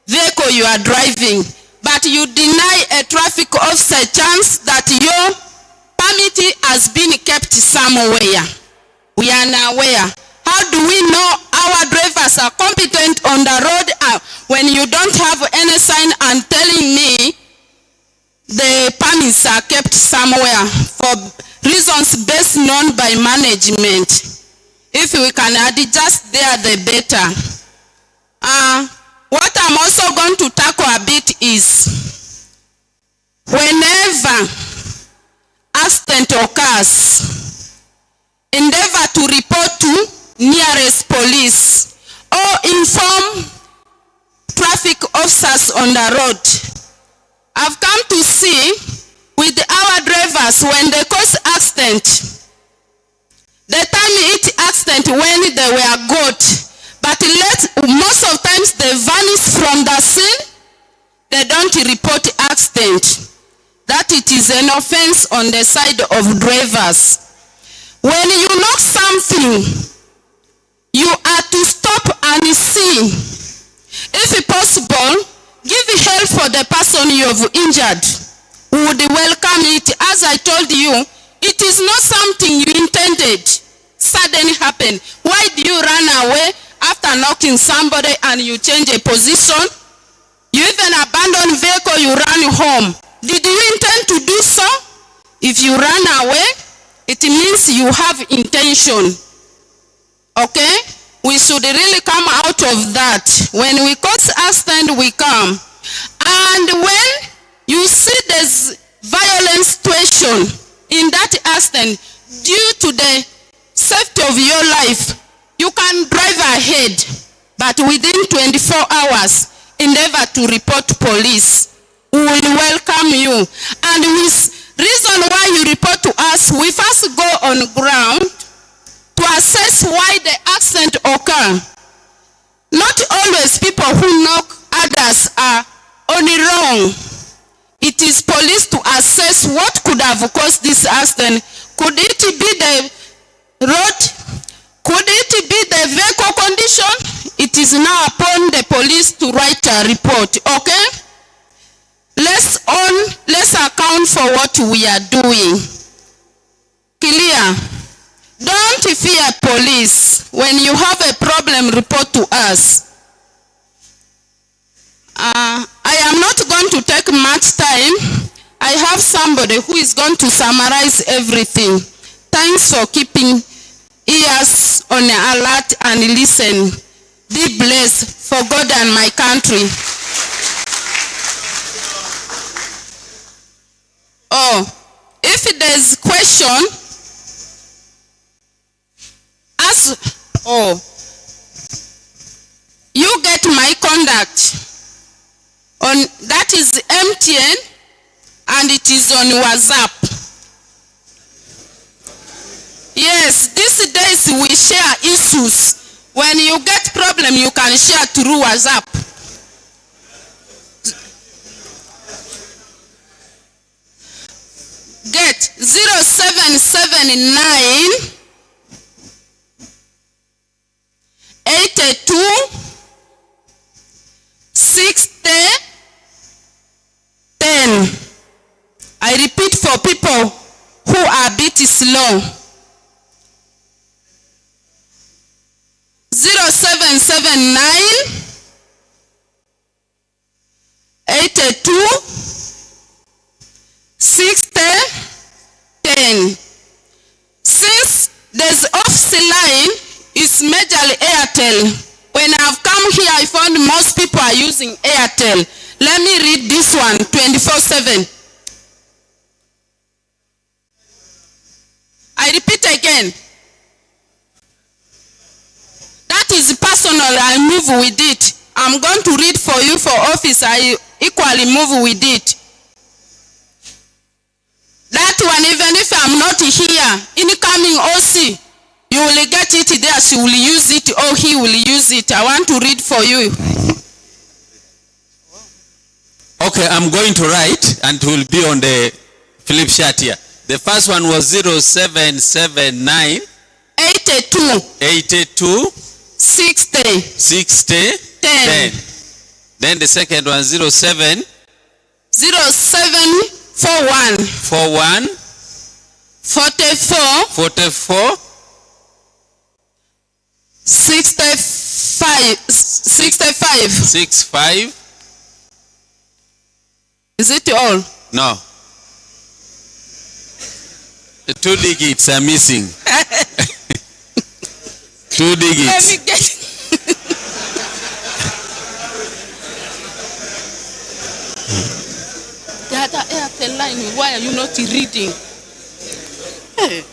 Speaker 17: vehicle you are driving. But you deny a traffic officer chance that your permit has been kept somewhere. We are unaware. How do we know our drivers are competent on the road when you don't have any sign and telling me the permits are kept somewhere for reasons best known by management. If we can adjust there, the better. What I'm also going to tackle a bit is whenever accident occurs, endeavor to report to nearest police or inform traffic officers on the road. I've come to see with our drivers when they cause accident, the time it accident when they were good, but most of times they vanish from the scene, they don't report accident. That it is an offense on the side of drivers. When you knock something, you are to stop and see. If possible, give help for the person you have injured. We would welcome it. As I told you, it is not something you intended. Suddenly happen. Why do you run away after knocking somebody and you change a position? You even abandon vehicle, you run home. Did you intend to do so? If you run away, it means you have intention. Okay? We should really come out of that. When we cause accident, we come. And when you see there's violent situation in that accident, due to the safety of your life, you can drive ahead, but within 24 hours, endeavor to report police. We will welcome you. And with reason why you report to us, we first go on ground to assess why the accident occur. Not always people who knock others are only wrong. It is police to assess what could have caused this accident. Could it be the road? Could it be the vehicle condition? It is now upon the police to write a report, okay? Let's account for what we are doing. Clear? Don't fear police. When you have a problem, report to us. I am not going to take much time. I have somebody who is going to summarize everything. Thanks for keeping ears on alert and listen. Be blessed for God and my country. Oh, if there's question, you get my contact on that is MTN and it is on WhatsApp. Yes, these days we share issues. When you get problem, you can share through WhatsApp. Get 0779 82 60 10. I repeat for people who are a bit slow. 0779 82 60 10. Since there's office line is majorly Airtel. When I've come here, I found most people are using Airtel. Let me read this one 24/7. I repeat again. That is personal, I move with it. I'm going to read for you for office, I equally move with it. That one, even if I'm not here, incoming OC, you will get it there, she will use it or he will use it. I want to read for you.
Speaker 15: Okay, I'm going to write and it will be on the flip chart here. The first one was 0779
Speaker 17: 82 60 10.
Speaker 15: Then the second one 0741 44
Speaker 17: 65.
Speaker 15: 65.
Speaker 17: Is it all?
Speaker 15: No. The 2 digits are missing. 2 digits.
Speaker 17: Let me get the other Airtel line. Why are you not reading? Hey.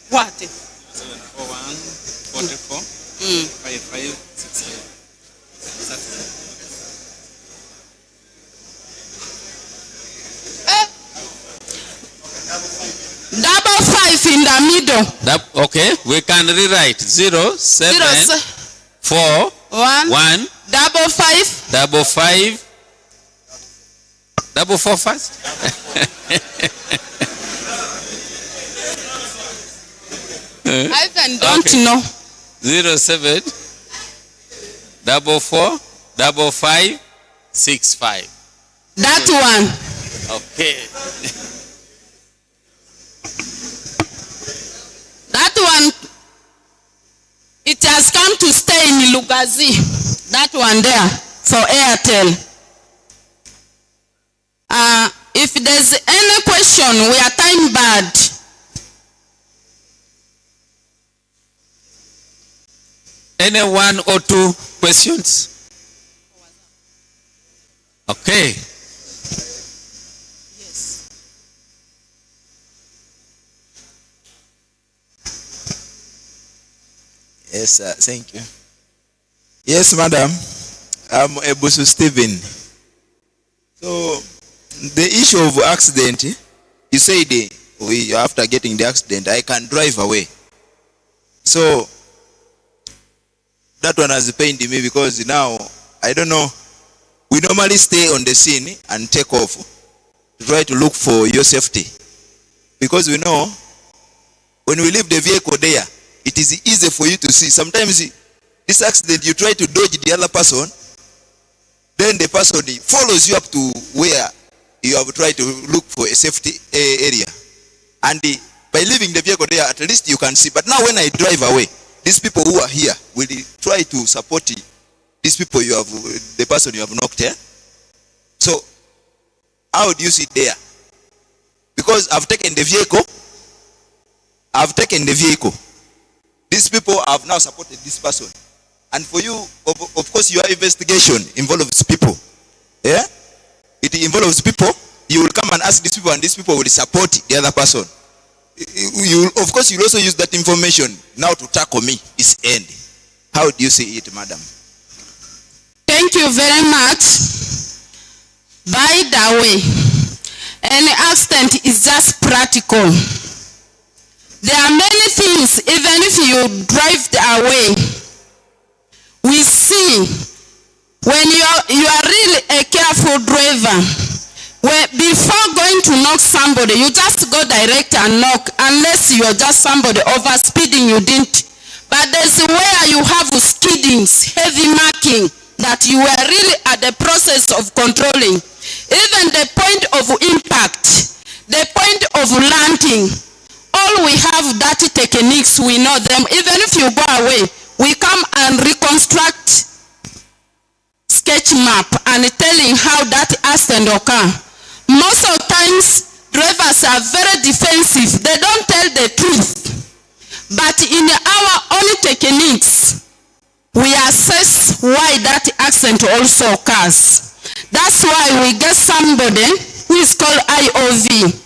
Speaker 17: What?
Speaker 15: 741 44 55 68.
Speaker 17: Double 5 in the middle.
Speaker 15: Okay, we can rewrite 0 7 4 1
Speaker 17: double 5
Speaker 15: double 5 double 4 first.
Speaker 17: I even don't know.
Speaker 15: 0 7 double 4 double 5 6 5.
Speaker 17: That one.
Speaker 15: Okay.
Speaker 17: That one, it has come to stay in Lugazi. That one there for Airtel. If there's any question, we are time bad.
Speaker 15: Any 1 or 2 questions? Okay.
Speaker 21: Yes, sir. Thank you. Yes, madam. I'm Ebusu Stephen. So, the issue of accident, you said after getting the accident, I can drive away. So, that one has pained me because now, I don't know, we normally stay on the scene and take off to try to look for your safety. Because we know, when we leave the vehicle there, it is easy for you to see. Sometimes this accident, you try to dodge the other person, then the person follows you up to where you have tried to look for a safety area. And by leaving the vehicle there, at least you can see. But now when I drive away, these people who are here will try to support these people the person you have knocked here. So, how do you see there? Because I've taken the vehicle. These people have now supported this person. And for you, of course, your investigation involves people. Yeah? It involves people. You will come and ask these people, and these people will support the other person. Of course, you'll also use that information now to tackle me, this end. How do you see it, madam?
Speaker 17: Thank you very much. By the way, any accident is just practical. There are many things, even if you drive away, we see when you are really a careful driver, where before going to knock somebody, you just go direct and knock, unless you are just somebody over speeding, you didn't. But there's where you have skiddings, heavy marking, that you were really at the process of controlling. Even the point of impact, the point of landing, all we have dirty techniques, we know them. Even if you go away, we come and reconstruct sketch map and telling how that accident occur. Most of times, drivers are very defensive. They don't tell the truth. But in our own techniques, we assess why that accident also occurs. That's why we get somebody who is called IOV,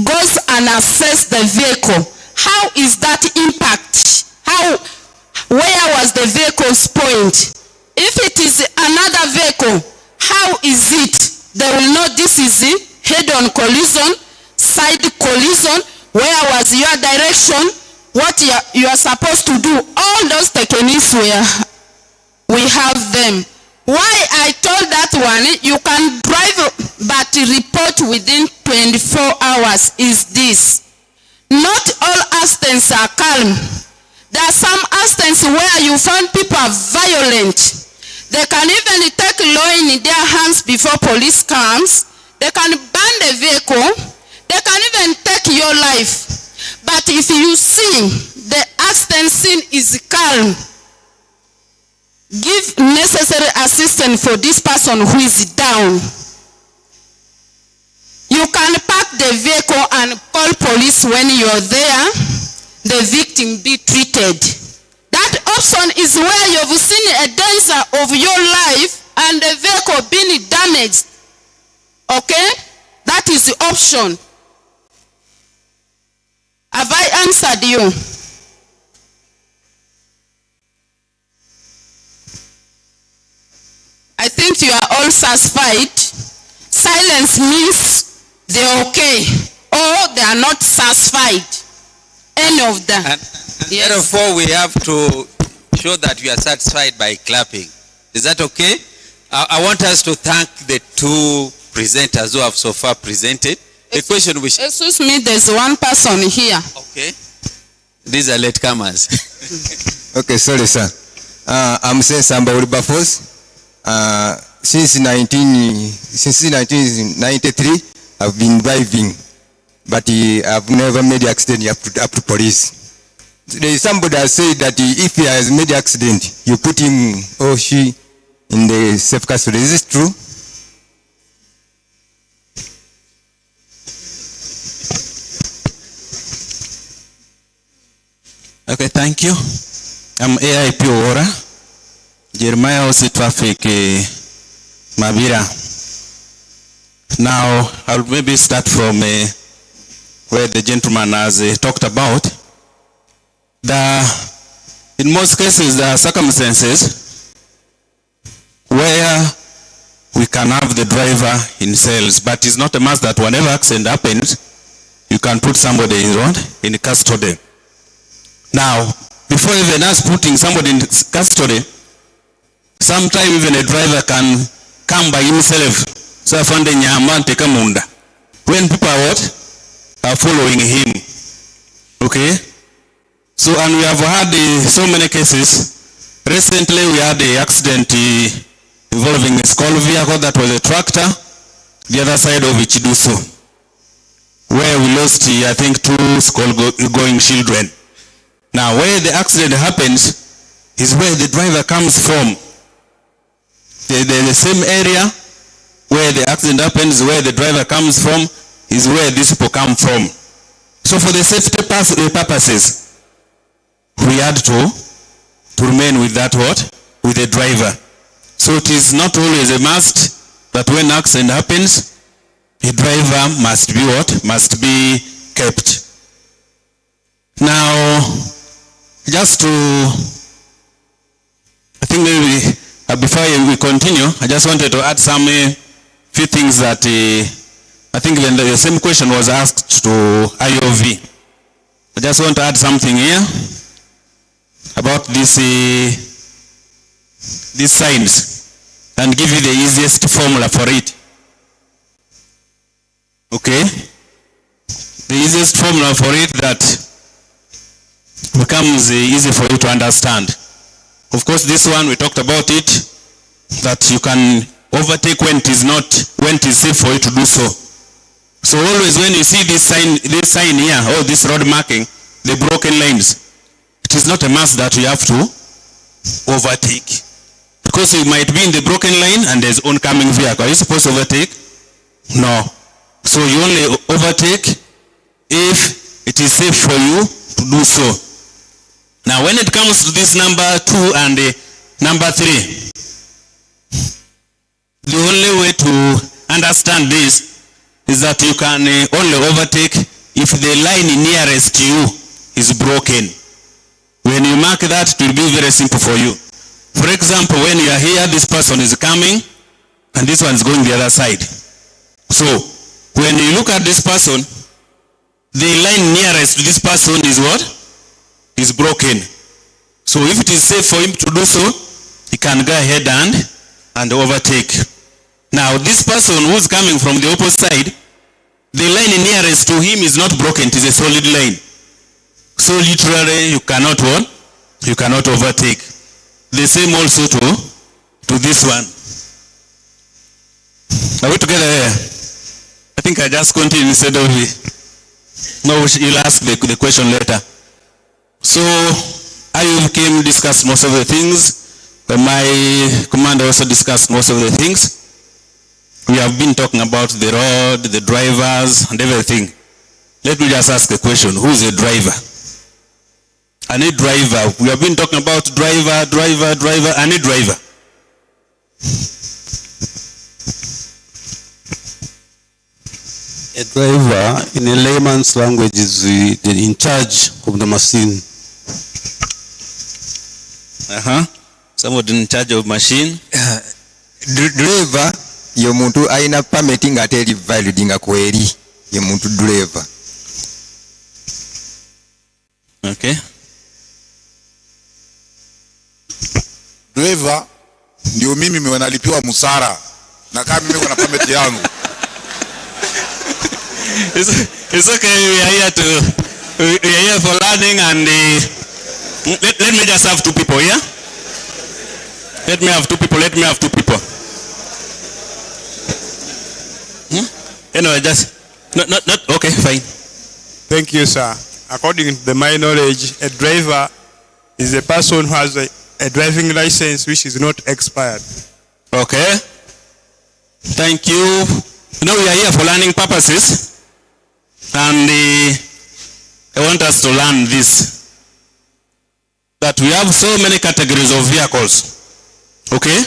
Speaker 17: goes and assess the vehicle. How is that impact? Where was the vehicle's point? If it is another vehicle, how is it? They will know this is head-on collision, side collision, where was your direction, what you are supposed to do. All those techniques we have them. Why I told that one, you can drive but report within 24 hours is this. Not all accidents are calm. There are some accidents where you find people are violent. They can even take law in their hands before police comes. They can burn the vehicle. They can even take your life. But if you see
Speaker 1: the accident scene is calm, give necessary assistance for this person who is down. You can park the vehicle and call police when you're there, the victim be treated. That option is where you've seen a danger of your life and the vehicle being damaged. Okay? That is the option. Have I answered you? I think you are all satisfied. Silence means they're okay or they are not satisfied. Any of them.
Speaker 15: And therefore, we have to show that we are satisfied by clapping. Is that okay? I want us to thank the two presenters who have so far presented. The question which...
Speaker 1: Excuse me, there's one person here.
Speaker 15: Okay. These are latecomers.
Speaker 19: Okay, sorry, sir. I'm saying Samba Uribafos. Since 1993, I've been driving, but I've never made an accident up to police. There is somebody that said that if he has made an accident, you put him or she in the safe custody. Is this true?
Speaker 22: Okay, thank you. I'm AIP Ora, Jeremiah House Traffic Mabira. Now, I'll maybe start from where the gentleman has talked about. In most cases, there are circumstances where we can have the driver in cells, but it's not a must that whenever accident happens, you can put somebody in custody. Now, before even us putting somebody in custody, sometimes even a driver can come by himself. So when people are what? Are following him. Okay? So, and we have had so many cases. Recently we had the accident involving a SCOUL vehicle that was a tractor, the other side of Ichiduso, where we lost, I think, 2 school-going children. Now, where the accident happens is where the driver comes from. The same area where the accident happens, where the driver comes from, is where these people come from. So for the safety purposes, we had to remain with that what? With the driver. So it is not always a must that when accident happens, the driver must be what? Must be kept. Now, just to, I think maybe before we continue, I just wanted to add some few things that I think even the same question was asked to IOV. I just want to add something here about these signs and give you the easiest formula for it. Okay? The easiest formula for it that becomes easy for you to understand. Of course, this one we talked about it, that you can overtake when it is safe for you to do so. So always when you see this sign here, or this road marking, the broken lanes, it is not a must that you have to overtake. Because you might be in the broken lane and there's oncoming vehicle. Are you supposed to overtake? No. So you only overtake if it is safe for you to do so. Now when it comes to this number 2 and number 3, the only way to understand this is that you can only overtake if the line nearest to you is broken. When you mark that, it will be very simple for you. For example, when you are here, this person is coming and this one is going the other side. So when you look at this person, the line nearest to this person is what? Is broken. So if it is safe for him to do so, he can go ahead and overtake. Now this person who is coming from the opposite side, the line nearest to him is not broken, it is a solid line. So literally you cannot what? You cannot overtake. The same also to this one. Are we together here? I think I just continue instead of no, you'll ask the question later. So I came discussed most of the things. My commander also discussed most of the things. We have been talking about the road, the drivers, and everything. Let me just ask a question. Who is a driver? I need driver. We have been talking about driver. I need driver.
Speaker 2: A driver, in a layman's language, is in charge of the machine.
Speaker 22: Somebody in charge of machine.
Speaker 9: Driver, ye muntu aina permitting nga teri valid nga kweri. Ye muntu driver.
Speaker 22: Okay.
Speaker 13: Driver ndio mimi wanalipiwa musara na kama mimi kuna permit yangu.
Speaker 22: It's okay. We are here for learning, and let me just have two people here. Let me have two people. Anyway, just not okay. Fine.
Speaker 5: Thank you, sir. According to my knowledge, a driver is a person who has a driving license which is not expired.
Speaker 22: Okay. Thank you. Now we are here for learning purposes, and I want us to learn this, that we have so many categories of vehicles. Okay?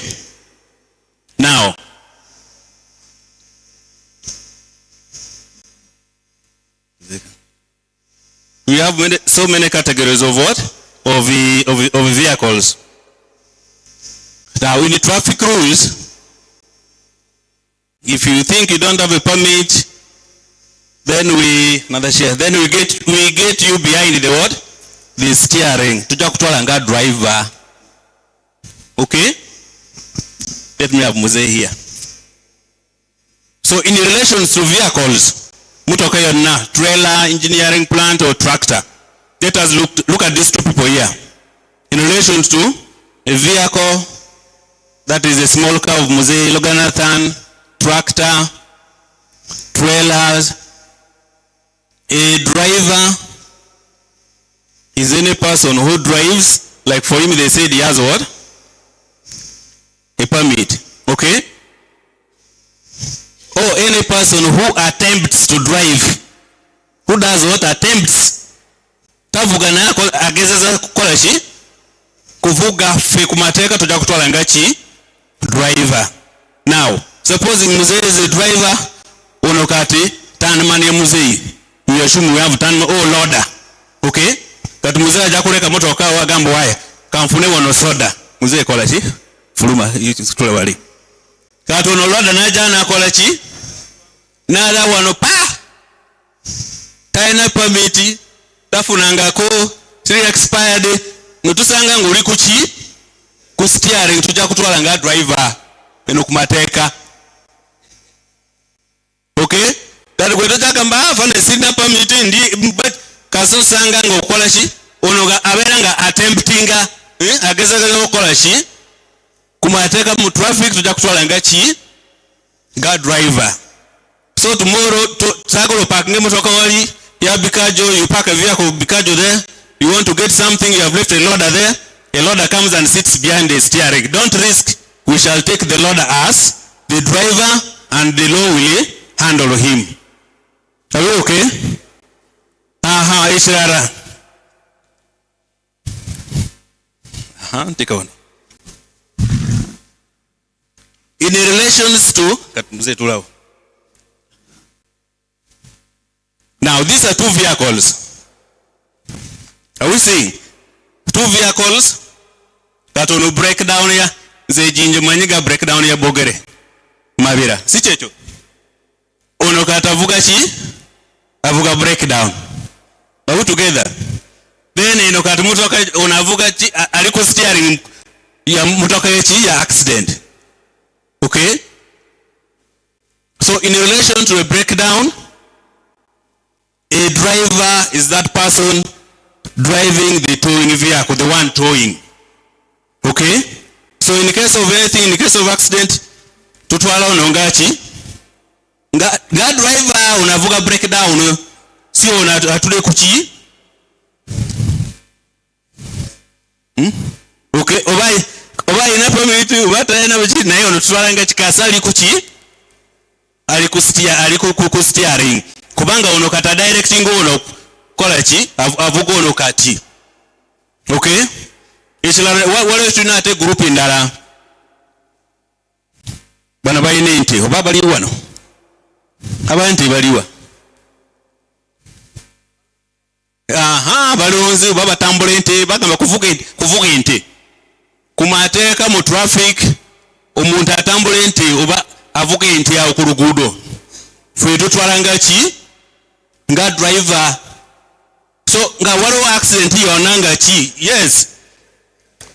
Speaker 22: Now, we have so many categories of what? Of vehicles. Now, in the traffic rules, if you think you don't have a permit, then we get you behind the what? The steering. Tuja kutwala nga driver. Okay? Let me have Muzee here. So in relation to vehicles, mutoka yonna, trailer, engineering plant, or tractor. Let us look at these two people here. In relation to a vehicle, that is a small car of Muzee Loganathan, tractor, trailers. A driver is any person who drives, like for him they said he has what? A permit. Okay? Or any person who attempts to drive. Who does what? Attempts. Tavuga na agezeza kukola shi? Kuvuga fe kumateka tuja kutwala ngachi driver. Now, supposing Muzee is a driver, unokati tanman ya Muzee. We assume we have tanman loader. Okay? Kati Muzee ajakureka moto wakawa gambo waya. Kamfune wano soda. Muzee kola shi? Fuluma tule wali. Kati wano loader na jana kola shi? Nala wano pa! Taina permiti. Tafunanga ko. Siri expired. Nutusanga nguli kuchi. Kustiari tuja kutwala nga driver. Eno kumateka. Okay? Kati kwetoja kamba fane sina permiti ndi kaso sanga ngokola shi onoga aberanga attemptinga agezageza ngokola shi kumateka mu traffic tuja kutwala ngachi ga driver. So tomorrow sagolo parking motoka wali ya Bikajo, you park a vehicle Bikajo there, you want to get something, you have left a loader there, a loader comes and sits behind the steering. Don't risk. We shall take the loader as the driver, and the law will handle him. Are you okay? Ishara. Take one. In relations to now, these are two vehicles. Are we seeing? Two vehicles that will break down here. Ze jinjo manyiga break down here bogere. Mabira. Si checho. Ono katavuga chi? Avuga breakdown. Are we together? Then ino katumutoka unavuga chi aliko steering ya mutoka yechi ya accident. Okay? So in relation to a breakdown, a driver is that person driving the towing vehicle, the one towing. Okay? So in the case of anything, in the case of accident, tutwala unongachi. Nga driver unavuga breakdown, sio unatule kuchi. Okay, oba ina permit ubata ina biji naye ono tutwalanga kikasa ali kuki ali ku steering kubanga ono kata directing ono kola ki avuga ono kati. Okay, ekirala waliwo tulina ate group endala bano balina ente oba bali wano abantu baliwa balonzi oba batambula ente bagamba kuvuga ente ku mateeka mu traffic omuntu atambula ente oba avuga ente awo ku luguudo ffe tutwalanga ki nga driver. So nga waliwo accident yonna nga ki yes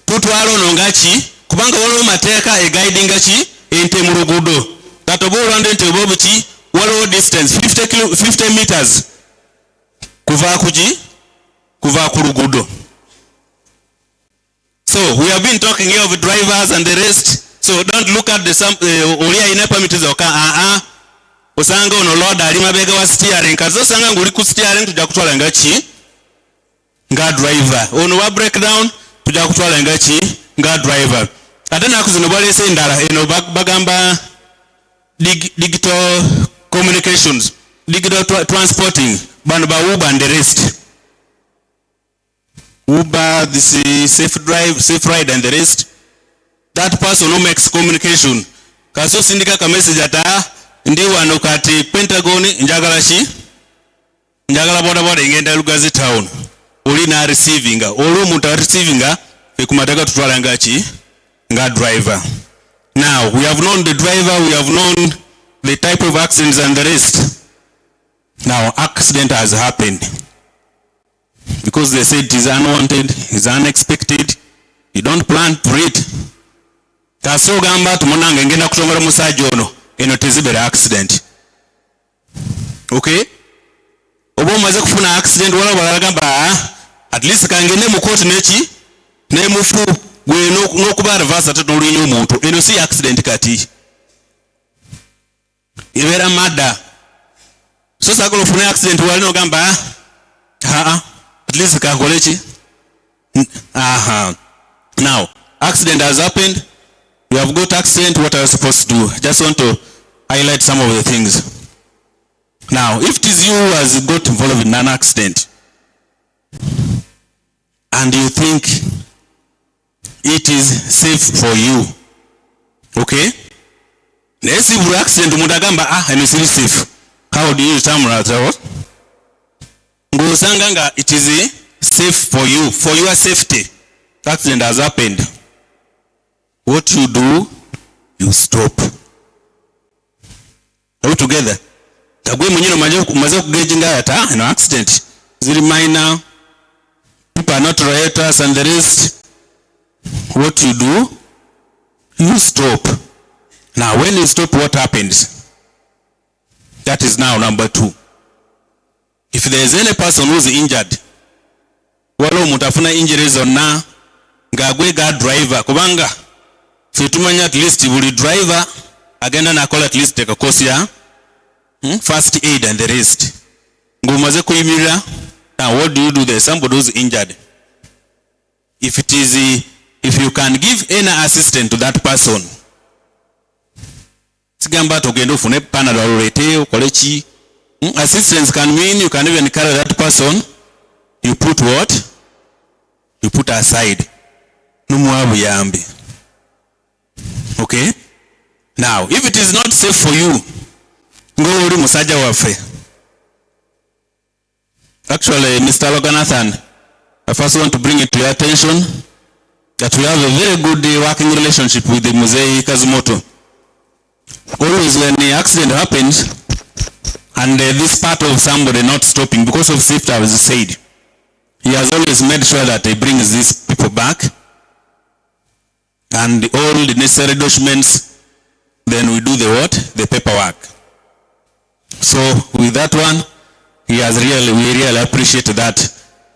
Speaker 22: tutwala ono nga ki kubanga waliwo mateeka eguidinga ki ente mu luguudo kati oba olwanda ente oba obuki waliwo distance 50 meters kuva ku luguudo. So we have been talking here of drivers and the rest. So don't look at the oli ayina permit zokka osanga ono load ali mabega wa steering kazo osanga nguli ku steering tujja kutwala nga ki nga driver ono wa breakdown tujja kutwala nga ki nga driver. Ate naku zino balese endala eno bagamba digital communications, digital transporting, bano ba Uber and the rest. Uber, this is safe drive, safe ride and the rest. That person who makes communication kaso sindika ka message ata ndi wano kati Pentagon njagala ki njagala boda ingenda Lugazi town oli na receiving oli omuntu receiving fe kumataka tutwala nga ki nga driver. Now we have known the driver, we have known the type of accidents and the rest. Now accident has happened because they said it is unwanted, it is unexpected, you don't plan for it. Kaso gamba tumonanga ngenda kutongola musajja ono eno tezibera accident. Okay, obo maze kufuna accident wala balagamba at least kangene mu court neki ne mufu gwe nokuba reverse atatolinyo omuntu eno si accident kati ibera mada. So sagolo ufuna accident wali no gamba at least kakole ki now accident has happened, you have got accident, what are you supposed to do? Just want to highlight some of the things. Now if it is you who has got involved in an accident and you think it is safe for you, okay, nesi bu accident mudagamba I'm safe, how do you determine that? Ngosanga nga it is safe for you, for your safety. Accident has happened. What you do, you stop. Are we together? Tagwe mwenyino maze kugejinga ata an accident ziri minor, people are not riotous and the rest. What you do, you stop. Now when you stop, what happens? That is now number 2. If there is any person who is injured, walo mutafuna injuries onna ngagwe ga driver kubanga fitumanya at least buli driver agenda na call at least take a course ya first aid and the rest. Ngumaze kuyimirira. Now what do you do there? Somebody who's injured. If you can give any assistance to that person, sigamba togenda ufune panadol rete ukole ki. Assistance can mean you can even carry that person, you put what? You put aside. Numuabu yambi. Okay? Now, if it is not safe for you, go uri musaja wafe. Actually, Mr. Loganathan, I first want to bring it to your attention that we have a very good working relationship with the Muzei Kazumoto. Always when the accident happens, and this part of somebody not stopping because of safety, as I said, he has always made sure that he brings these people back and all the necessary documents, then we do the what? The paperwork. So with that one, we really appreciate that.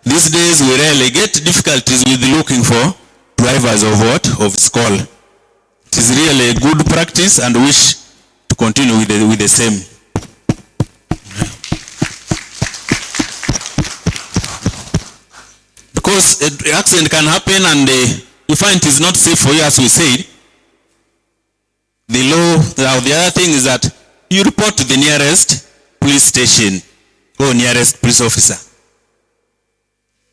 Speaker 22: These days we really get difficulties with looking for drivers of what? Of SCOUL. It is really a good practice and wish to continue with the same. Because course, an accident can happen and you find it is not safe for you, as we said. The law, the other thing is that you report to the nearest police station or nearest police officer.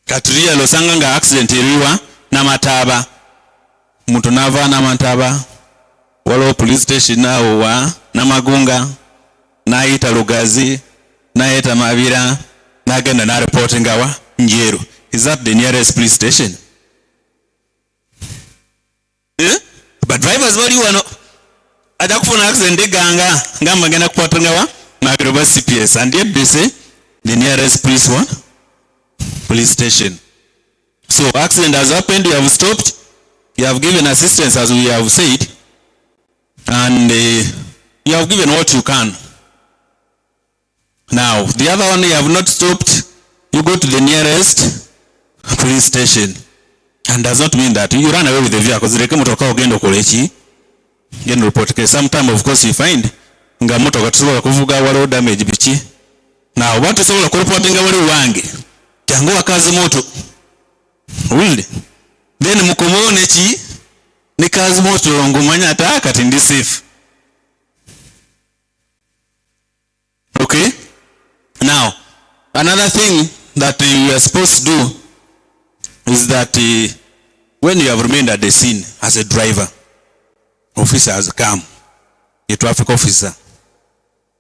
Speaker 22: Katuria losanga nga accident iriwa na mataba. Muntu nava na mataba. Walo police station na uwa na magunga. Na ita lugazi. Na ita mavira. Na genda na reporting awa njeru. Is that the nearest police station? Yeah? But drivers wali wano. Ada kufuna accident ganga. Ngamba gena kupata ngawa. Magroba CPS. And yet they say the nearest police one. Police station. So accident has happened, you have stopped, you have given assistance as we have said, and you have given what you can. Now, the other one you have not stopped, you go to the nearest police station. And does not mean that you run away with the vehicle. Sometimes, of course, you find damage. Now, what is all reporting? Jango wakazi moto. Really? Then mukomone chi ni kazi moto ngumanya ataka tindi safe. Okay? Now, another thing that you are supposed to do is that when you have remained at the scene as a driver, officer has come, a traffic officer,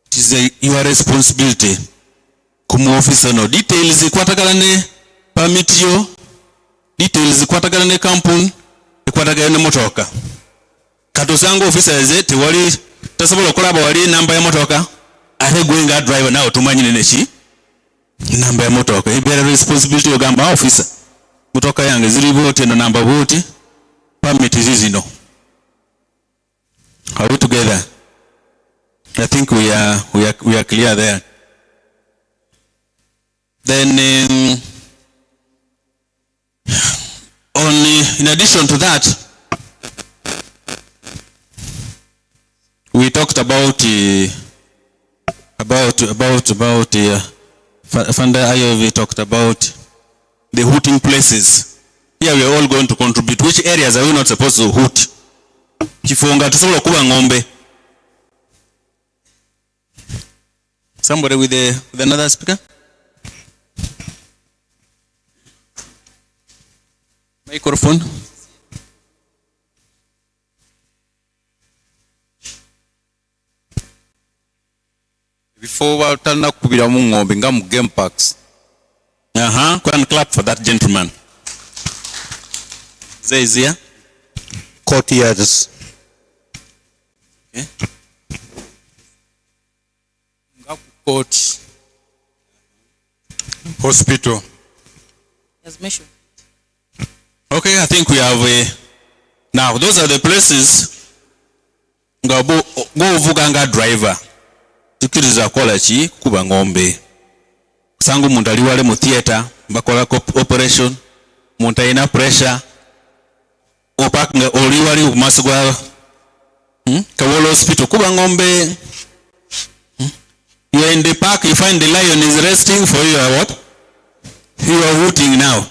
Speaker 22: it is your responsibility kumu officer no details kwatakalane permit yo, details kwatakalane kampuni, kwatakalane motoka. Katosango officer zete wali tasabola kolaba wali namba ya motoka ate gwenga driver now tumanyine nechi namba ya motoka. Ibera responsibility yo gamba officer motoka yange ziri bote no namba bote permit zizino. Are we together? I think we are clear there. Then in addition to that, we talked about Fanda Ayovi talked about the hooting places. Here we are all going to contribute. Which areas are we not supposed to hoot? Chifunga tusobola kuba ngombe. Somebody with another speaker? Microphone. Before we turn up kubira mu ngombe nga mu game parks. Go and clap for that gentleman. Zay is here.
Speaker 2: Courtyards.
Speaker 22: Okay. Court.
Speaker 5: Hospital.
Speaker 17: Yes, mission.
Speaker 22: Okay, I think we have now those are the places go vuganga driver tukiriza kola chi kuba ngombe sangu muntu ali wale mu theater bakola operation muntu ina pressure opaka oli wali kumasugwa Kawolo hospital kuba ngombe. You are in the park, you find the lion is resting for you or what? You are hooting now.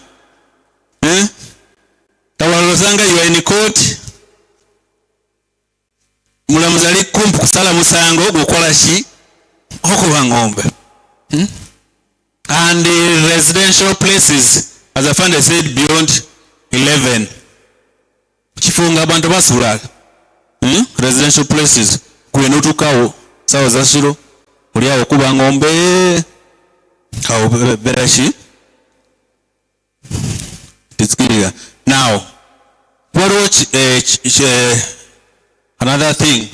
Speaker 22: Tawalosanga, you are in the court. Mulamuzali kumpu kusala musango gukola shi okuba ngombe. And the residential places, as I found I said, beyond 11. Chifunga abantu basura. Residential places kuenutukawo sawa zashiro uli awo kuba ngombe kawo berashi. It's clear. Now, what another thing,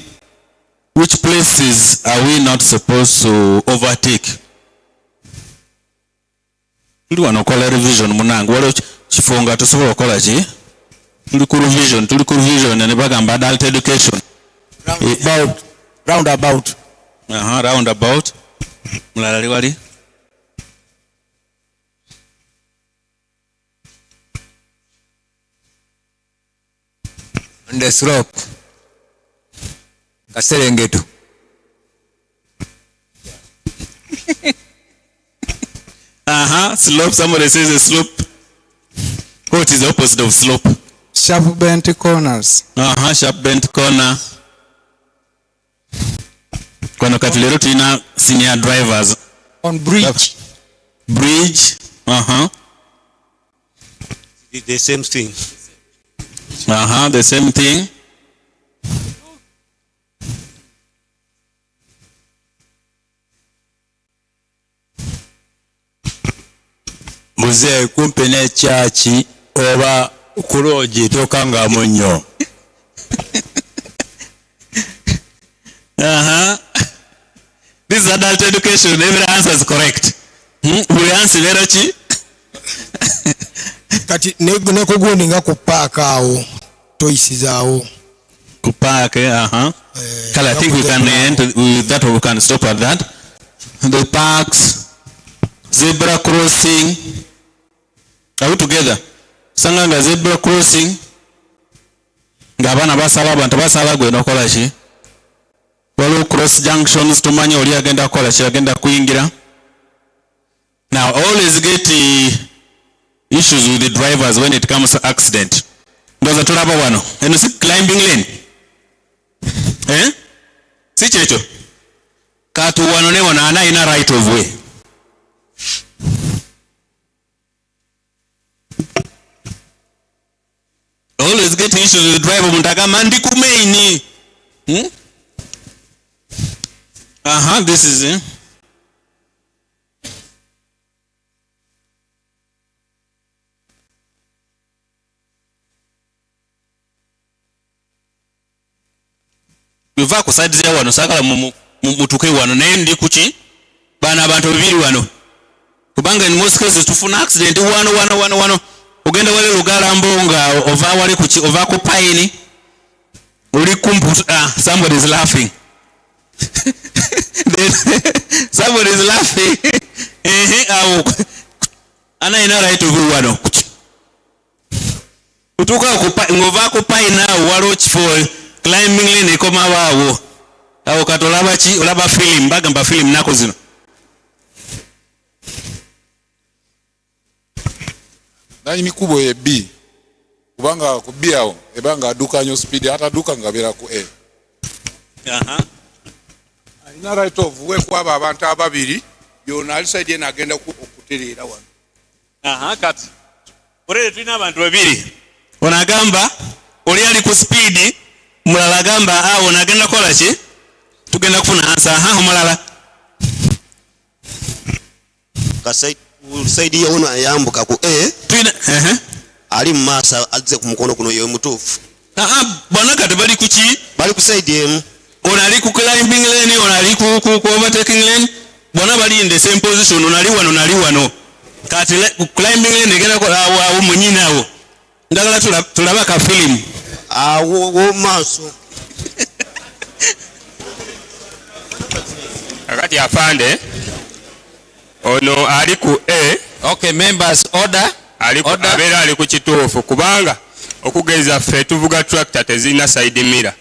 Speaker 22: which places are we not supposed to overtake? Tuli wanokola revision munangu walo chifunga tusobola okola chi tuli ku revision ne bagamba adult education
Speaker 11: roundabout
Speaker 22: roundabout mulala wali
Speaker 11: on the slope Kaserengetu.
Speaker 22: Slope, somebody says a slope. What is the opposite of slope?
Speaker 6: Sharp bent corners.
Speaker 22: Sharp bent corner. Kwano kati lero tulina senior drivers.
Speaker 6: On bridge.
Speaker 22: Bridge.
Speaker 12: The same thing.
Speaker 22: The same thing.
Speaker 2: Muze kumpe ne chachi oba kuloji tokanga munyo.
Speaker 22: This is adult education. Every answer is correct. We answer very chi.
Speaker 6: Kati ne kugundi nga kupaka awo toys zaawo.
Speaker 22: Kupaka I think we can end with that, or we can stop at that. The parks, zebra crossing. Are we together? Sanganga zebra crossing. Ngabana basala abantu basala gwe nokola ki? Waliwo cross junctions tumanye oli agenda kukola ki, agenda kuyingira. Now always get issues with the drivers when it comes to accident. Ndoza tulaba wano. Eno si climbing lane. Si checho. Katu wano ne wano anaina right of way. Always get issues with the driver. Muntaka mandi kumeini. This is it. Biva ku side ya wano sakala mutuke wano naye ndi kuki bana abantu babiri wano kubanga in most cases tufuna accident wano ugenda wale lugalambo nga ova wale kuki ova ku paini uli kumpu somebody is laughing. Somebody is laughing. Ana ina right of wano utuka ku ngova ku paina walo for climbing lane ekoma bawo awo katolaba ki olaba film bagamba film nako zino
Speaker 13: nani mikubo ye B kubanga ku B awo ebanga aduka nyo speed hata duka ngabera ku A. Ina right of we kwaba abantu ababiri byona ali side ena agenda okuterera wano.
Speaker 22: Kati orere tulina abantu babiri onagamba oli ali ku speed mulala gamba awo nagenda kola ki tugenda kufuna answer omulala
Speaker 12: kasai side ya ono ayambuka ku
Speaker 22: tuina
Speaker 12: ali masa azze ku mukono kuno yo mutufu
Speaker 22: bwana kati bali ku ki
Speaker 12: bali ku side emu
Speaker 22: ona ali ku climbing lane ona ali ku overtaking lane bwana bali in the same position ona ali wano kati climbing lane egenda kola awo munyina awo ndagala tulaba ka film
Speaker 12: awo maso
Speaker 22: akati afande ono ali ku A.
Speaker 15: Okay, members, order.
Speaker 22: Abera ali ku kituufu kubanga okugeza ffe tuvuga tractor tezina side mirror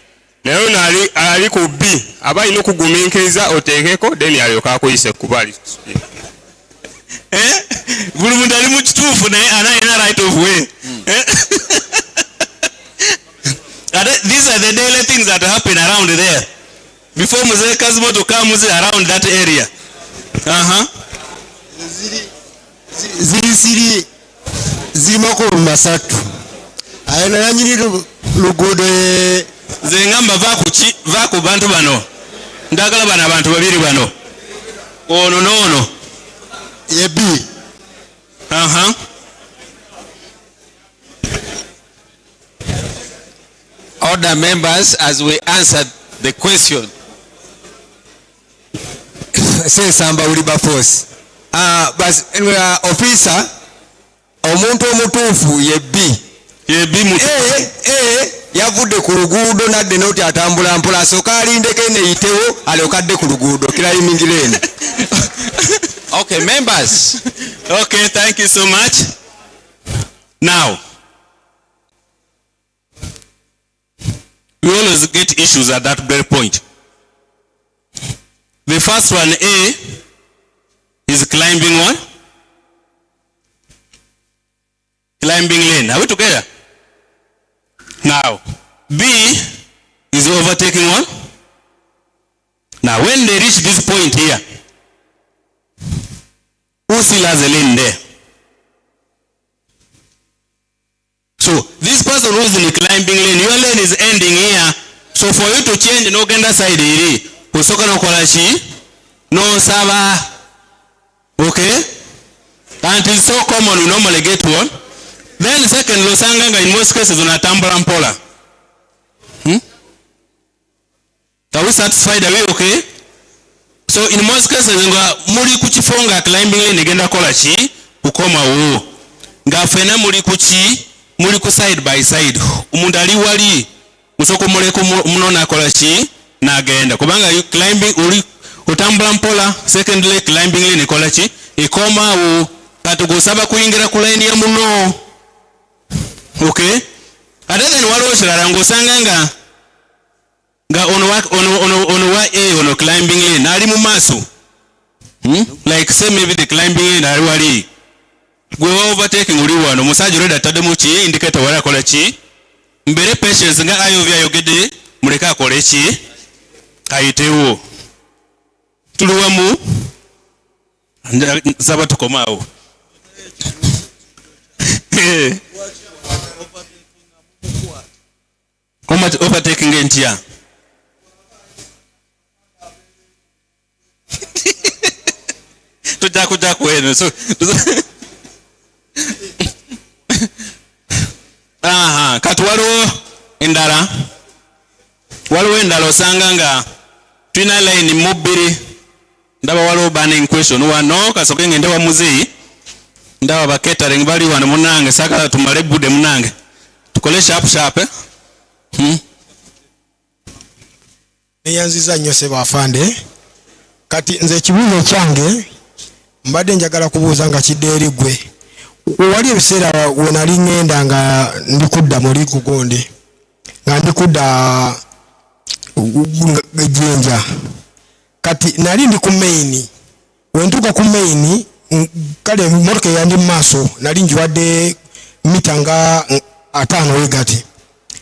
Speaker 22: naye ono ali ku B aba alina okugumiikiriza oteekeko then alyoka akuyise kubali buli muntu ali mu kituufu naye anaina right of way. These are the daily things that happen around there. Before Mzee Kazimoto comes around that area.
Speaker 10: Ziri makuru masatu. Ayana yanyiri lugudo
Speaker 22: zengamba va ku bantu bano. Ndagala bana abantu babiri bano. Ono nono.
Speaker 10: Yebi.
Speaker 15: Order, members, as we answer the question.
Speaker 9: Say samba uliba force. Bas officer omuntu omutuufu ye B mutu yavudde ku luguudo nadde noti atambula mpola asooka alindeko neyitewo alokadde ku luguudo climbing lane.
Speaker 15: Okay, members.
Speaker 22: Okay, thank you so much. Now we always get issues at that very point. The first one, A, is climbing one. climbing lane. Are we together? Now, B is overtaking one. Now, when they reach this point here, who still has a lane there? So, this person who is in the climbing lane, your lane is ending here. So, for you to change no gender side here, usoka no kolachi, no saba, okay? And it's so common, we normally get one. Then second, losanganga in most cases unatambula mpola. Are we satisfied? Are we okay? So in most cases, muri kuchifonga climbing lane genda kola chi ukoma wo. Nga fena muri kuchi muri ku side by side. Umuntu ali wali musoko muleko munona kola chi na agenda. Kubanga you climbing uli utambula mpola, secondly climbing lane kola chi ikoma wo katugusaba kuyingira ku line ya muno. Okay? Other than walo shirara ngosanganga nga ono climbing lane ali mu maso. Like say maybe the climbing lane ali wali gwe overtaking uli wano musaji roda tade mu chi indicator wala kola chi mbere patience nga ayo vya yogede muleka akole chi kayitewo tuluwamu saba tukomao. How much overtaking entia? Tuja kwenu. So kati waliwo endala osanga nga tulina line mubiri ndaba waliwo burning question wano kasoke ngende wa muzeyi ndaba ba catering bali wano munange saka tumale budde munange tukole sharp
Speaker 6: Neyanziza nnyo sebo afande kati nze ekibuuzo kyange mbadde njagala kubuuza nga kidde eri gwe wali ebiseera we nali ngenda nga ndikudda muri kugonde nga ndikudda Jinja kati nali ndi ku main wentuka ku main kale motoka yandi maaso nali njiwadde mita nga 5 wegati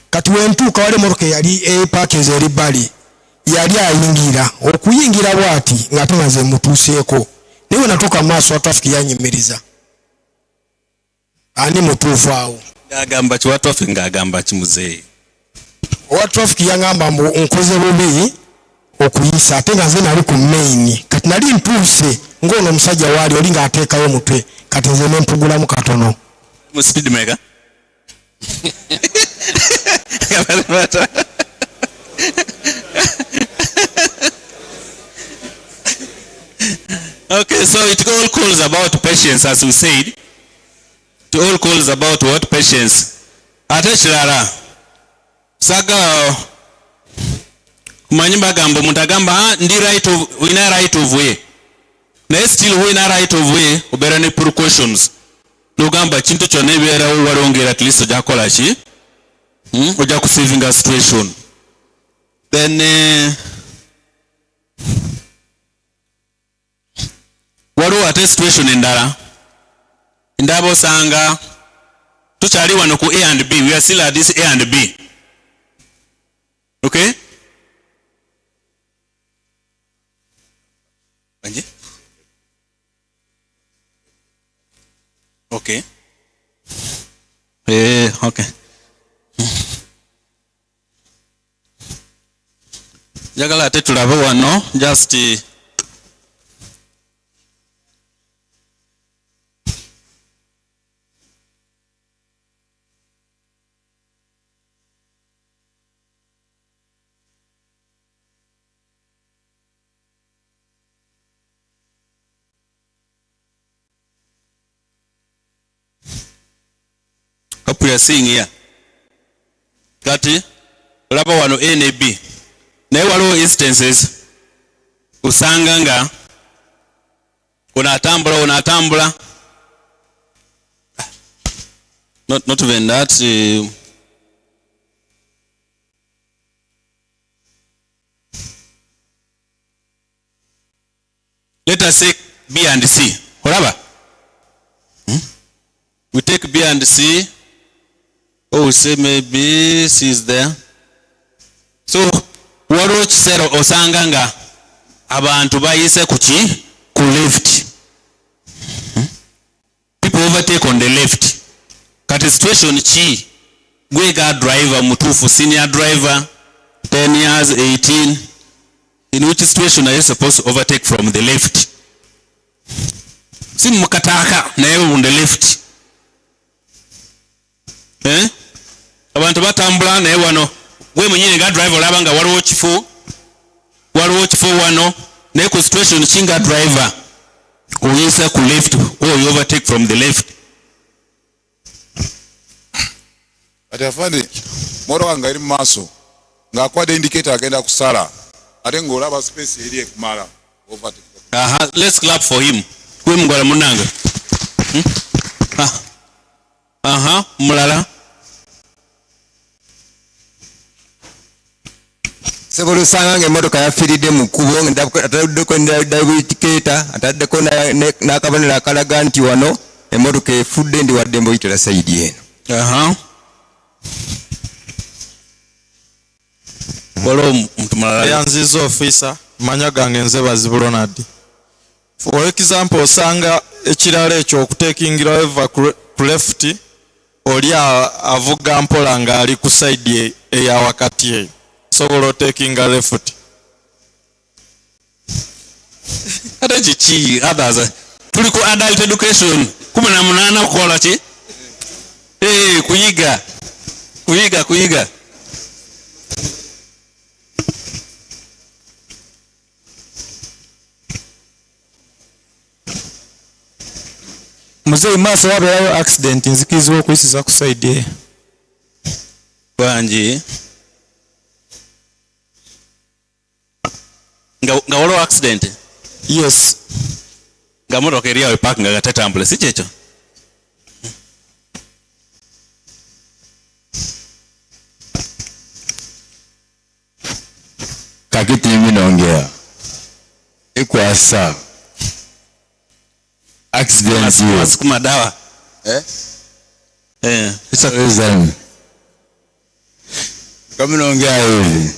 Speaker 6: kati wentuka wale motoka yali package eri bali yali ayingira okuyingira bwati nga tumaze mutuseeko niwe natuka maaso traffic yanyimiriza ani mutuufu awo
Speaker 22: agamba kiwa traffic ngagamba kimuzeeyi
Speaker 6: owa traffic yangamba mbu nkoze bubi okuyisa ate nga nze nali ku main kati nali ntuuse ng'ono omusajja waali oli ng'ateekayo omutwe kati nze nempugulamu katono
Speaker 22: mu speed maker. Okay, so it all calls about patience, as we said. It all calls about what? Patience. Ate kirala saga kumanyimba gambo mutagamba ndi right of wina right of way naye still wina right of way obera ne precautions nogamba kintu kyonna ebeera walongera at least ojakola ki oja kusaving a situation. Then waliwo ate situation endala ndaba osanga tukyali wano ku A and B. We are still at this A and B. Okay? Okay. Okay. Jagala ate tulabe wano just hope we are seeing here. Kati olaba wano A ne B naye waliwo instances usanga nga unatambula not even that let us say B and C olaba We take B and C. Oh, we say maybe C is there. So, waliwo kiseera osanga nga abantu bayise ku left. People overtake on the left. Kati situation ki gwega driver mutuufu senior driver 10 years 18, in which situation are you supposed to overtake from the left? Si mukataka naye on the left. Abantu batambula naye wano gwe mwenyewe nga driver olaba nga waliwo kifo wano naye ku situation kinga driver oyisa ku left or you overtake from the left.
Speaker 13: Ati afande moro nga iri maso nga kwade indicator agenda kusala ate ngolaba space eri ekumala overtake.
Speaker 22: Let's clap for him. Kwe mngola munanga. Mulala.
Speaker 9: Sebolo sanga emotoka yafiridde mu kubo ataddeko indicator ataddeko n'akabonero akalaga nti wano emotoka efudde ndi wadde mboyitira sayidi eno.
Speaker 22: Waliwo muntu mulala
Speaker 14: yanziza officer manya gange nze Bazibulonadi. For example osanga ekirala ekyo okutekingira eva ku left oli avuga mpola nga ali ku side eya wakati eyo sobola otekinga left.
Speaker 22: Ate kiki others tuli ku adult education 18 okukola ki? Kuyiga.
Speaker 8: Mzee maaso wabeerayo accident nzikirizibwa okuyisiza ku side
Speaker 22: bangi nga waliwo accident.
Speaker 8: Yes.
Speaker 22: Nga motoka eri awo parking nga tetambula si kyekyo.
Speaker 16: Kakiti minongea ekwasa accident hiyo
Speaker 22: sikuma dawa
Speaker 16: isa reason kama naongea hivi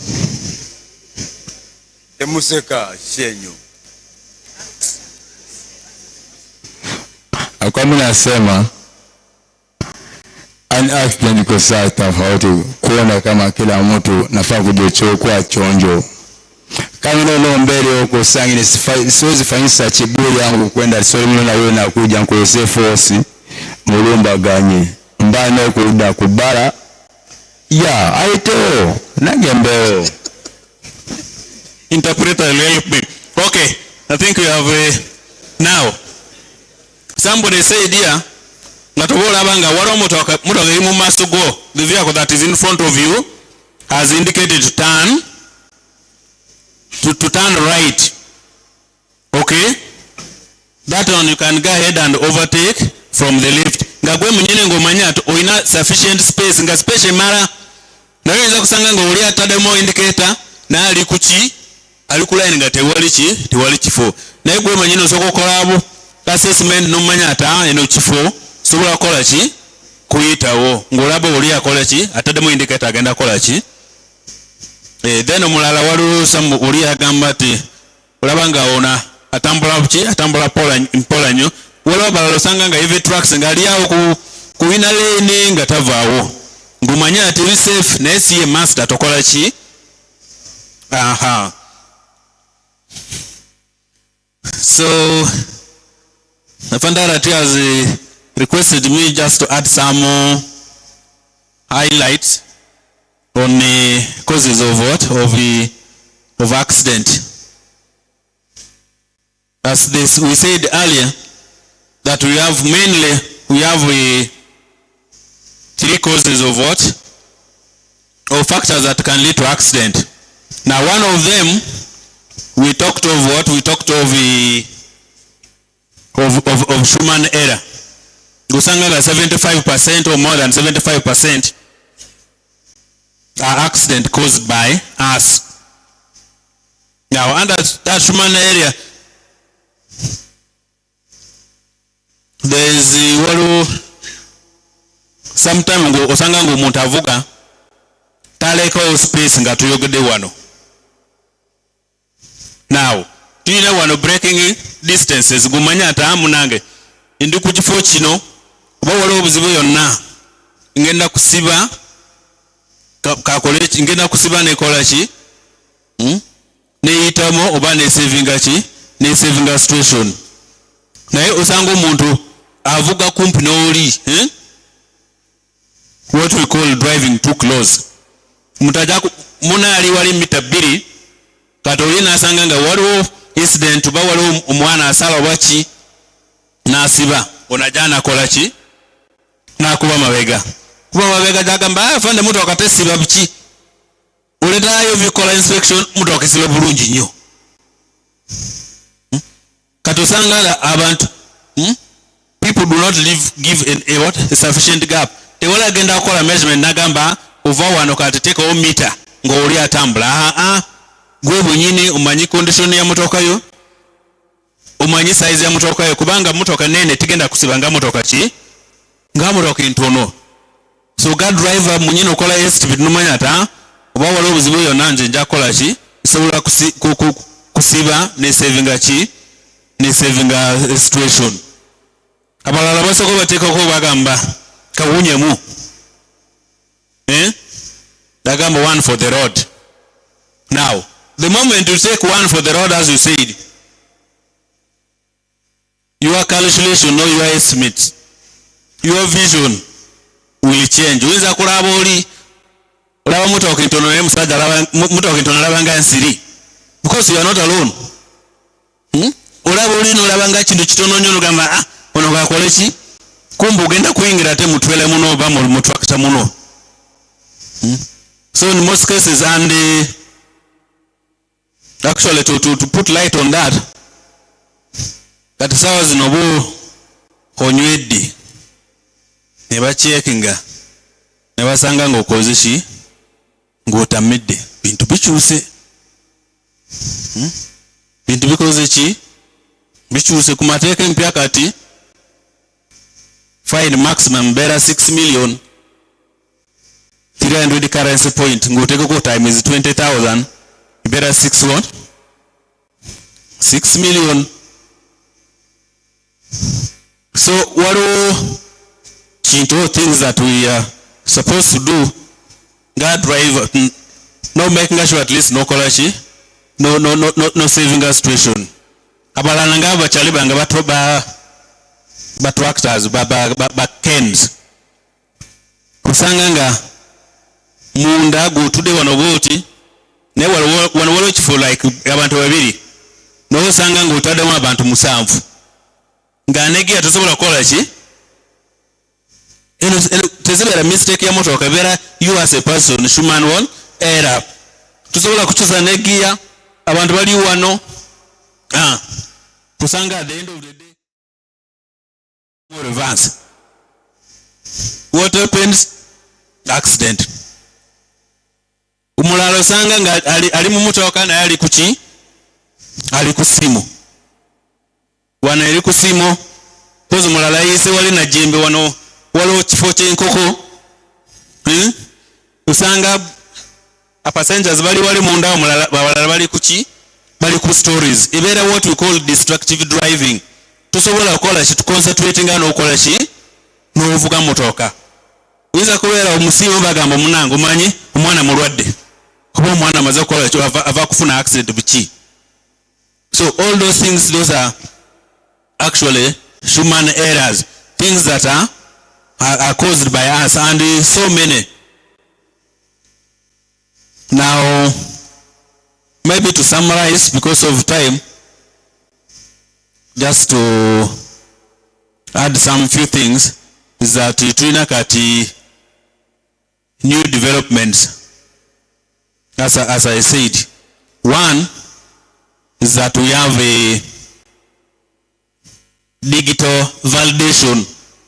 Speaker 9: Temuseka shenyo.
Speaker 16: Kwa mimi nasema an accident kwa saa tofauti kuona kama kila mtu nafaa kujichukua chonjo. Kama leo mbele huko sangi siwezi fanyisa chiburi yangu kwenda sio mimi na wewe na kuja nkuweze force mulumba ganye mbana kuda kubara ya aito nagembeo
Speaker 22: interpreter will help me. Okay, I think we have now somebody said here that olabanga waliwo motoka eri mu maaso go, the vehicle that is in front of you has indicated to turn to turn right. Okay, that one you can go ahead and overtake from the left. Nga gwe mwenyene ng'omanya ati oyina sufficient space nga space mara naye oyinza kusanga nga oli ataddemu indicator n'ali kuki ali ku line nga tewali kifo naye gwe mwenyene osooka okolaabo assessment n'omanya ati eno kifo sobola kukola ki kuyitawo ng'olaba oli akola ki ataddemu indicator agenda kukola ki. Then omulala waliwo oli agamba ati olaba nga ona atambula mpola nnyo waliwo balala osanga nga heavy trucks ng'ali awo ku wina lane nga tavaawo ng'omanya ati eri safe naye si ye master tokola ki. So the Fandarati has requested me just to add some highlights on the causes of of accident. As this we said earlier that we have three causes of or factors that can lead to accident. Now one of them we talked of human error. Usanga 75% or more than 75% are accident caused by us. Now under that human area, there is sometime ngo osanga ngo omuntu avuga talekawo space nga tuyogedde wano. Now tuyina wano breaking distances gumanya ataamu nange ndi ku kifo kino oba waliwo obuzibu yonna ngenda kusiba kakole ngenda kusiba nekola ki neyitamu oba nesavinga ki nesavinga situation. Naye osanga omuntu avuga kumpi n'oli what we call driving too close. Mutaja munali wali mita 2 kati oli nasanga nga waliwo incident oba waliwo omwana asala waki nasiba onajana kola ki nakuba mabega kuba mabega jagamba afande mutu akatesiba biki oletayo vikola inspection mutu akisiba bulungi nnyo. Kati osanga abantu people do not give a sufficient gap. Tewala agenda kukola measurement nagamba ova wano kati tekawo mita ng'oli atambula. Gwe bwenyini omanyi condition ya motoka yo, omanyi size ya motoka yo, kubanga motoka nene tigenda kusiba nga motoka ki nga motoka ntono. So ga driver mwenyini okola estimate nomanya ata oba waliwo obuzibu yonna nje nja kukola ki nsobola kusiba ne savinga ki ne savinga situation. Abalala basoko bateekako bagamba kawunyemu dagamba one for the road. Now the moment you take one for the road, as you said, your calculation or your estimate, your vision will change. Uweza kulaba oli olaba motoka ntono ne musajja laba motoka ntono labanga nsiri because you are not alone. Olaba oli no labanga kintu kitono nnyo ngamba ono kakole ki kumbu genda kuyingira te mutwele muno ba mu tractor muno. So in most cases, and actually to put light on that sawa zino bo onywedde ne bacheckinga ne basanga ng'okoze ki ng'otamidde bintu bikyuse. Bintu bikoze ki bikyuse ku mateeka empya kati fine maximum better 6 million 300 currency point ng'oteekeko time is 20,000 better 6 what 6 million. So what are kintu things that we are supposed to do God driver no making sure at least no kolachi no saving a situation. Abalala nga bachali banga batoba ba tractors ba kens kusanga nga munda gutude wano boti ne wano for like abantu babiri no usanga ngutade mu abantu musanvu nga negia tosobola kola ki tezibera mistake ya motoka bera you as a person human one error tosobola kuchuza negia abantu bali wano kusanga at the end of the day more reverse. What happens? Accident. Umulalo sanga nga ali mu motoka na ali kuki ali kusimu wana ali kusimu kozi mulala yise wali na jembe wano walo kifo ky'enkoko usanga passengers bali munda mulala bali kuki bali ku stories ibera what we call destructive driving. Tusobola kola ki concentrating on okola ki n'ovuga motoka wiza kubeera omusimu bagamba munango manyi omwana mulwadde kuba omwana amaze kola ki ava kufuna accident biki. So all those things, those are actually human errors, things that are caused by us, and so many. Now maybe to summarize because of time, just to add some few things, is that tuina kati new developments as I said. One is that we have a digital validation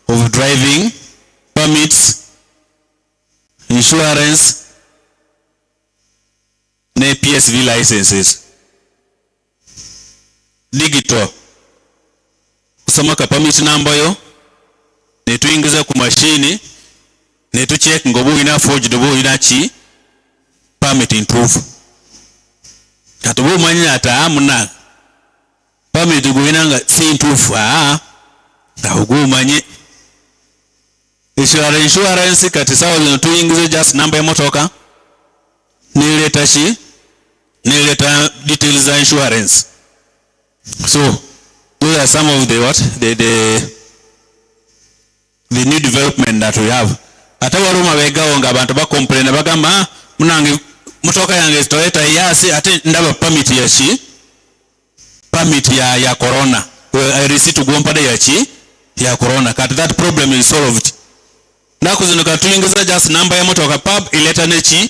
Speaker 22: of driving permits, insurance, and PSV licenses. Digital. Kusoma ka permit number yo, ne tuingiza ku machine, ne tu check ngo boyina forged boyina chi permit ntuufu kati bo manyi ata amuna permit goyina nga si ntuufu awo manyi insurance kati sawa zino tuyingize just number ya motoka nileta chi nileta details za insurance. So those are some of the new development that we have. Ata waruma begawo nga abantu ba complain bagamba munange motoka yange Toyota yasi ate ndaba permit ya chi permit ya corona receipt gompa ya chi ya corona kati that problem is solved. Nakuzino katuyingiza just number ya motoka pub ileta nechi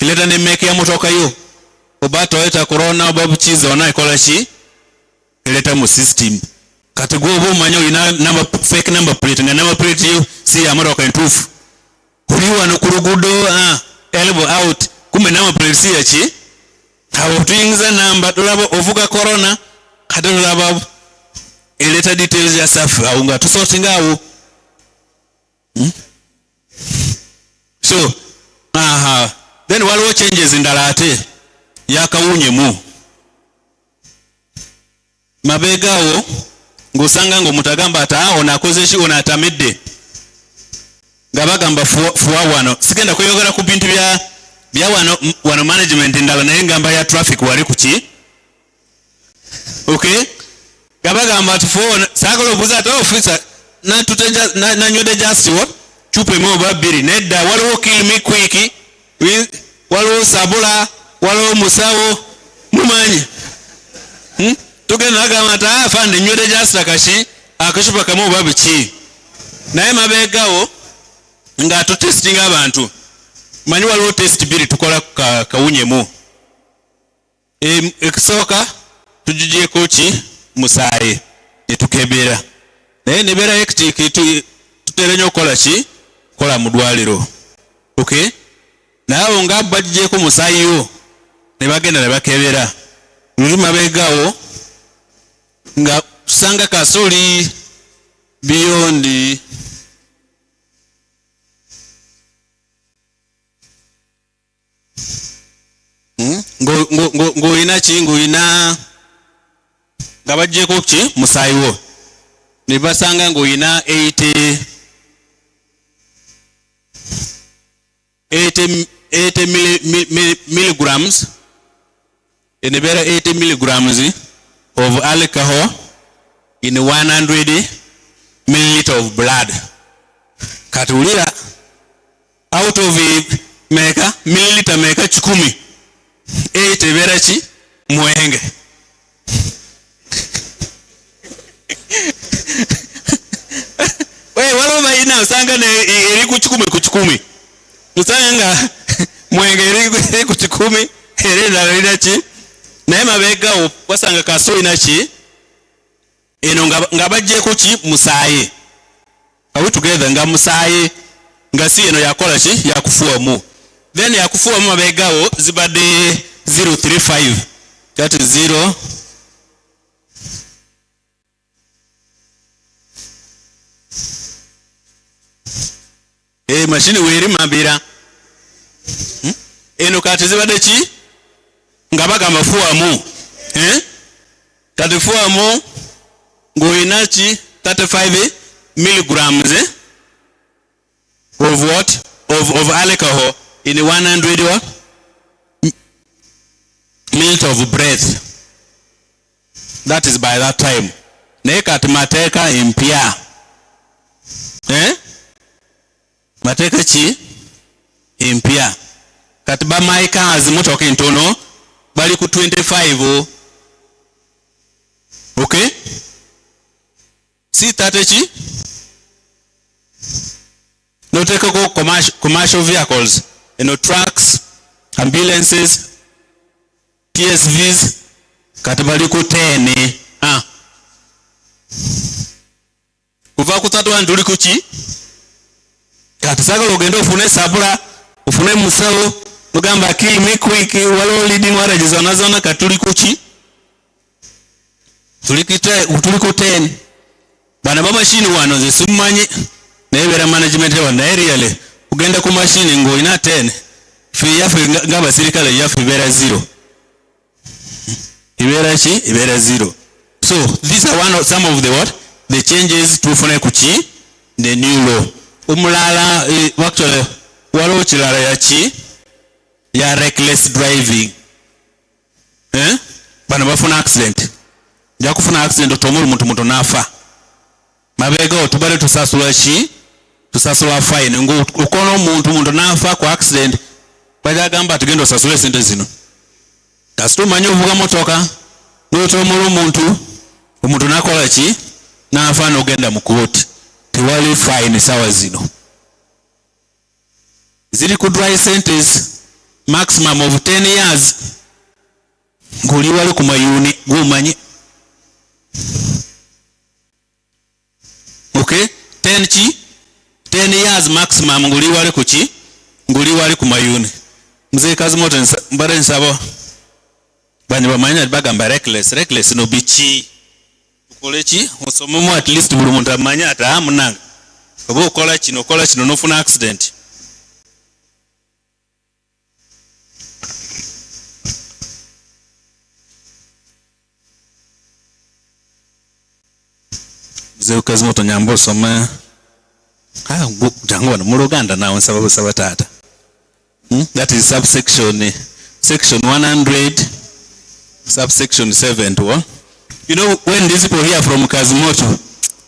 Speaker 22: ileta ne make ya motoka yo oba Toyota corona oba buchiza ona ikola chi ileta mu system kati go bo manyo ina number fake number plate nga number plate yo si ya motoka ntufu kuliwa no kurugudo elbow out kumbe number plate si ya chi hawo tuyingiza number tulabo ovuga corona kati tulabo ileta details ya safu aunga tusotinga awo. So then waliwo changes ndala ate yakawunyemu mabegawo ngusanga ngo mutagamba ata onakoze shi onatamedde ngabagamba fuwa wano sigenda kuyogera ku bintu bya wano management ndala naye ngamba ya traffic wali kuki okay gabagamba tufuwa sakolo buza ata officer na tutenja na nyode just what chupe mo babiri nedda waliwo kill me quick waliwo sabula waliwo musawo mumanyi tugenda agamba ata afande nyode just akashi akashupa kamo babichi naye mabegawo nga to testing abantu manyi waliwo test biri tukola kawunyemu ekisoka tujije kochi musaye etukebera naye nebera hectic tuterenyo kola chi kola mudwaliro okay nawo nga bajje ko musayiyo ne bagenda ne bakebera lulima begawo nga sanga kasuli beyond ngo ina chi ngo ina nga bajje ko chi musayiwo ne basanga ngo ina 80 milligrams in about 80 milligrams of alcohol in 100 milliliter of blood. Katulira out of meka milliliter meka chikumi 8 verachi mwenge. Wewe walo maina usanga ne iri kuchukumi usanga mwenge iri kuchukumi ere na chi naye mabega wasanga kaso inachi eno ngabajje ku chi musaye awu together nga musaye nga si eno yakola chi yakufuwa mu then yakufuwa mu mabega zibade 035 that is 0 machine weri mabira eno kati zibade chi ngabaga mafuwa mu kati fuwa mu ngoinachi 35 milligrams of what of alcohol in 100 what milliliter of breath. That is by that time nekati mateka impia mateka chi impia kati ba maika azimutoka intono bali ku 25 okay si tate chi no take go commercial vehicles trucks, ambulances, PSVs kati bali ku 10 kuva ku 31 tuli ku chi kati saka logendo ufune sabula ufune musawo mugamba kill me quick walo leading warrages anazona katuli kuchi tuli ku 10 bana ba machine wano ze simanyi nebera management wa really ugenda ku machine ng'olina 10 fee yaffe ng'abasirikale yaffe ibeera 0 ibeera ki ibeera 0. So these are some of the what the changes tufune ku ki the new law. Omulala actually waliwo kirala yaki ya reckless driving. Bano bafuna accident, nja kufuna accident otomula omuntu n'afa mabega otubale tusasula ki tusasula fine ng'okoona omuntu n'afa ku accident bajagamba tugenda osasula esente zino kasita omanyi ovuga motoka n'otomula omuntu n'akola ki n'afa n'ogenda mu kooti tewali fine sawa zino ziri ku dry sentence maximum of 10 years ng'oli wali ku mayuni gw'omanyi. Okay, 10 years maximum ng'oli wali ku ki ng'oli wali ku mayuni. Mzee Kazimoto mbale nsaba bani bamanya bagamba reckless no bichi tukole ki osomemo at least buli muntu amanya ata munanga oba okola kino nofuna accident. Mzee Kazimoto nyambo soma jangu wano mu Luganda nawe nsaba taata. That is subsection section 100 subsection 7 to 1. You know, when these people hear from Kazimoto,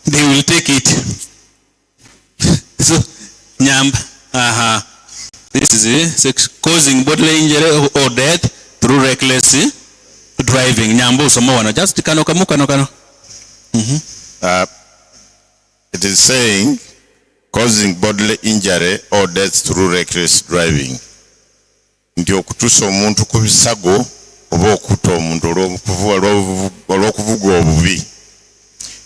Speaker 22: they will take it. So nyamba this is causing bodily injury or death through reckless driving. Nyambo somo wana just kano.
Speaker 18: It is saying causing bodily injury or death through reckless driving. Ndio kutusa omuntu ku bisago oba okuta omuntu olw'okuvuga obubi.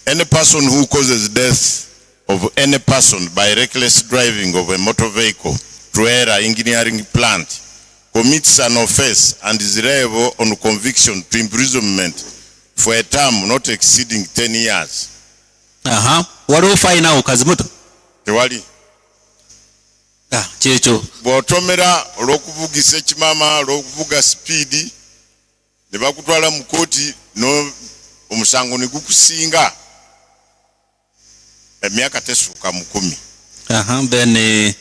Speaker 18: Any person who causes death of any person by reckless driving of a motor vehicle through error engineering plant commits an offense and is liable on conviction to imprisonment for a term not exceeding 10 years.
Speaker 22: Waliwo fine awo Kazimoto?
Speaker 18: Tewali.
Speaker 22: Kyekyo
Speaker 18: bw'otomera olw'okuvugisa ekimama olw'okuvuga speed ne bakutwala mu kooti omusango ne gukusinga emyaka tesuuka mu 10.
Speaker 22: Then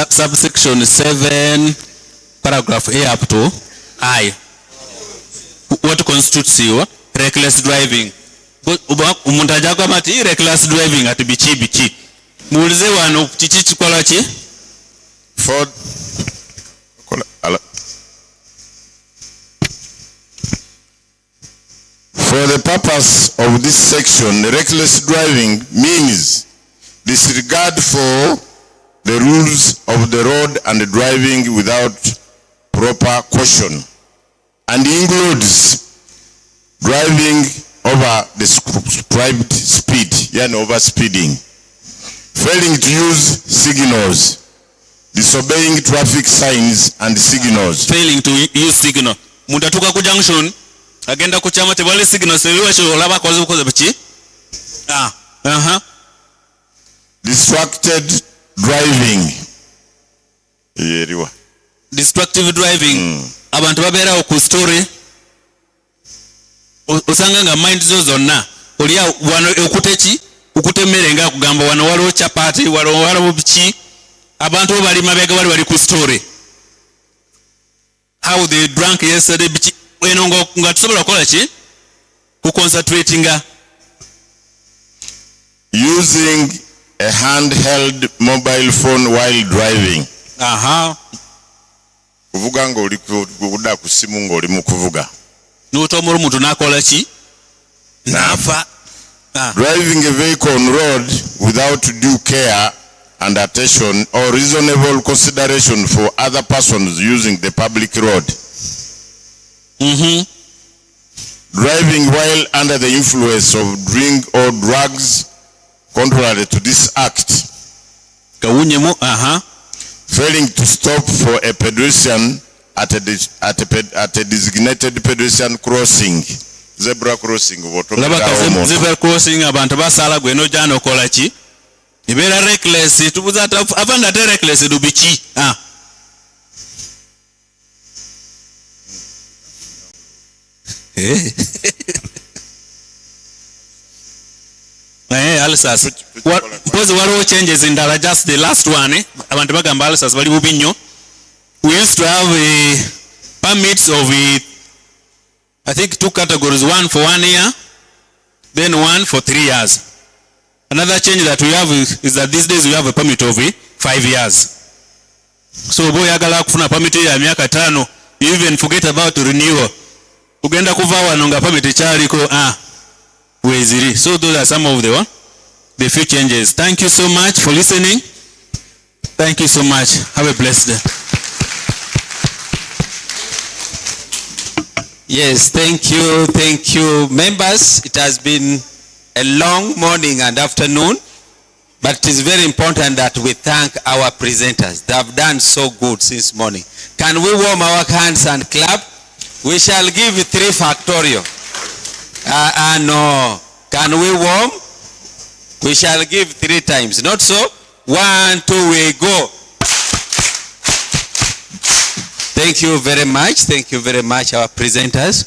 Speaker 22: subsection 7 paragraph A up to I. What constitutes you reckless driving? Omuntu ajagamba ati reckless driving ati biki mulize wano kiki kikola ki
Speaker 18: for the purpose of this section. Reckless driving means disregard for the rules of the road and driving without proper caution, and includes driving over the prescribed speed, yani over speeding, failing to use signals, disobeying traffic signs and signals.
Speaker 22: Failing to use signal. Mutatuka ku junction agenda ku chama tebale signals ebiwasho olaba koze biki?
Speaker 18: Distracted driving.
Speaker 22: Destructive driving. Abantu babeera ku story osanga nga mind zo zonna oli wano okuteki okutemere nga kugamba wano waliwo chapati waliwo biki abantu bali mabega bali ku story how they drank yesterday biki eno nga tusobola kola ki ku concentrating
Speaker 18: using a handheld mobile phone while driving. Kuvuga nga oli kudda ku simu nga oli mu kuvuga
Speaker 22: n'otomula omuntu n'akola ki n'afa.
Speaker 18: Driving a vehicle on road without due care and attention or reasonable consideration for other persons using the public road. Driving while under the influence of drink or drugs contrary to this act. Failing to stop for a pedestrian at a designated pedestrian crossing, zebra crossing.
Speaker 22: Zebra crossing abantu basala gwe no jana okola ki Ibera reckless tubuza avanga te reckless dubichi. Alsas. Because waliwo changes in Dala, just the last one, abantu bagamba Alsas bali bubi nnyo. We used to have permits of I think 2 categories, one for 1 year, then one for 3 years. Another change that we have is that these days we have a permit of 5 years. So boy agala kufuna permit ya miaka 5, you even forget about renewal. Ugenda kuva wano nga permit chaliko weziri. So those are some of the few changes. Thank you so much for listening. Thank you so much. Have a blessed day.
Speaker 15: Yes, thank you members. It has been a long morning and afternoon, but it is very important that we thank our presenters. They have done so good since morning. Can we warm our hands and clap? We shall give 3 factorial. No. Can we warm? We shall give 3 times. Not so? 1, 2, we go. Thank you very much. Thank you very much, our presenters.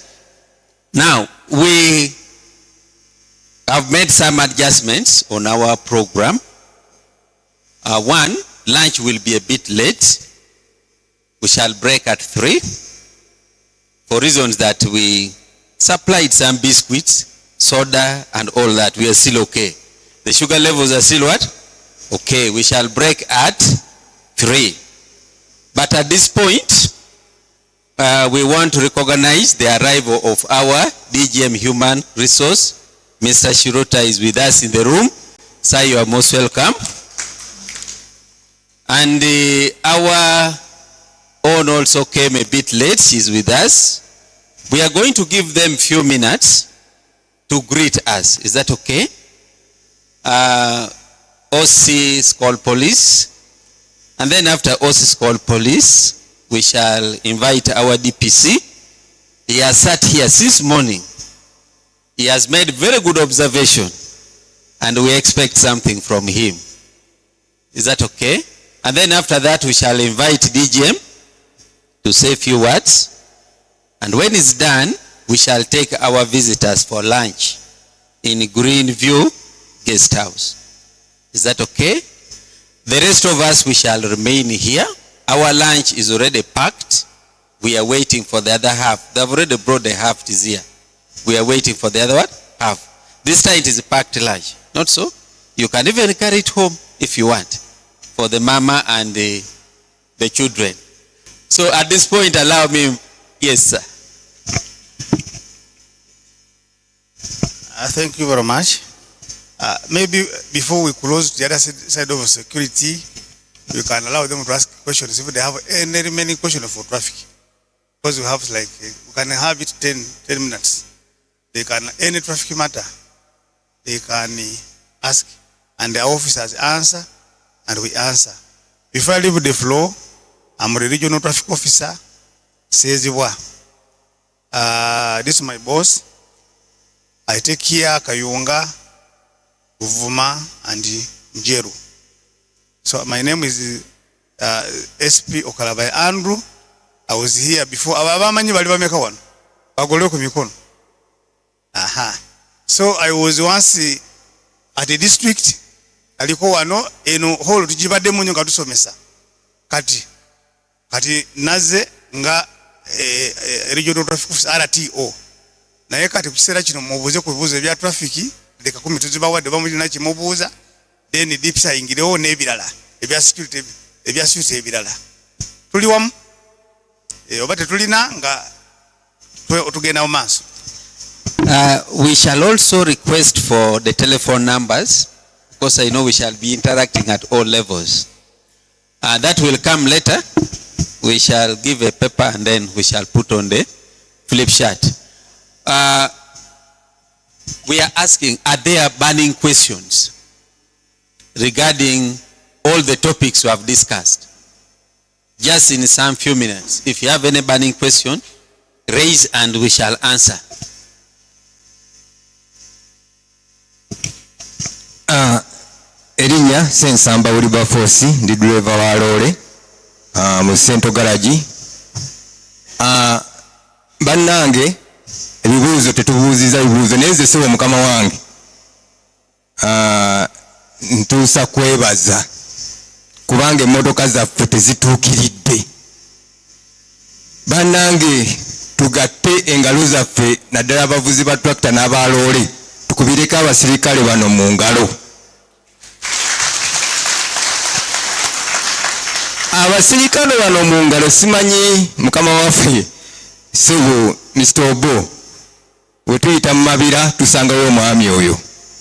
Speaker 15: Now, we have made some adjustments on our program. One, lunch will be a bit late. We shall break at 3 for reasons that we supplied some biscuits, soda, and all that. We are still okay. The sugar levels are still what? Okay, we shall break at 3. But at this point, we want to recognize the arrival of our DGM Human Resource. Mr. Shirota is with us in the room. Sir, you are most welcome. And our own also came a bit late. She's with us. We are going to give them few minutes to greet us. Is that okay? OC SCOUL Police. And then after OC SCOUL Police, we shall invite our DPC. He has sat here since morning. He has made very good observation, and we expect something from him. Is that okay? And then after that, we shall invite DGM to say a few words. And when it's done, we shall take our visitors for lunch in Greenview Guest House. Is that okay? The rest of us, we shall remain here. Our lunch is already packed. We are waiting for the other half. They've already brought the half is here. We are waiting for the other half. This time it is a packed lunch. Not so? You can even carry it home if you want for the mama and the children. So at this point, allow me, yes, sir.
Speaker 4: Thank you very much. Maybe before we close the other side of security, you can allow them to ask questions if they have any remaining question for traffic. Because we have like, we can have it 10 minutes. They can, any traffic matter, they can ask, and the officers answer, and we answer. Before I leave the floor, I'm the regional traffic officer, Seziwa. This is my boss. I take care Kayunga, Uvuma, and Njeru. So my name is SP Okalabai Andrew. I was here before. So I was once at the district. Aliko wano eno hall tujibade munyo katusomesa. Kati naze nga regional traffic office RTO. Naye kati kusera kino mubuze kubuza bya traffic leka 10 tuzibawadde bamulina kimubuuza then dipsa ingirewo n'ebirala ebya security ebirala tuli wamu oba tetulina nga tugenda mu maaso.
Speaker 15: We shall also request for the telephone numbers because I know we shall be interacting at all levels. That will come later. We shall give a paper and then we shall put on the flip chart. We are asking, are there burning questions regarding all the topics we have discussed? Just in some few minutes. If you have any burning question, raise and we shall answer.
Speaker 9: Erinnya Amanya Sensamba Wilberforce ndi driver wa lole mu Central Garage. Bannange ebibuuzo tetubuuziza bibuuzo neze sewe mukama wange. Ntuusa kwebaza kubanga emmotoka zaffe tezituukiridde. Bannange tugatte engalo zaffe naddala abavuzi ba tractor n'abaloole tukubireko abasirikale bano mu ngalo. Abasirikale bano mu ngalo simanyi mukama waffe Sebo Mr. Obo we tuyita mu mabira tusangayo omwami oyo.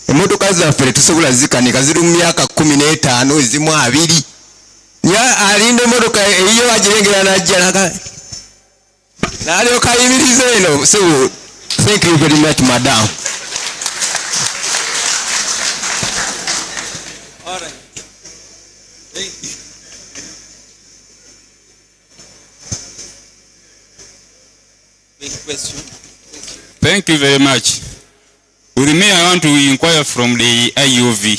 Speaker 9: Emmotoka zaffe tusobola zikanika ziri mu myaka 15 ezimu 2 nya alinde emmotoka eyo agirengera n'ajja n'alyoka ayimiriza eno. So thank you very much madam.
Speaker 15: All right. Big question.
Speaker 7: Thank you very much. With me, I want to inquire from the IOV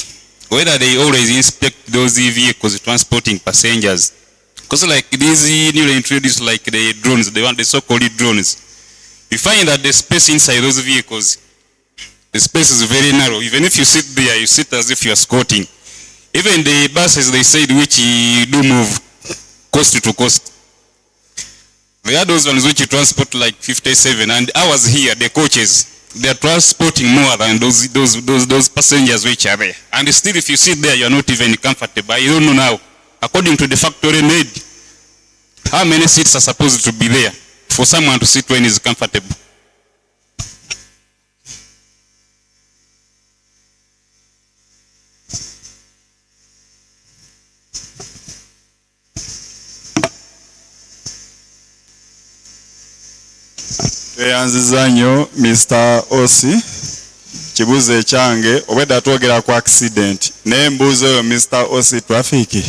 Speaker 7: whether they always inspect those vehicles transporting passengers. Because like these newly introduced like the drones, they want the so-called drones. You find that the space inside those vehicles, the space is very narrow. Even if you sit there, you sit as if you are squatting. Even the buses, they said, which do move coast to coast. There are those ones which you transport like 57, and ours here, the coaches, they are transporting more than those passengers which are there. And still, if you sit there, you are not even comfortable. I don't know now, according to the factory made, how many seats are supposed to be there for someone to sit when he's comfortable?
Speaker 20: Tweyanziza nnyo Mr. Osi kibuuzo ekyange obwedda twogera ku accident naye mbuuzo oyo Mr. Osi traffic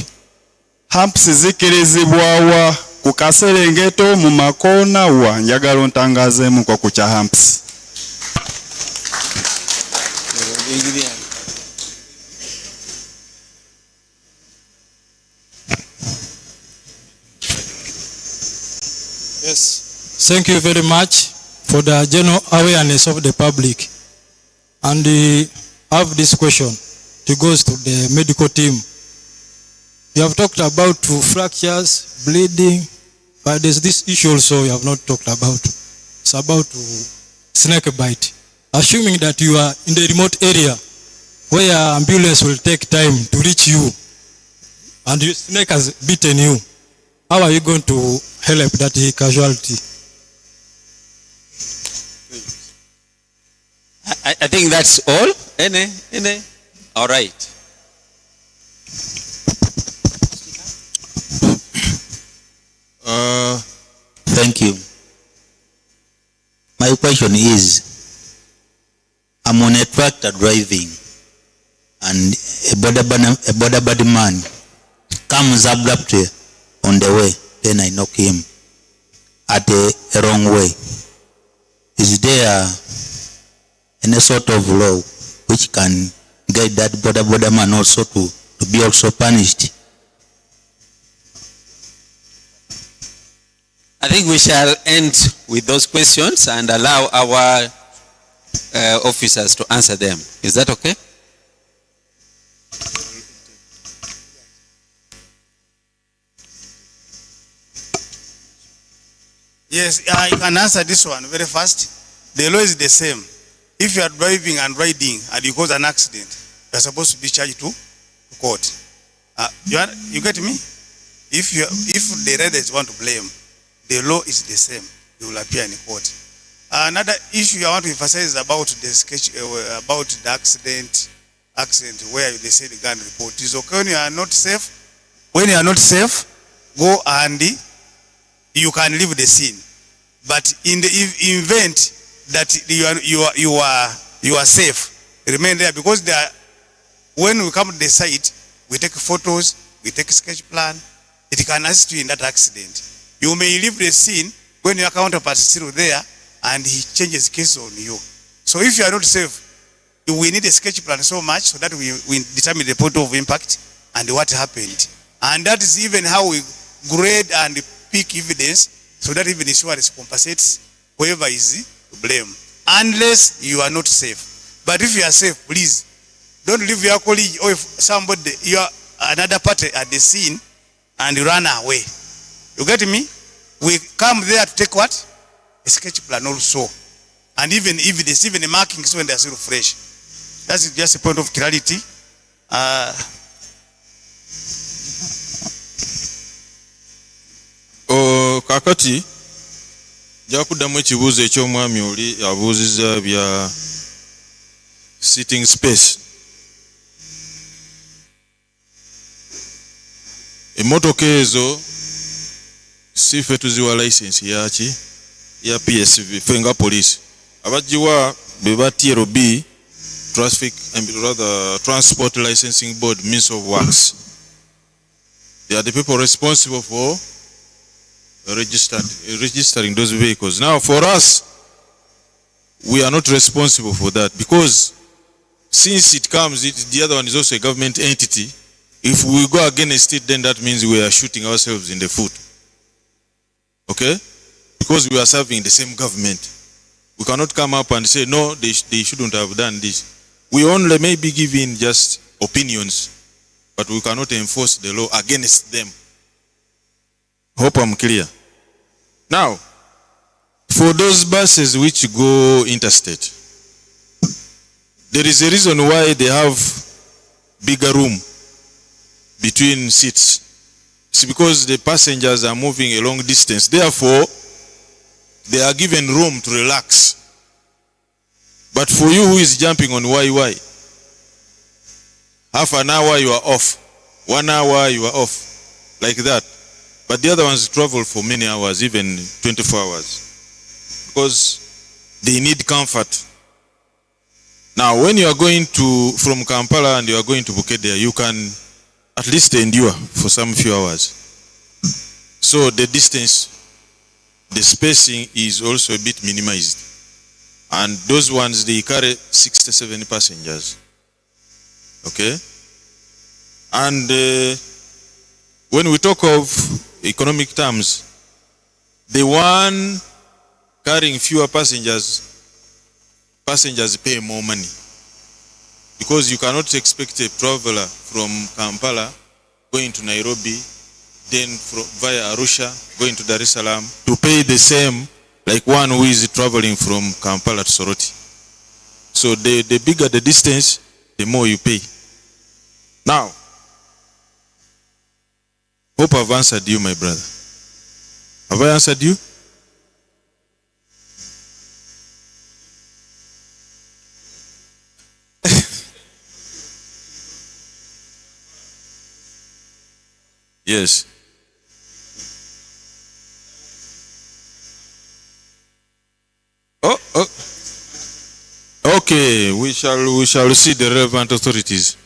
Speaker 20: humps zikirizibwawa ku Kaserengeto mu makoona wa njagala ontangazeemu ku kya humps.
Speaker 23: Yes. Thank you very much for the general awareness of the public. And I have this question. It goes to the medical team. You have talked about fractures, bleeding, but there's this issue also you have not talked about. It's about snake bite. Assuming that you are in the remote area where ambulance will take time to reach you and your snake has bitten you, how are you going to help that casualty?
Speaker 15: I think that's all. Any? All right.
Speaker 24: Thank you. My question is, I'm on a tractor driving and a border man comes abruptly on the way, then I knock him at a wrong way. Is there any sort of law which can guide that border man also to be also punished?
Speaker 15: I think we shall end with those questions and allow our officers to answer them. Is that okay?
Speaker 4: Yes, I can answer this one very fast. The law is the same. If you are driving and riding and you cause an accident, you are supposed to be charged to court. You get me? If the riders want to blame, the law is the same. You will appear in court. Another issue I want to emphasize is about the sketch about the accident where they say the gun report is okay when you are not safe. When you are not safe, go and you can leave the scene. But in the event that you are safe, remain there, because when we come to the site, we take photos, we take a sketch plan. It can assist you in that accident. You may leave the scene when your counterpart is still there and he changes case on you. So if you are not safe, we need a sketch plan so much so that we determine the point of impact and what happened. And that is even how we grade and pick evidence so that even insurance compensates whoever is to blame. Unless you are not safe. But if you are safe, please don't leave your colleague or if somebody, another party at the scene and run away. You get me? We come there to take what? A sketch plan also. And even evidence, even the markings when they are still fresh. That's just a point of clarity.
Speaker 14: Kakati jakuddamu ekibuuzo eky'omwami oli abuuzizza bya sitting space. Emmotoka ezo si ffe tuziwa license yaki ya PSV ffe nga police. Abagiwa be ba TLB, Transport Licensing Board, Means of Works. They are the people responsible for registering those vehicles. Now for us, we are not responsible for that because since it comes, the other one is also a government entity. If we go against it, then that means we are shooting ourselves in the foot. Okay? Because we are serving the same government. We cannot come up and say, no, they shouldn't have done this. We only may be giving just opinions, but we cannot enforce the law against them. Hope I'm clear. Now, for those buses which go interstate, there is a reason why they have bigger room between seats. It's because the passengers are moving a long distance. Therefore, they are given room to relax. But for you who is jumping on YY, half an hour you are off, 1 hour you are off, like that. But the other ones travel for many hours, even 24 hours, because they need comfort. Now, when you are going from Kampala and you are going to Bukedea, you can at least endure for some few hours. So the distance, the spacing is also a bit minimized. And those ones, they carry 67 passengers. Okay? And when we talk of economic terms, the one carrying fewer passengers pay more money. Because you cannot expect a traveler from Kampala going to Nairobi, then via Arusha, going to Dar es Salaam, to pay the same like one who is traveling from Kampala to Soroti. So the bigger the distance, the more you pay. Now, hope I've answered you, my brother. Have I answered you? Yes. Oh. Okay, we shall see the relevant authorities.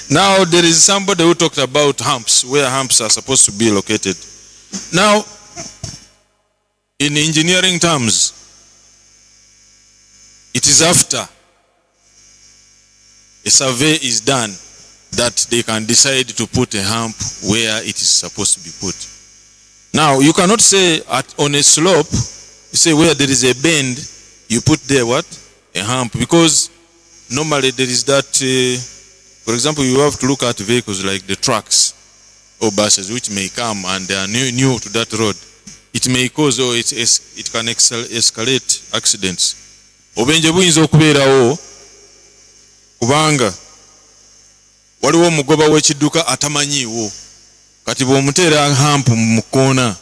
Speaker 14: Now there is somebody who talked about humps, where humps are supposed to be located. Now, in engineering terms, it is after a survey is done that they can decide to put a hump where it is supposed to be put. Now, you cannot say on a slope, you say where there is a bend, you put there what? A hump. Because normally there is that, for example, you have to look at vehicles like the trucks or buses which may come and they are new to that road. It may cause or it can escalate accidents. Obenje buyinza okubeerawo kubanga waliwo omugoba w'ekidduka atamanyiiwo kati bw'omuteera hampu mu kkoona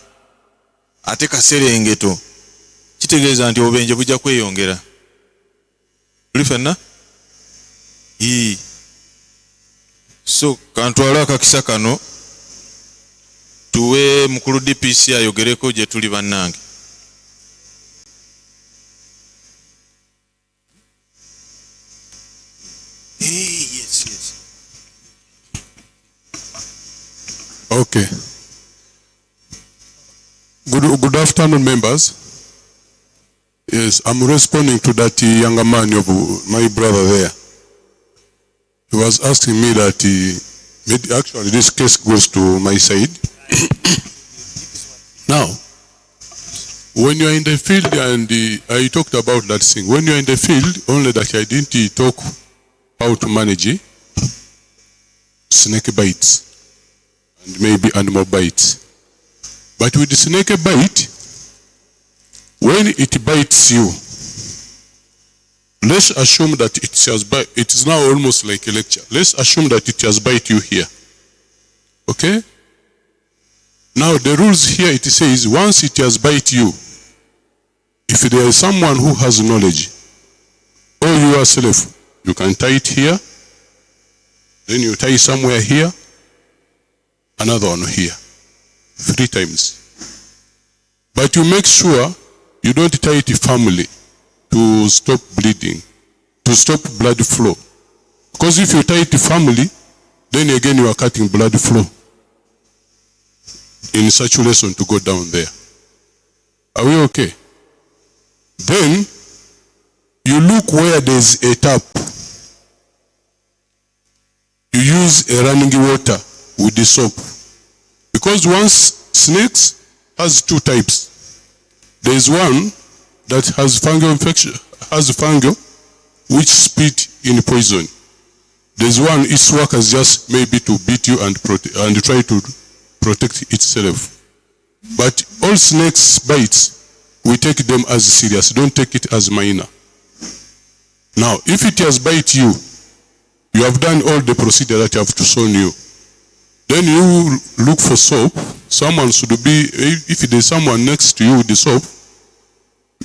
Speaker 14: ate kaserengeto kitegeeza nti obubenje bujja kweyongera. Tuli ffenna? So kantwala akakisa kano tuwe mukulu DPC ayogereko gye tuli bannange. Yes.
Speaker 1: Okay. Good afternoon, members. Yes, I'm responding to that younger man of my brother there. He was asking me that actually this case goes to my side. Now, when you're in the field, and I talked about that thing, when you're in the field, only that I didn't talk how to manage snake bites and maybe animal bites. But with the snake bite, when it bites you, let's assume that it is now almost like a lecture. Let's assume that it has bite you here. Okay? Now the rules here, it says once it has bite you, if there is someone who has knowledge, or you yourself, you can tie it here, then you tie somewhere here, another one here, 3 times. But you make sure you don't tie it firmly to stop bleeding, to stop blood flow. Because if you tie it firmly, then again you are cutting blood flow in circulation to go down there. Are we okay? Then you look where there's a tap. You use a running water with the soap. Because once snakes has 2 types. There is one that has fungal infection, has fungal, which spit in poison. There's one, its work is just maybe to beat you and try to protect itself. But all snakes bites, we take them as serious. Don't take it as minor. Now, if it has bite you, you have done all the procedure that you have to show you. Then you look for soap. Someone should be, if there's someone next to you with the soap,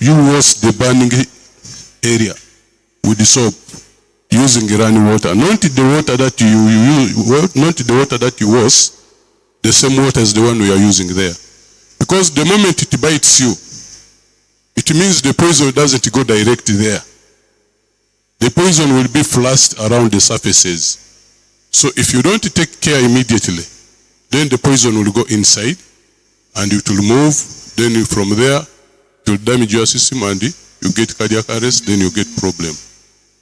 Speaker 1: you wash the burning area with the soap using running water. Not the water that you use, not the water that you wash, the same water as the one we are using there. Because the moment it bites you, it means the poison doesn't go direct there. The poison will be flushed around the surfaces. So if you don't take care immediately, then the poison will go inside and it will move. Then from there, it will damage your system and you get cardiac arrest, then you get problem.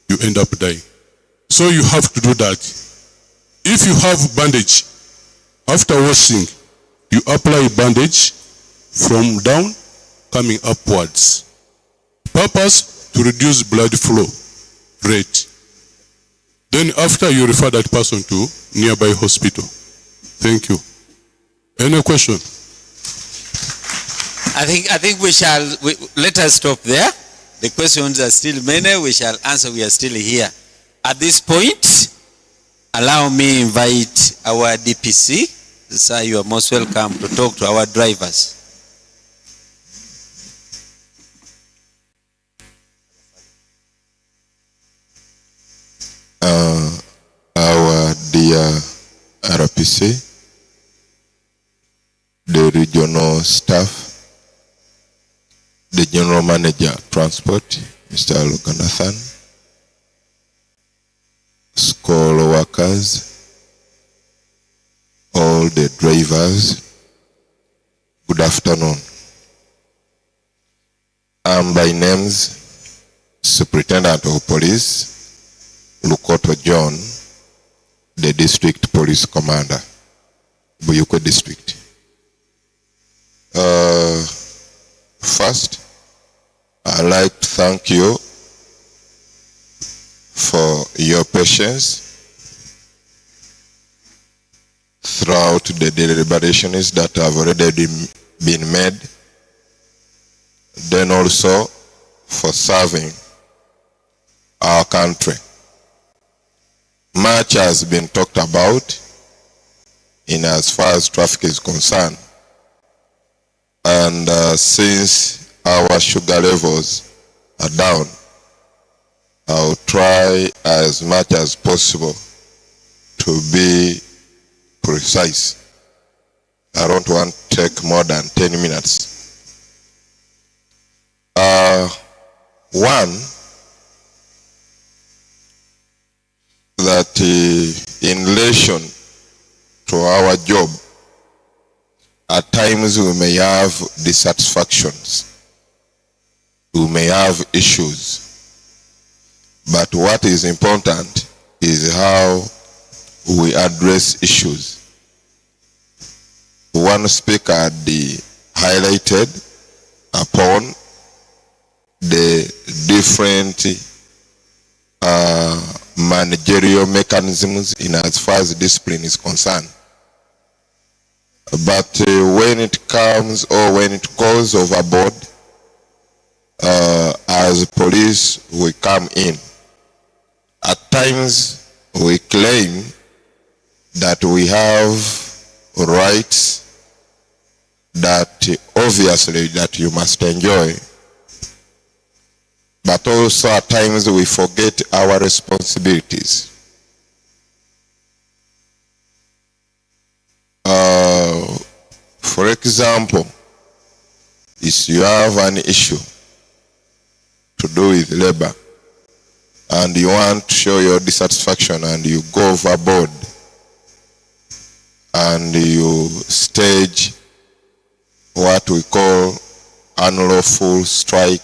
Speaker 1: You end up dying. So you have to do that. If you have bandage, after washing, you apply bandage from down coming upwards. Purpose to reduce blood flow rate. Then after you refer that person to nearby hospital. Thank you. Any question?
Speaker 15: I think let us stop there. The questions are still many. We shall answer. We are still here. At this point, allow me invite our DPC. Sir, you are most welcome to talk to our drivers.
Speaker 3: Our dear RPC, the regional staff, the general manager transport, Mr. Lukanathan, SCOUL workers, all the drivers, good afternoon. I'm by names Superintendent of Police, Lukoto John, the District Police Commander, Buyuko District. First, I'd like to thank you for your patience throughout the deliberations that have already been made, then also for serving our country. Much has been talked about in as far as traffic is concerned. And since our sugar levels are down, I'll try as much as possible to be precise. I don't want to take more than 10 minutes. One, that in relation to our job, at times we may have dissatisfactions. we may have issues. But what is important is how we address issues. One speaker had highlighted upon the different managerial mechanisms in as far as discipline is concerned. But when it comes or when it goes overboard, as police we come in. At times we claim that we have rights that obviously that you must enjoy, but also at times we forget our responsibilities. For example, if you have an issue to do with labor and you want to show your dissatisfaction and you go overboard and you stage what we call unlawful strike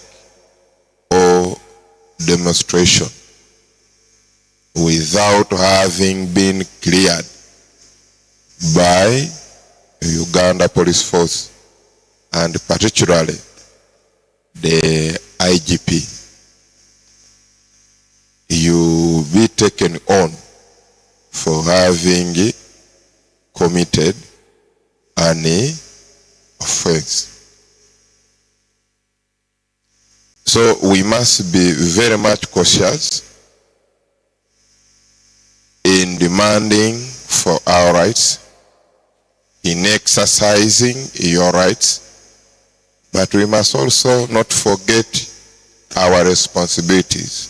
Speaker 3: or demonstration without having been cleared by Uganda Police Force and particularly the IGP, you be taken on for having committed an offense. So we must be very much cautious in demanding for our rights, in exercising your rights, but we must also not forget our responsibilities.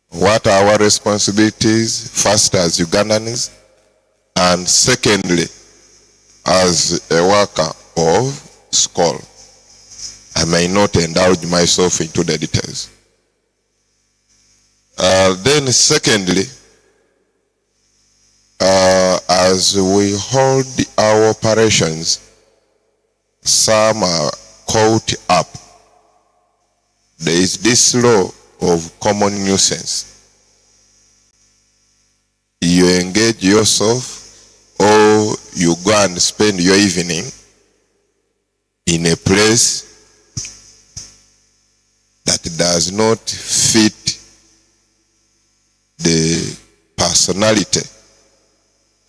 Speaker 3: What are our responsibilities? First, as Ugandans, and secondly, as a worker of SCOUL. I may not indulge myself into the details. Then secondly, as we hold our operations, some are caught up. There is this law of common nuisance. You engage yourself or you go and spend your evening in a place that does not fit the personality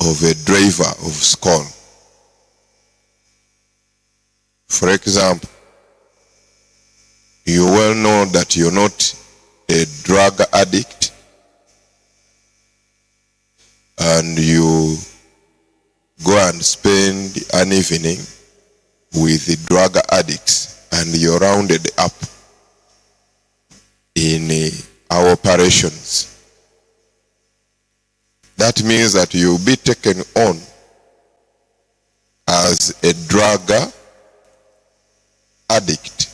Speaker 3: of a driver of SCOUL. For example, you well know that you're not a drug addict and you go and spend an evening with the drug addicts and you're rounded up in our operations. That means that you'll be taken on as a drug addict.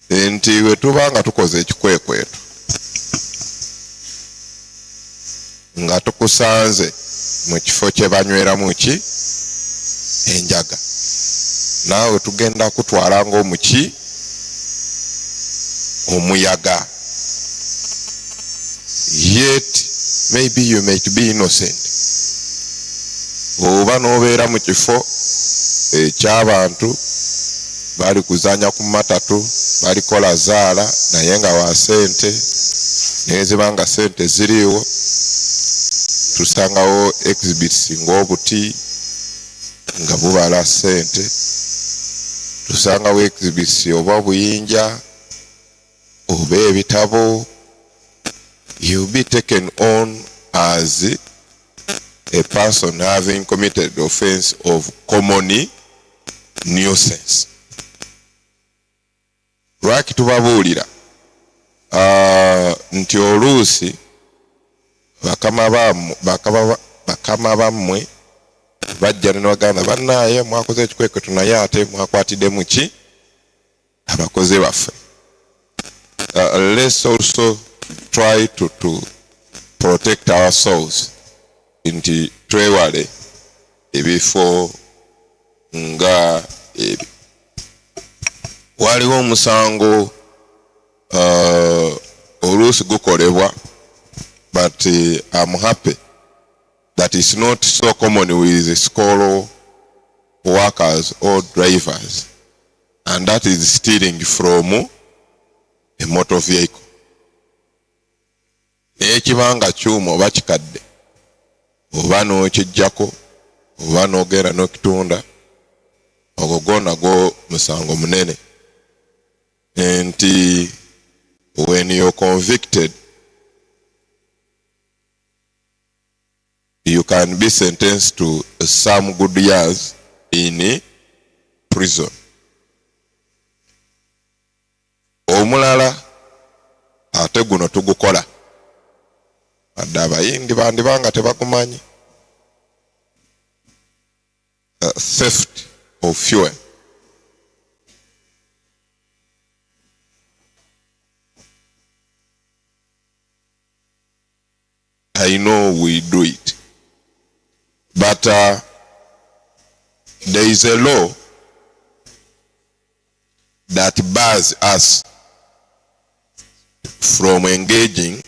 Speaker 3: Nti wetubanga tukoze ekikwekweto nga tukusanze mu kifo kye banyweramu ki enjaga, naawe tugenda kutwala ng'omuki omuyaga. Yet maybe you might be innocent. Oba n'obeera mu kifo eky'abantu bali kuzanya ku matatu, balikola zaala naye nga wa sente, naye zibanga sente ziriiwo, tusangawo exhibits ng'obuti nga bubala sente, tusangawo exhibits oba buyinja oba ebitabo. You'll be taken on as a person having committed the offense of common nuisance. Lwaki tubabuulira nti oluusi bakama bammwe bajja ne bagamba bannaaye mwakoze ekikwekweto naye ate mwakwatiddemu ki abakozi baffe. Let's also try to protect ourselves nti twewale ebifo nga ebi. waliwo omusango oluusi gukolebwa, but I'm happy that it's not so common with SCOUL workers or drivers, and that is stealing from a motor vehicle. Ekibanga kyuma oba kikadde oba n'okijjako oba n'ogenda n'okitunda, ogwo gwonna gwo musango munene. Nti when you're convicted, you can be sentenced to some good years in prison. Omulala ate guno tugukola, adde abayindi bandibanga tebakumanyi. Theft of fuel. I know we do it, but there is a law that bars us from engaging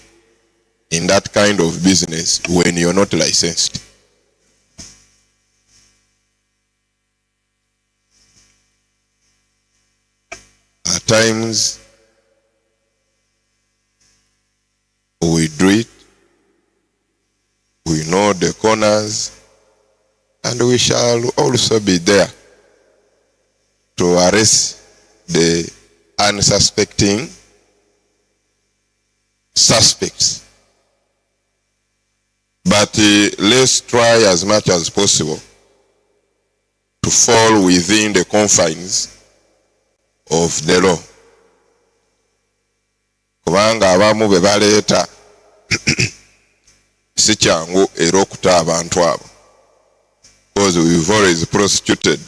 Speaker 3: in that kind of business when you're not licensed. At times we do it, we know the corners, and we shall also be there to arrest the unsuspecting suspects. But let's try as much as possible to fall within the confines of the law. Kubanga abamu be baleeta si kyangu era okuta abantu abo, because we've always prosecuted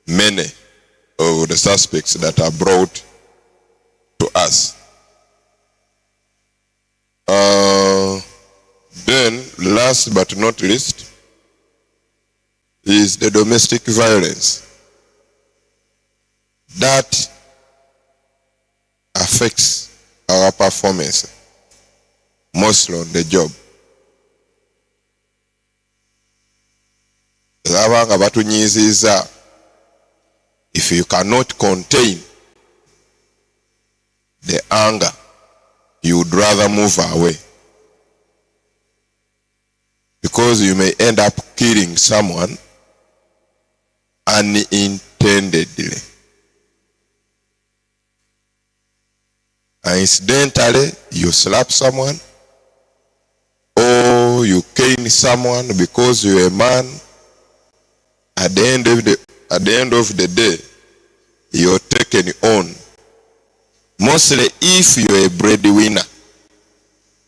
Speaker 3: many of the suspects that are brought to us. Then, last but not least, is the domestic violence. That affects our performance, mostly on the job. Abanga batunyiziza, if you cannot contain the anger, you would rather move away, because you may end up killing someone unintendedly. Incidentally, you slap someone or you cane someone because you're a man. At the end of the day, you're taken on. Mostly if you're a breadwinner,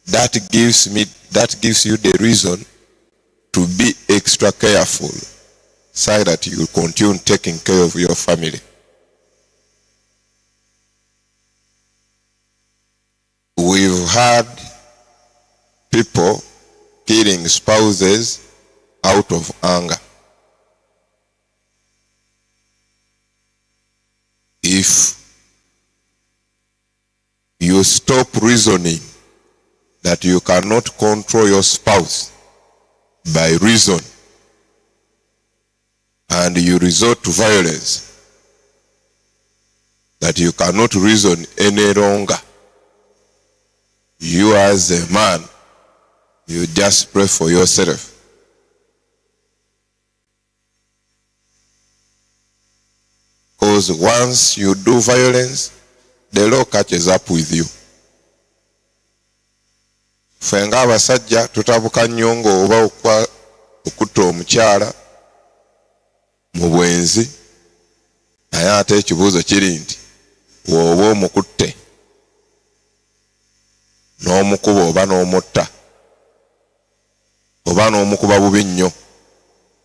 Speaker 3: that gives you the reason to be extra careful so that you continue taking care of your family. We've had people killing spouses out of anger. If you stop reasoning that you cannot control your spouse by reason and you resort to violence, that you cannot reason any longer, you as a man, you just pray for yourself. Because once you do violence, the law catches up with you. Fenga abasajja tutabuka nyongo oba okutta omukyala mu bwenzi, naye ate ekibuuzo kiri nti w'oba omukutte n'omukuba oba n'omutta oba n'omukuba bubi nnyo,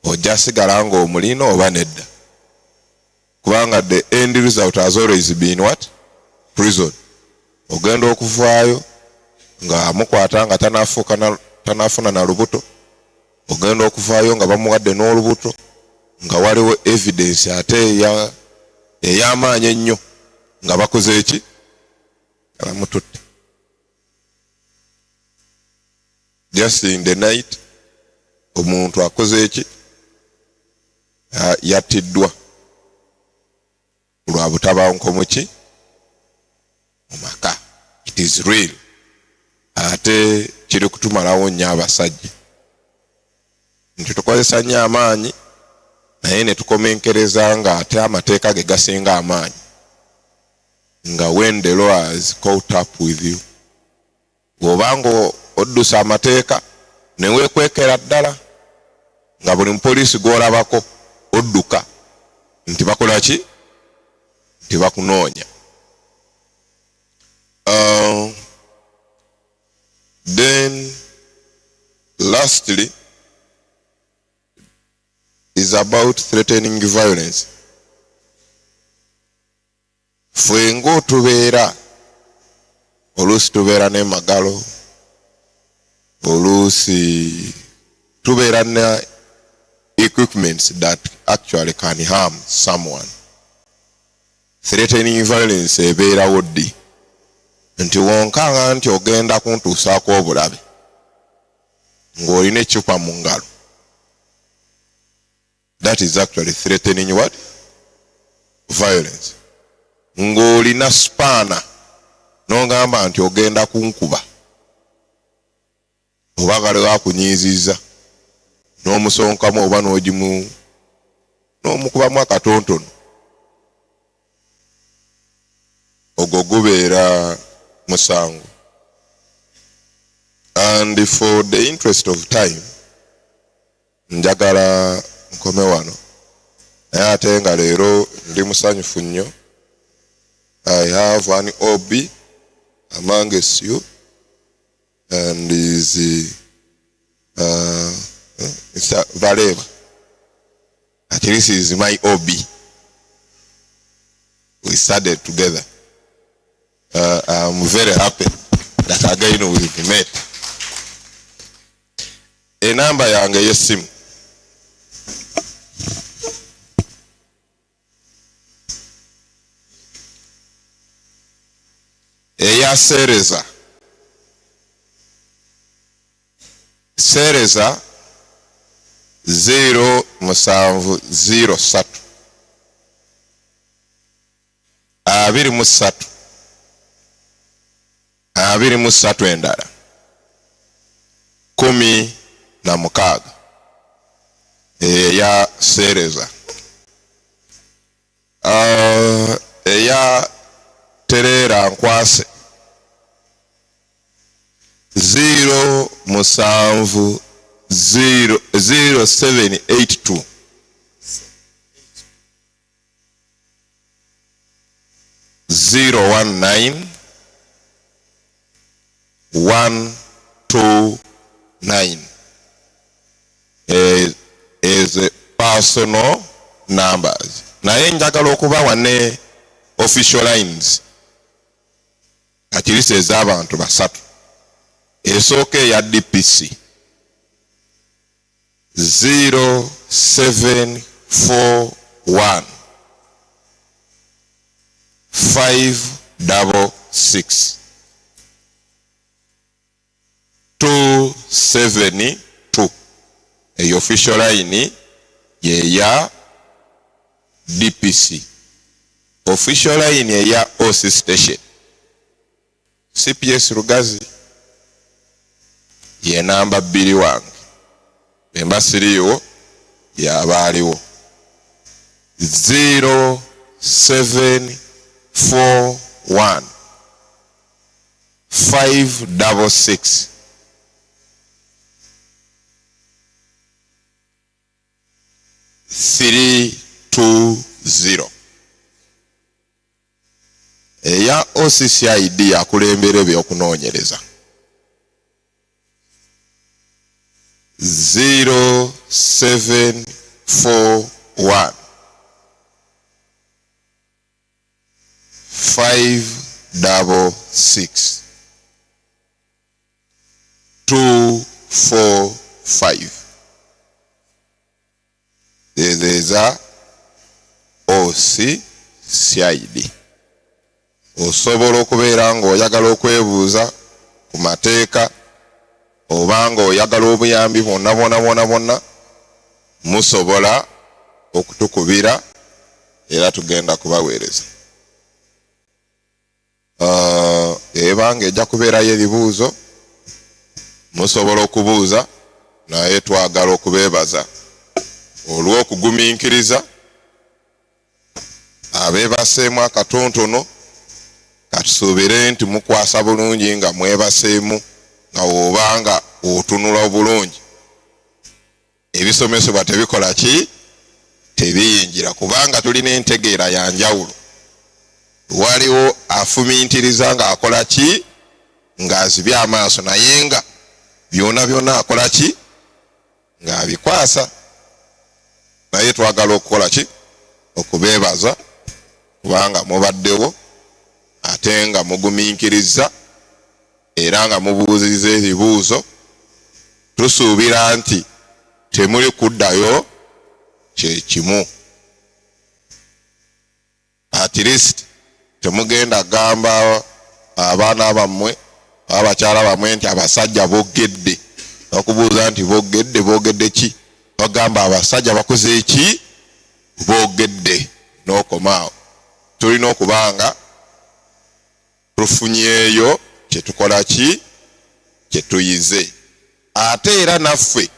Speaker 3: ojja sigala ng'omulina oba nedda? Kubanga the end result has always been what? Prison. Ogenda okuvaayo nga amukwata nga tanafuna na lubuto, ogenda okuvaayo nga bamuwadde n'olubuto, nga waliwo evidence ate ey'amaanyi ennyo nga bakoze eki nga bamututte. Just in the night omuntu akoze eki yattiddwa lwa butabanguko ki mu maka. It is real. Ate kiri kutumalawo nnyo abasajja nti tukozesa nnyo amaanyi naye ne tukomenkereza nga ate amateeka ge gasinga amaanyi, nga when the law has caught up with you, bw'obanga oddusa amateeka ne weekwekera ddala nga buli mupoliisi gw'olabako odduka nti bakola ki, nti bakunoonya. Then lastly is about threatening violence. Fwe ng'otubeera oluusi tubeera n'emagalo, oluusi tubeera ne equipments that actually can harm someone. Threatening violence ebeerawo ddi nti wonkanga nti ogenda kuntuusaako obulabe ng'olina ecupa mu ngalo. That is actually threatening what? Violence. Ng'olina spaana n'ogamba nti ogenda kunkuba oba galewo akunyiiziza n'omusonkamu oba n'omukubamu akatontono, ogwo gubeera musango. And for the interest of time njagala nkome wano, naye ate nga leero ndi musanyufu nnyo. I have an OB amongst you and is Mr. Valeva. At least he is my OB. We started together. I'm very happy that again we've met. Enamba yange y'essimu eya Sereza 0703 23 endala 16 eya Sereza. Eya Terera Nkwase 0782 019 129 is personal numbers. Naye njagala okubawa ne official lines at least ez'abantu basatu. Esooka eya DPC 0741 566 272. Eyo official line yeya DPC. Official line yeya OC station CPS Rugazi ye namba 2 wange, bemba siriiwo yabaaliwo 0741 566 320. Eya OCCID yakulembera ebyokunoonyereza 0741 566 245. There's a OC CID. Osobola okubeera ng'oyagala okwebuuza ku mateeka oba ng'oyagala obuyambi bonna musobola okutukubira era tugenda kubaweereza. Ebanga ejja kubeerayo ebibuuzo musobola okubuuza naye twagala okubeebaza olw'okugumiikiriza abeebaseemu akatontono katusuubire nti mukwasa bulungi nga mwebaseemu nga wobanga otunula obulungi ebisomesebwa tebikola ki tebiyingira kubanga tulina entegeera ya njawulo. Waliwo afumintiriza nga akola ki ng'azibye amaaso naye nga byonna akola ki ng'abikwasa. Naye twagala okukola ki okubeebaza kubanga mubaddewo ate nga mugumiikiriza era nga mubuuziza ebibuuzo. Tusuubira nti temuli kuddayo kyekimu. At least temugenda gamba abaana bammwe abakyala bammwe nti abasajja boggedde okubuuza nti boggedde ki bagamba abasajja bakoze eki boggedde n'okomaawo. Tulina okubanga tufunyeeyo kyetukola ki kyetuyize ate era naffe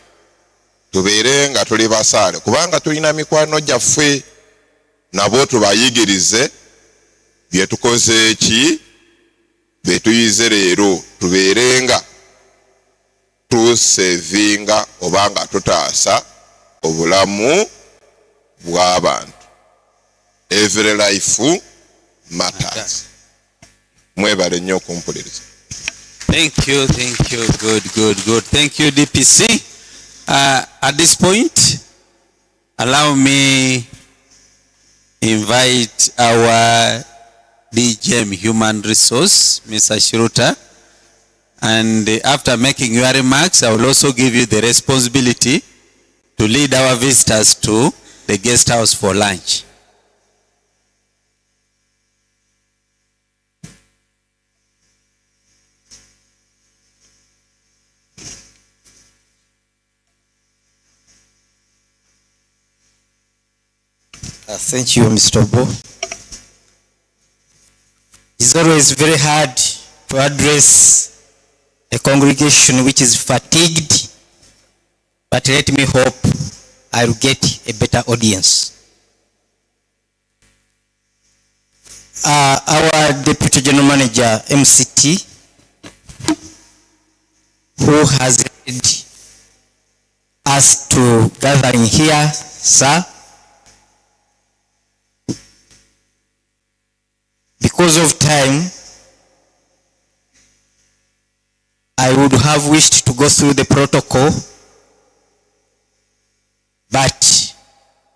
Speaker 3: tubeere nga tuli basaale kubanga tulina mikwano gyaffe nabo tubayigirize byetukoze eki byetuyize leero tubeere nga tusevinga obanga tutaasa obulamu bw'abantu. Every life matters. Mwebale nnyo okumpuliriza.
Speaker 15: Thank you. Good. Thank you, DPC. At this point, allow me invite our DGM Human Resource, Mr. Shiruta. And after making your remarks, I will also give you the responsibility to lead our visitors to the guest house for lunch.
Speaker 5: Thank you, Mr. Bo. It's always very hard to address a congregation which is fatigued, but let me hope I'll get a better audience. Our Deputy General Manager, MCT, who has led us to gathering here, sir, because of time, I would have wished to go through the protocol, but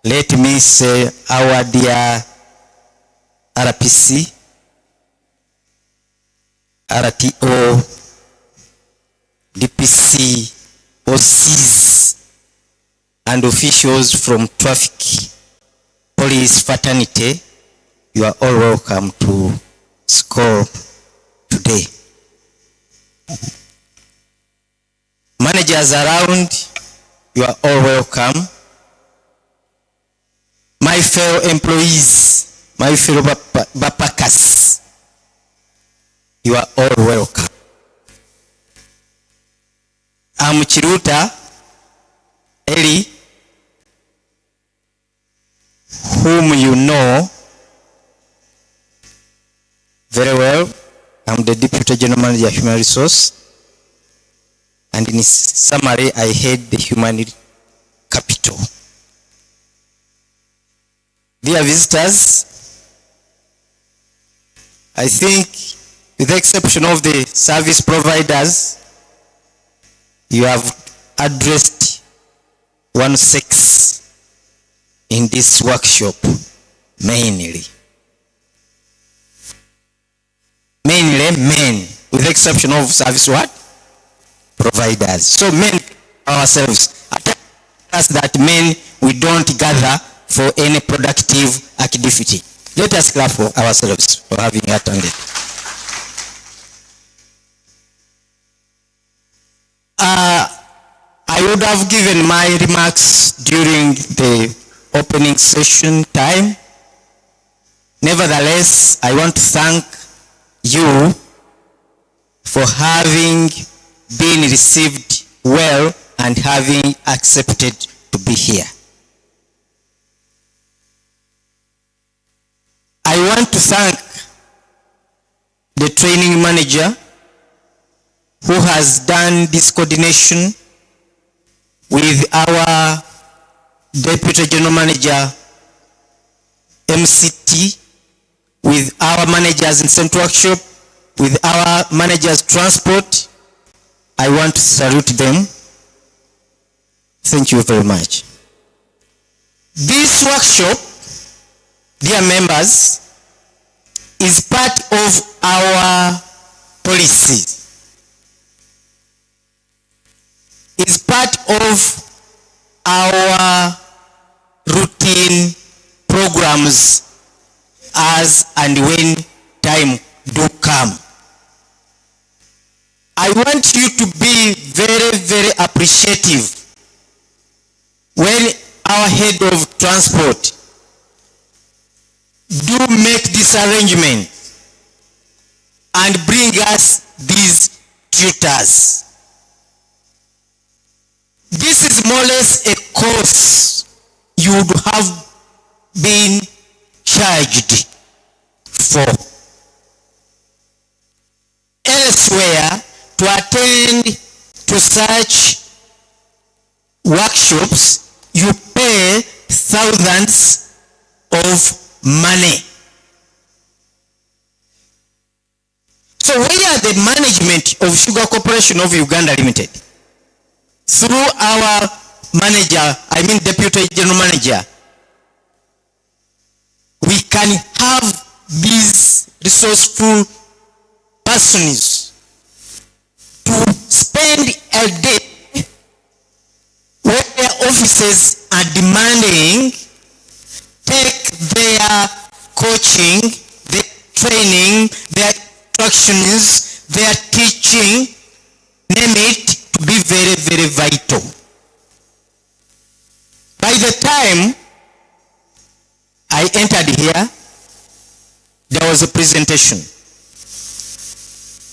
Speaker 5: let me say our dear RPC, RTO, DPC, OCs, and officials from traffic police fraternity, you are all welcome to SCOUL today. Managers around, you are all welcome. My fellow employees, my fellow Bapakas, you are all welcome. I'm Chiruta Eli, whom you know very well. I'm the Deputy General Manager of Human Resource, and in summary, I head the human capital. Dear visitors, I think with the exception of the service providers, you have addressed one sex in this workshop mainly. Mainly men, with the exception of service what? Providers. So men ourselves, us that men we don't gather for any productive activity. Let us clap for ourselves for having attended. I would have given my remarks during the opening session time. Nevertheless, I want to thank you for having been received well and having accepted to be here. I want to thank the training manager who has done this coordination with our Deputy General Manager, MCT, with our managers in Central Workshop, with our managers transport. I want to salute them. Thank you very much. This workshop, dear members, is part of our policy. Is part of our routine programs as and when time do come. I want you to be very, very appreciative when our head of transport do make this arrangement and bring us these tutors. This is more or less a course you would have been charged for. Elsewhere, to attend to such workshops, you pay thousands of money. So where the management of Sugar Corporation of Uganda Limited, through our manager, I mean Deputy General Manager, we can have these resourceful persons to spend a day where their offices are demanding, take their coaching, their training, their instructions, their teaching, name it, to be very, very vital. By the time I entered here, there was a presentation.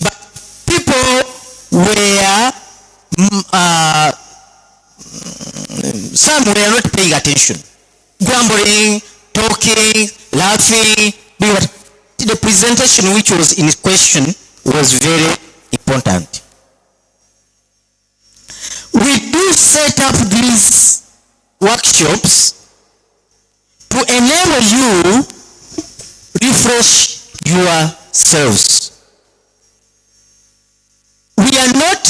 Speaker 5: But people were, some were not paying attention. Grumbling, talking, laughing. The presentation which was in question was very important. We do set up these workshops to enable you refresh yourselves. We are not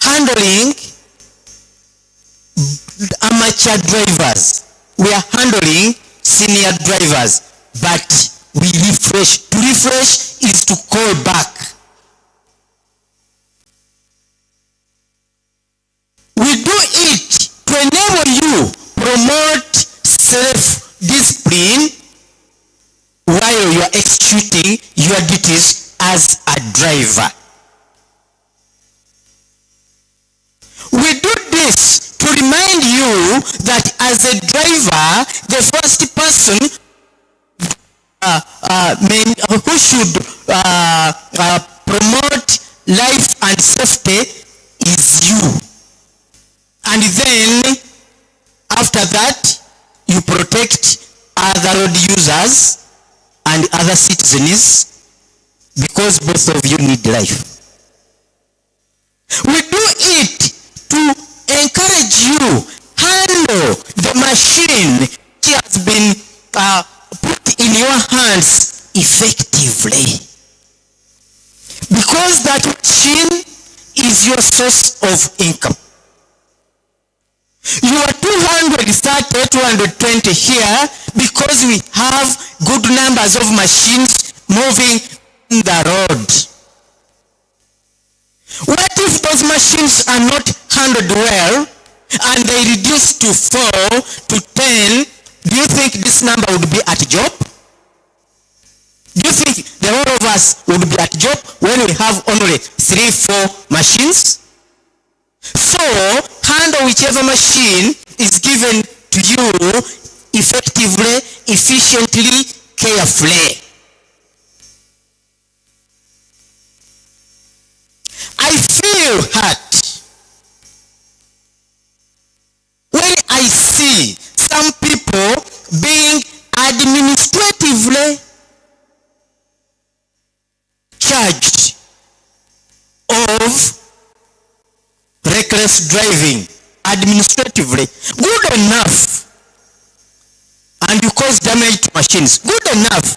Speaker 5: handling amateur drivers. We are handling senior drivers, but we refresh. To refresh is to call back. We do it to enable you promote self-discipline while you are executing your duties as a driver. We do this to remind you that as a driver, the first person who should promote life and safety is you. And then, after that, you protect other road users and other citizens, because both of you need life. We do it to encourage you handle the machine which has been put in your hands effectively. Because that machine is your source of income. You are 230, 220 here because we have good numbers of machines moving on the road. What if those machines are not handled well and they reduce to 4 to 10? Do you think think this number would be at job? Do you think the whole of us would be at job when we have only 3-4 machines? So, handle whichever machine is given to you effectively, efficiently, carefully. I feel hurt when I see some people being administratively charged of reckless driving. Administratively, good enough, and you cause damage to machines. Good enough.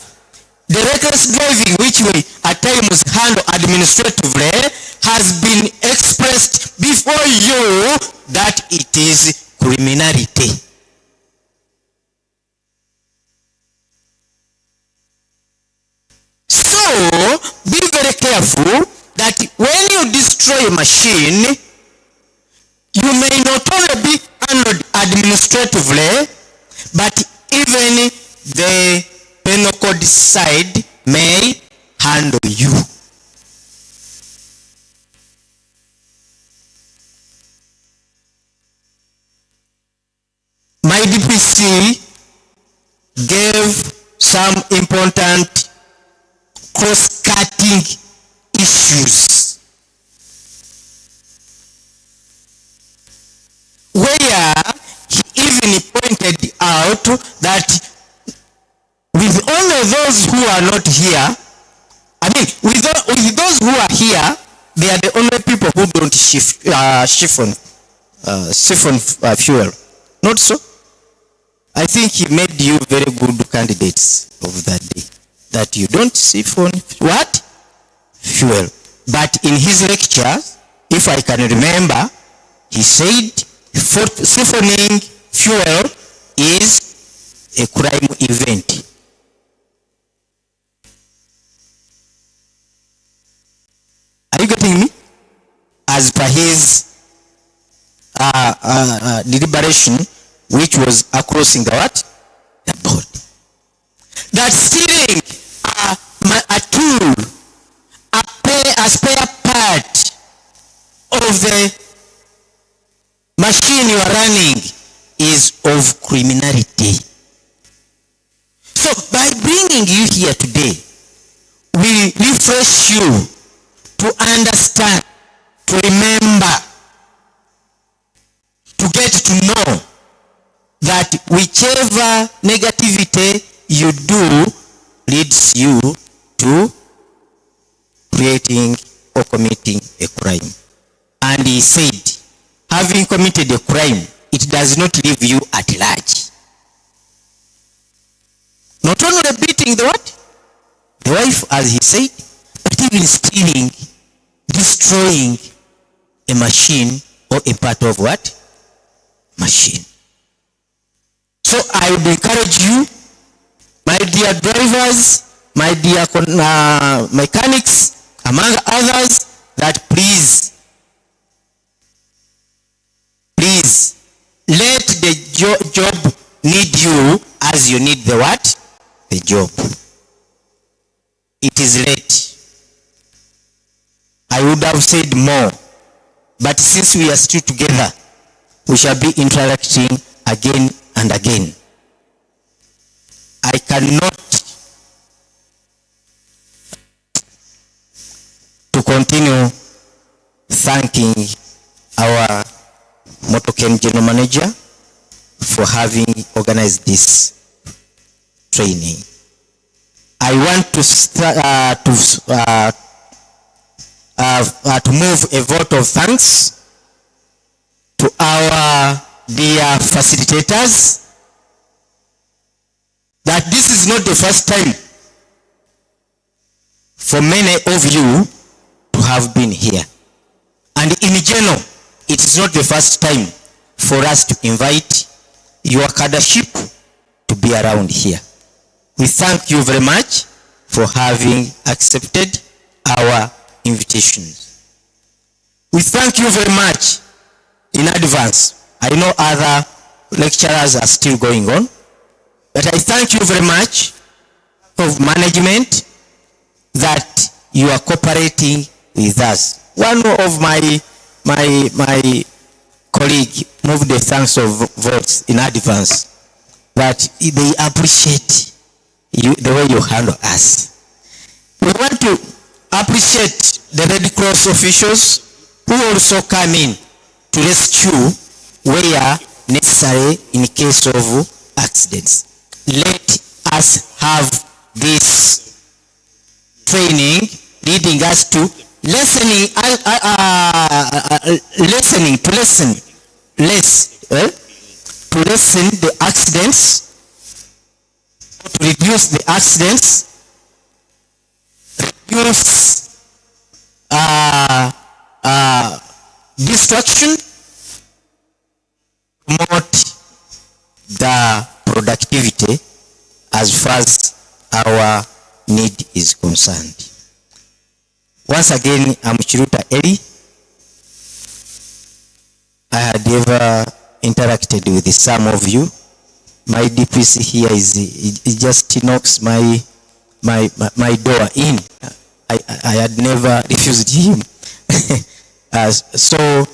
Speaker 5: The reckless driving which we at times handle administratively has been expressed before you that it is criminality. So, be very careful that when you destroy a machine, you may not only be handled administratively, but even the penal code side may handle you. My DPC gave some important cross-cutting issues where he even pointed out that with only those who are not here, with those who are here, they are the only people who don't siphon fuel. Not so? I think he made you very good candidates of that day. That you don't siphon what? Fuel. But in his lecture, if I can remember, he said siphoning fuel is a crime event. Are you getting me? As per his deliberation, which was across the what? The board. That stealing a tool, a spare part of the machine you are running is of criminality. So by bringing you here today, we refresh you to understand, to remember, to get to know that whichever negativity you do leads you to creating or committing a crime. And he said, having committed a crime, it does not leave you at large. Not only beating the what? The wife, as he said, but even stealing, destroying a machine or a part of what? Machine. So I would encourage you, my dear drivers, my dear mechanics, among others, that please let the job need you as you need the what? The job. It is late. I would have said more, but since we are still together, we shall be interacting again and again. I cannot to continue thanking our Motoken General Manager for having organized this training. I want to move a vote of thanks to our dear facilitators, that this is not the first time for many of you to have been here. And in general, it is not the first time for us to invite your cadreship to be around here. We thank you very much for having accepted our invitations. We thank you very much in advance. I know other lecturers are still going on. But I thank you very much of management that you are cooperating with us. One of my colleague moved the thanks of votes in advance, that they appreciate you, the way you handle us. We want to appreciate the Red Cross officials who also come in to rescue where necessary in case of accidents. Let us have this training leading us to listening the accidents, to reduce the accidents, reduce destruction, promote the productivity as far as our need is concerned. Once again, I'm Chiruta Eli. I had ever interacted with some of you. My DPC here it just knocks my door in. I had never refused him. So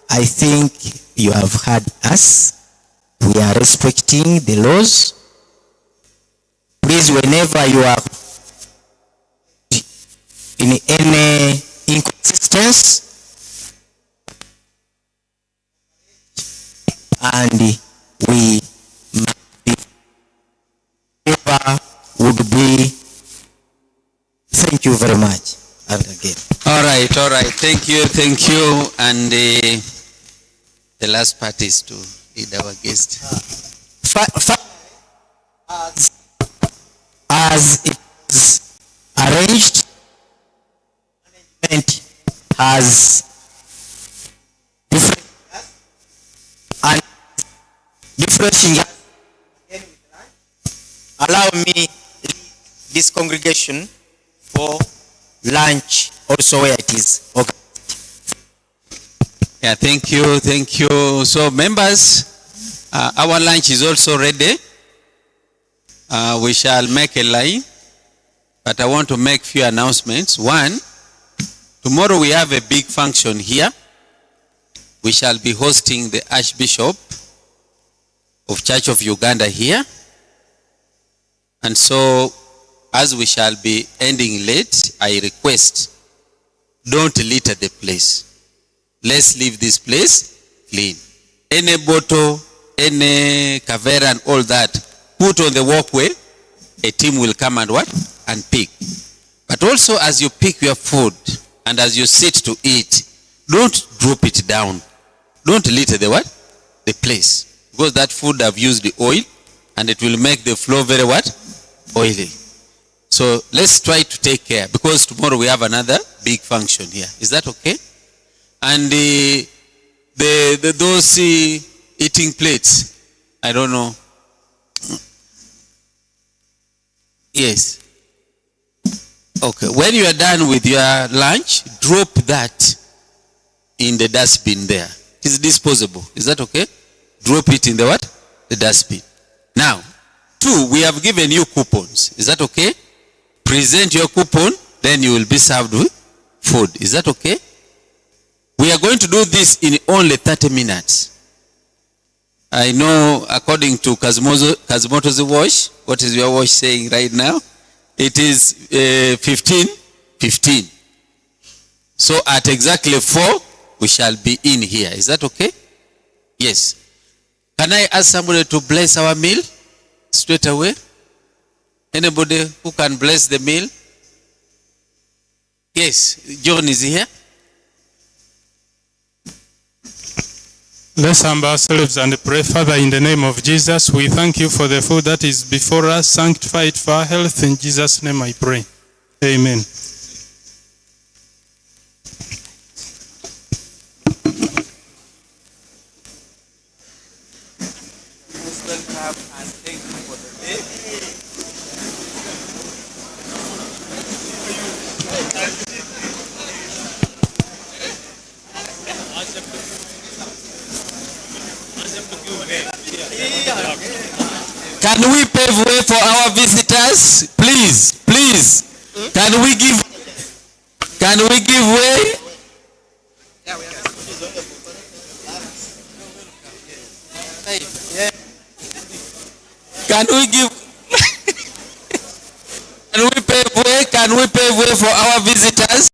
Speaker 5: I think you have heard us. We are respecting the laws. Please, whenever you are in any inconsistency, and we would be. Thank you very much. And again.
Speaker 15: All right. Thank you. And the last part is to lead our guest.
Speaker 5: As it is arranged, management has different and differentiating. Allow me this congregation for lunch also where it is. Okay.
Speaker 15: Yeah, thank you. So members, our lunch is also ready. We shall make a line, but I want to make few announcements. One, tomorrow we have a big function here. We shall be hosting the Archbishop of Church of Uganda here. And so, as we shall be ending late, I request, don't litter the place. Let's leave this place clean. Any bottle, any kavera and all that, put on the walkway, a team will come and pick. But also as you pick your food and as you sit to eat, don't drop it down. Don't litter the place. Because that food have used the oil and it will make the floor very oily. So let's try to take care, because tomorrow we have another big function here. Is that okay? And those eating plates, I don't know. Yes. Okay. When you are done with your lunch, drop that in the dustbin there. It is disposable. Is that okay? Drop it in the The dustbin. Now, 2, we have given you coupons. Is that okay? Present your coupon, then you will be served with food. Is that okay? We are going to do this in only 30 minutes. I know, according to Kazimoto's watch, what is your watch saying right now? It is 15:15. So at exactly 4, we shall be in here. Is that okay? Yes. Can I ask somebody to bless our meal straight away? Anybody who can bless the meal? Yes, John is here.
Speaker 11: Let's humble ourselves and pray. Father, in the name of Jesus, we thank you for the food that is before us. Sanctify it for our health. In Jesus' name I pray. Amen.
Speaker 22: Can we pave way for our visitors? Please, please. Can we give way? Can we give Can we pave way for our visitors?